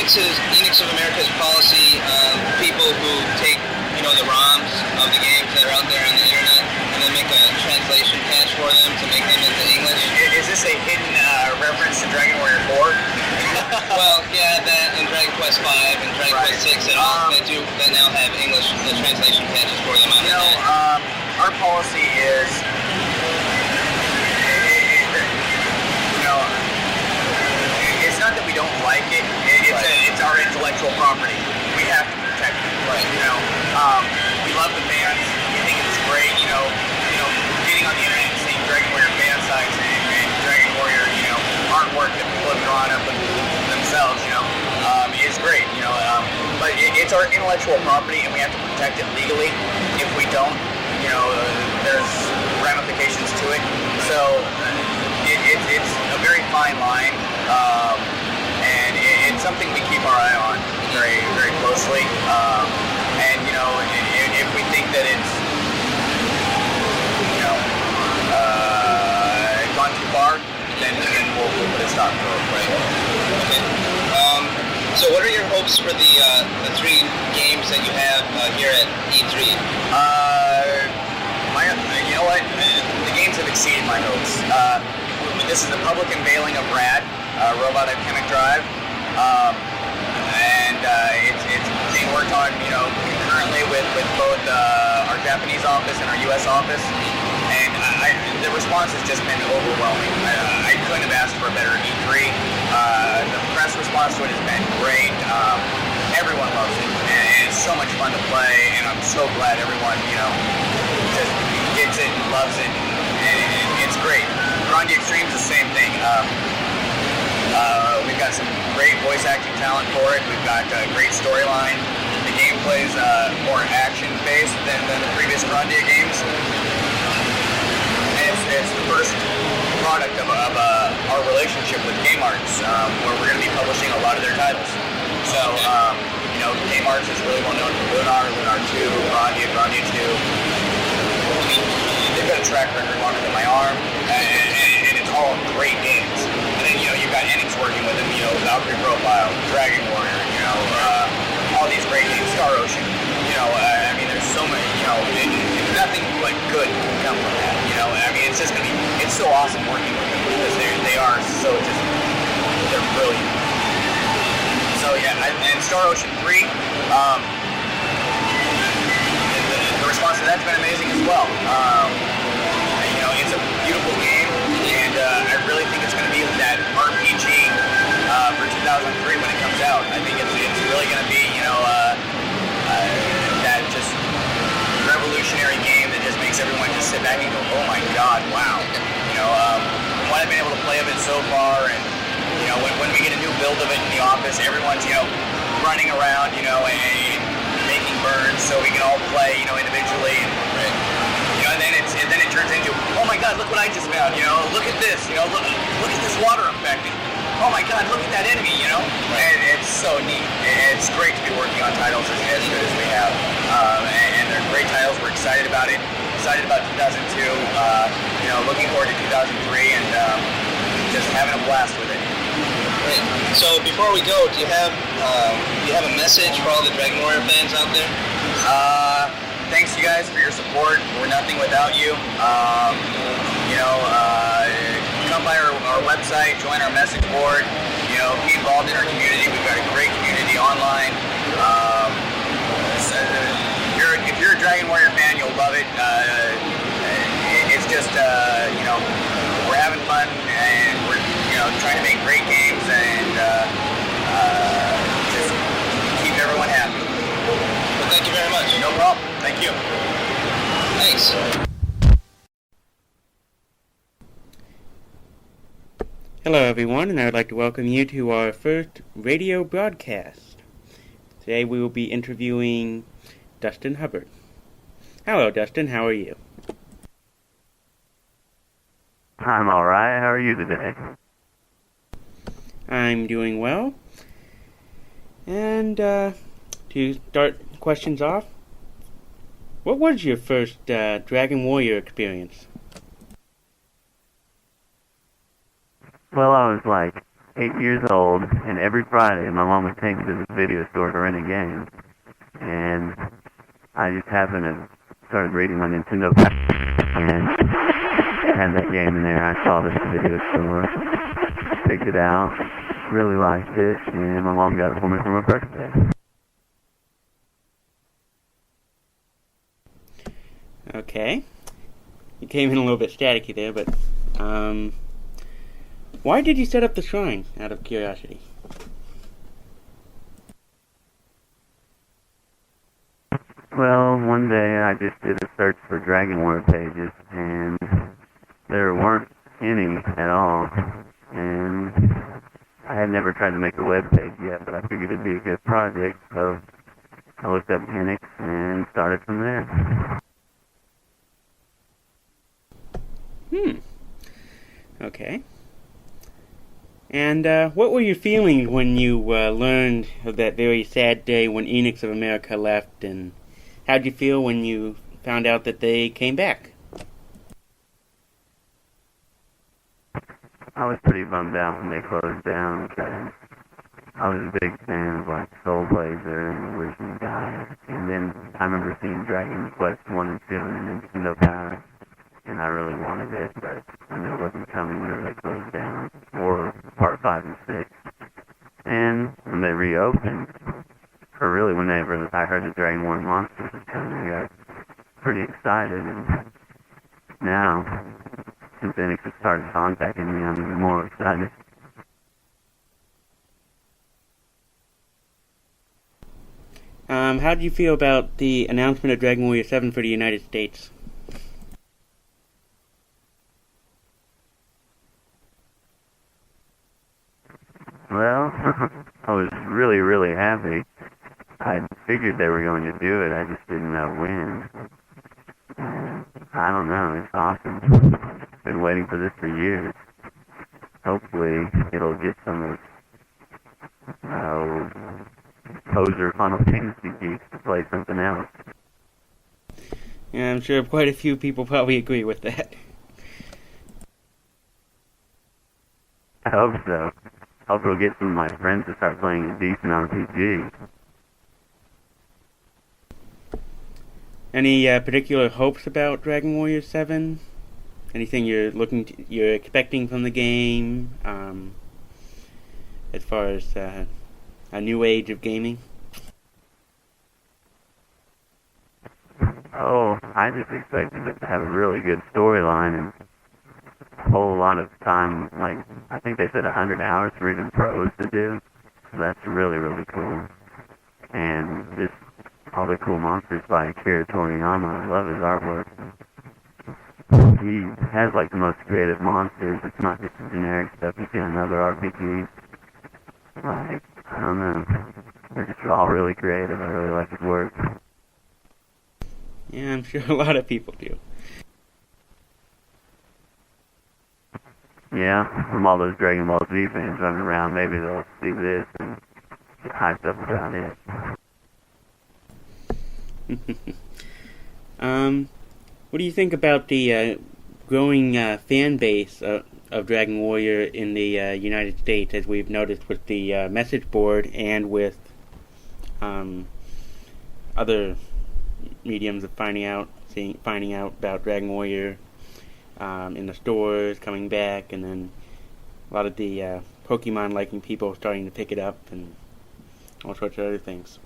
Enix of America's policy, people who take, the ROMs of the games that are out there on the internet and then make a translation patch for them to make them into English. Is this a hidden reference to Dragon Warrior 4? Well, yeah, that and Dragon Quest 5 and Dragon Quest 6 and all that now have English the translation patches for them on the net. Our policy is, it's not that we don't like it. It's our intellectual property. We have to protect it. Right. We love the fans. We think it's great. Getting on the internet and seeing Dragon Warrior fan sites and Dragon Warrior, artwork that people have drawn up themselves, is great. But it's our intellectual property, and we have to protect it legally. If we don't, there's ramifications to it. So it's a very fine line, and it's something we keep our eye on very, very closely. And if we think that it's gone too far, then we'll put a stop to it. Right. Okay. So what are your hopes for the 3 games that you have here at E3? You know what? The games have exceeded my hopes. This is the public unveiling of RAD, Robot Chemic Drive, and it's being worked on, concurrently with both our Japanese office and our U.S. office. And the response has just been overwhelming. I couldn't have asked for a better E3. The press response to it has been great. Everyone loves it, and it's so much fun to play. And I'm so glad everyone, just gets it and loves it, and it's great. Grandia Extreme's the same thing. We've got some great voice acting talent for it. We've got a great storyline. The gameplay's more action-based than the previous Grandia games. It's the first product of our relationship with Game Arts, where we're going to be publishing a lot of their titles. So, Game Arts is really well known for Lunar 2, Grandia 2. They've got a track record longer than my arm, and it's all great games. And then, you've got Enix working with them, Valkyrie Profile, Dragon Warrior, all these great games, Star Ocean. There's so many, nothing but good can come from that, it's just going to be, it's so awesome working with them because they are so just, they're brilliant. So yeah, and Star Ocean 3, the response to that's been amazing as well. It's a beautiful game, and I really think it's going to be that RPG for 2003 when it comes out. I think it's really going to be, that just revolutionary game that just makes everyone just sit back and go, oh my god, wow. What I've been able to play of it so far, and when we get a new build of it in the office, everyone's running around, and making burns so we can all play, individually, and then it turns into, oh my god, look what I just found, look at this, look at this water effect. Oh my god, look at that enemy, And it's so neat. It's great to be working on titles as good as we have. And they're great titles. We're excited about it. Excited about 2002. Looking forward to 2003 and just having a blast with it. Great. So before we go, do you have a message for all the Dragon Warrior fans out there? Thanks you guys for your support. We're nothing without you. Come by our website, join our message board, be involved in our community. We've got a great community online. If you're a Dragon Warrior fan, you'll love it. It's just, we're having fun, and we're, trying to make great games, and just keep everyone happy. Well, thank you very much. No problem. Thank you. Thanks. Hello everyone, and I would like to welcome you to our first radio broadcast. Today we will be interviewing Dustin Hubbard. Hello Dustin, how are you? I'm alright, how are you today? I'm doing well. And to start questions off, what was your first Dragon Warrior experience? Well, I was like 8 years old, and every Friday my mom would take me to the video store to rent a game. And I just happened to started reading my Nintendo and had that game in there. I saw this video store, picked it out, really liked it, and my mom got it for me for my birthday. Okay. You came in a little bit staticky there, but why did you set up the shrine, out of curiosity? Well, one day I just did a search for Dragon War pages, and there weren't any at all. And I had never tried to make a web page yet, but I figured it'd be a good project, so I looked up Enix and started from there. Okay. And what were your feelings when you learned of that very sad day when Enix of America left, and how'd you feel when you found out that they came back? I was pretty bummed out when they closed down, because I was a big fan of like Soul Blazer and Wishing God. And then I remember seeing Dragon Quest 1 and 2 in Nintendo Power, and I really wanted it, but I knew it wasn't coming when they closed down, or Part 5 and 6. And when they reopened, or really whenever I heard the Dragon War Monsters was coming, I got pretty excited, and now, since Enix has started contacting me, I'm even more excited. How did you feel about the announcement of Dragon Warrior 7 for the United States? Well, I was really, really happy. I figured they were going to do it, I just didn't know when. I don't know, it's awesome. Been waiting for this for years. Hopefully, it'll get some of poser Final Fantasy geeks to play something else. Yeah, I'm sure quite a few people probably agree with that. I hope so. Hope it'll get some of my friends to start playing a decent RPG. Any particular hopes about Dragon Warrior 7? Anything you're expecting from the game, as far as a new age of gaming? Oh, I just expected it to have a really good storyline and a whole lot of time, like, I think they said 100 hours for even pros to do. So that's really, really cool. And just all the cool monsters by Akira Toriyama. I love his artwork. He has, like, the most creative monsters. It's not just the generic stuff you see in other RPGs. Like, I don't know. They're just all really creative. I really like his work. Yeah, I'm sure a lot of people do. Yeah, from all those Dragon Ball Z fans running around, maybe they'll see this and get hyped up about it. What do you think about the growing fan base of Dragon Warrior in the United States, as we've noticed with the message board and with other mediums of finding out about Dragon Warrior in the stores, coming back, and then a lot of the Pokemon-liking people starting to pick it up, and all sorts of other things.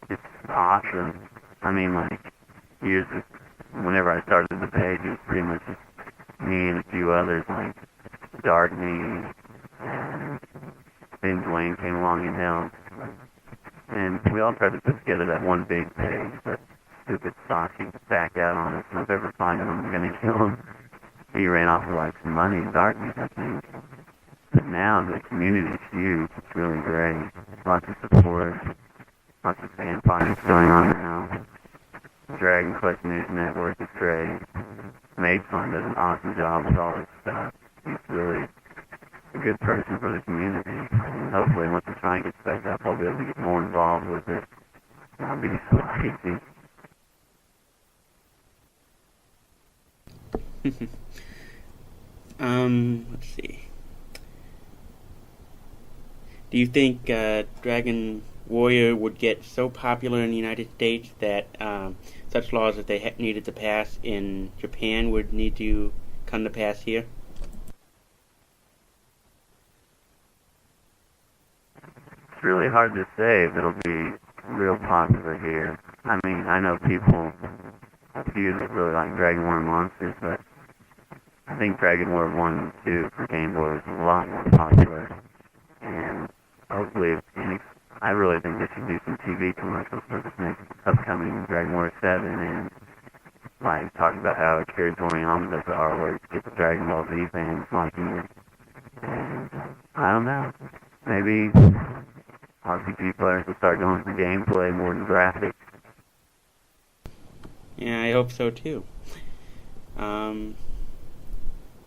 It's awesome. I mean, like, whenever I started the page, it was pretty much just me and a few others, like Darkney, and then Dwaine came along and helped. And we all tried to put together that one big page, but stupid Saki back out on us, and if I ever find him, I'm going to kill him. He ran off with, like, some money and Darkness, I think. But now the community is huge. It's really great. Lots of support. Lots of fan parties going on now. Dragon Quest News Network is great. Made Fun does an awesome job with all this stuff. He's really a good person for the community. And hopefully once the shrine gets back up, I'll be able to get more involved with it. Not be so lazy. Let's see. Do you think Dragon Warrior would get so popular in the United States that such laws that they needed to pass in Japan would need to come to pass here? It's really hard to say if it'll be real popular here. I mean, I know people, a few that really like Dragon Warrior Monsters, but I think Dragon Warrior 1 and 2 for Game Boy was a lot more popular. And hopefully, I really think they should do some TV commercials for this next upcoming Dragon Warrior 7 and like talk about how Akira Toriyama does the artwork, get the Dragon Ball Z fans liking it. And I don't know. Maybe RPG players will start going for gameplay more than graphics. Yeah, I hope so too.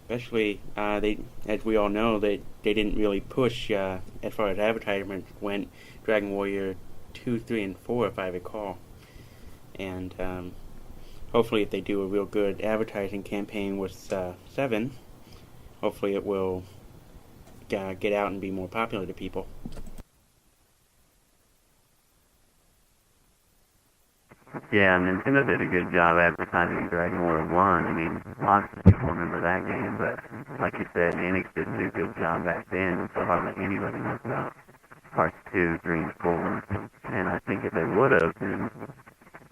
Especially, as we all know, they didn't really push as far as advertisements went. Dragon Warrior 2, 3, and 4, if I recall. And hopefully, if they do a real good advertising campaign with 7, hopefully it will get out and be more popular to people. Yeah, Nintendo did a good job advertising Dragon Warrior 1. I mean, lots of people remember that game, but like you said, Enix didn't do a good job back then, so hardly anybody knows about parts 2, 3, and 4. And I think if they would have, then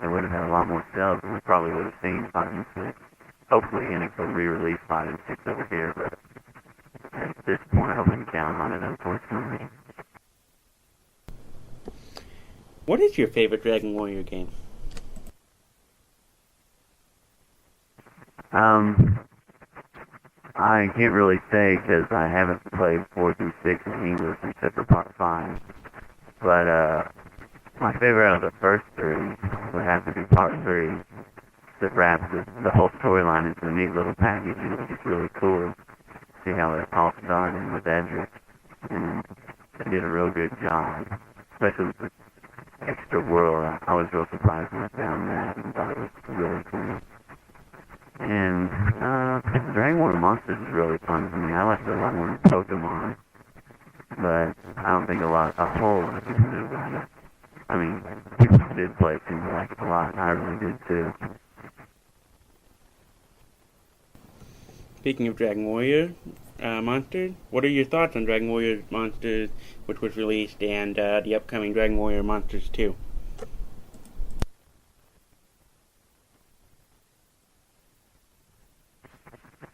they would have had a lot more sales, and we probably would have seen 5 and 6. Hopefully Enix will re-release 5 and 6 over here, but at this point I wouldn't count on it, unfortunately. What is your favorite Dragon Warrior game? I can't really say because I haven't played 4 through 6 in English except for part 5. But my favorite out of the first 3 would have to be part 3. That wraps the whole storyline into a neat little package, and it's just really cool to see how it all started with Edric. And they did a real good job, especially with the extra world. I was real surprised when I found that and thought it was really cool. And Dragon Warrior Monsters is really fun for me. I like it a lot more than Pokemon, but I don't think a whole lot of people do about it. I mean, people who did play it seem to like it a lot, and I really did too. Speaking of Dragon Warrior Monsters, what are your thoughts on Dragon Warrior Monsters, which was released, and the upcoming Dragon Warrior Monsters 2?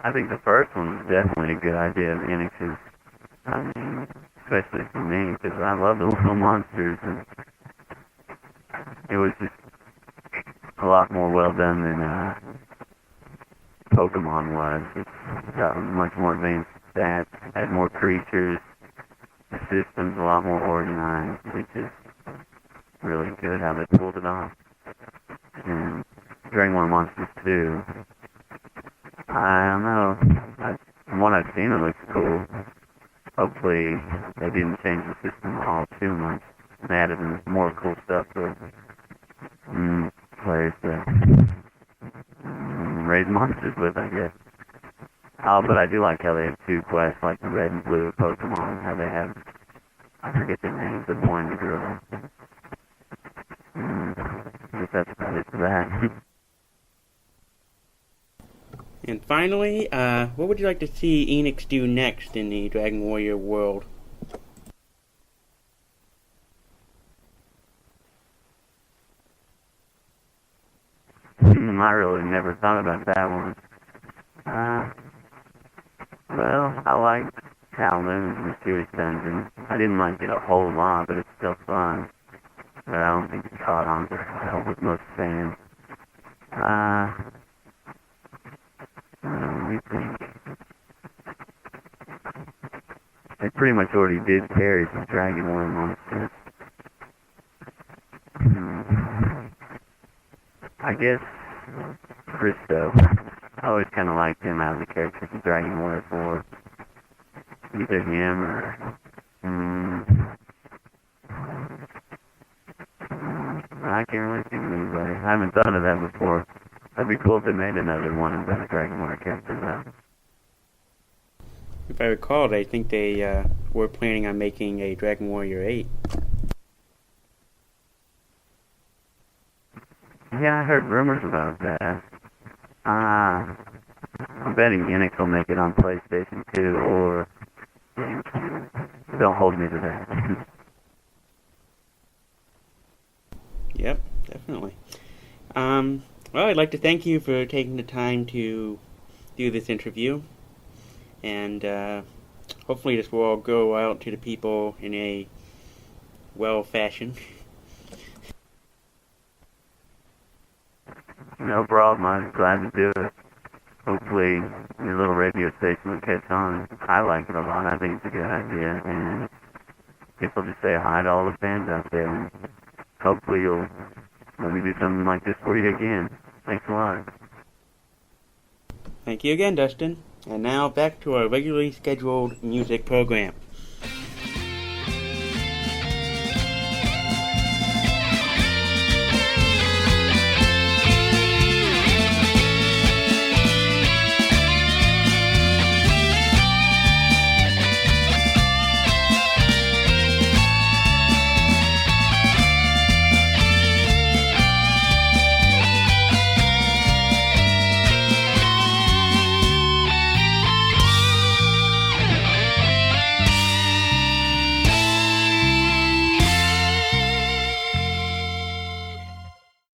I think the first one was definitely a good idea of Enix's. I mean, especially for me, because I love the little monsters, and it was just a lot more well done than Pokemon was. It's got much more advanced stats, had more creatures, the system's a lot more organized. It's just really good how they pulled it off. And Dragon Warrior Monsters 2, I don't know. From what I've seen, it looks cool. Hopefully, they didn't change the system all too much. They added in more cool stuff for players to raise monsters with, I guess. But I do like how they have 2 quests, like the red and blue Pokemon. How they have, I forget the names, the boy and the girl. I guess that's about it for that. And finally, what would you like to see Enix do next in the Dragon Warrior world? I really never thought about that one. Well, I liked Kowloon's Mysterious Dungeon. I didn't like it a whole lot, but it's still fun. But I don't think it caught on very well with most fans. Let me think. They pretty much already did carry the Dragon Warrior Monsters. I guess Christo. I always kind of liked him out of the characters of Dragon Warrior 4. Either him or... I can't really think of anybody. I haven't thought of that before. That'd be cool if they made another one of the Dragon Warrior characters out. If I recall, I think they were planning on making a Dragon Warrior 8. Yeah, I heard rumors about that. I'm betting Unix will make it on PlayStation 2 or GameCube. Don't hold me to that. Yep, definitely. Well, I'd like to thank you for taking the time to do this interview. And hopefully this will all go out to the people in a well fashion. No problem. I'm glad to do it. Hopefully your little radio station will catch on. I like it a lot. I think it's a good idea. And guess I'll just say hi to all the fans out there. And hopefully you'll let me do something like this for you again. Thanks a lot. Thank you again, Dustin. And now back to our regularly scheduled music program.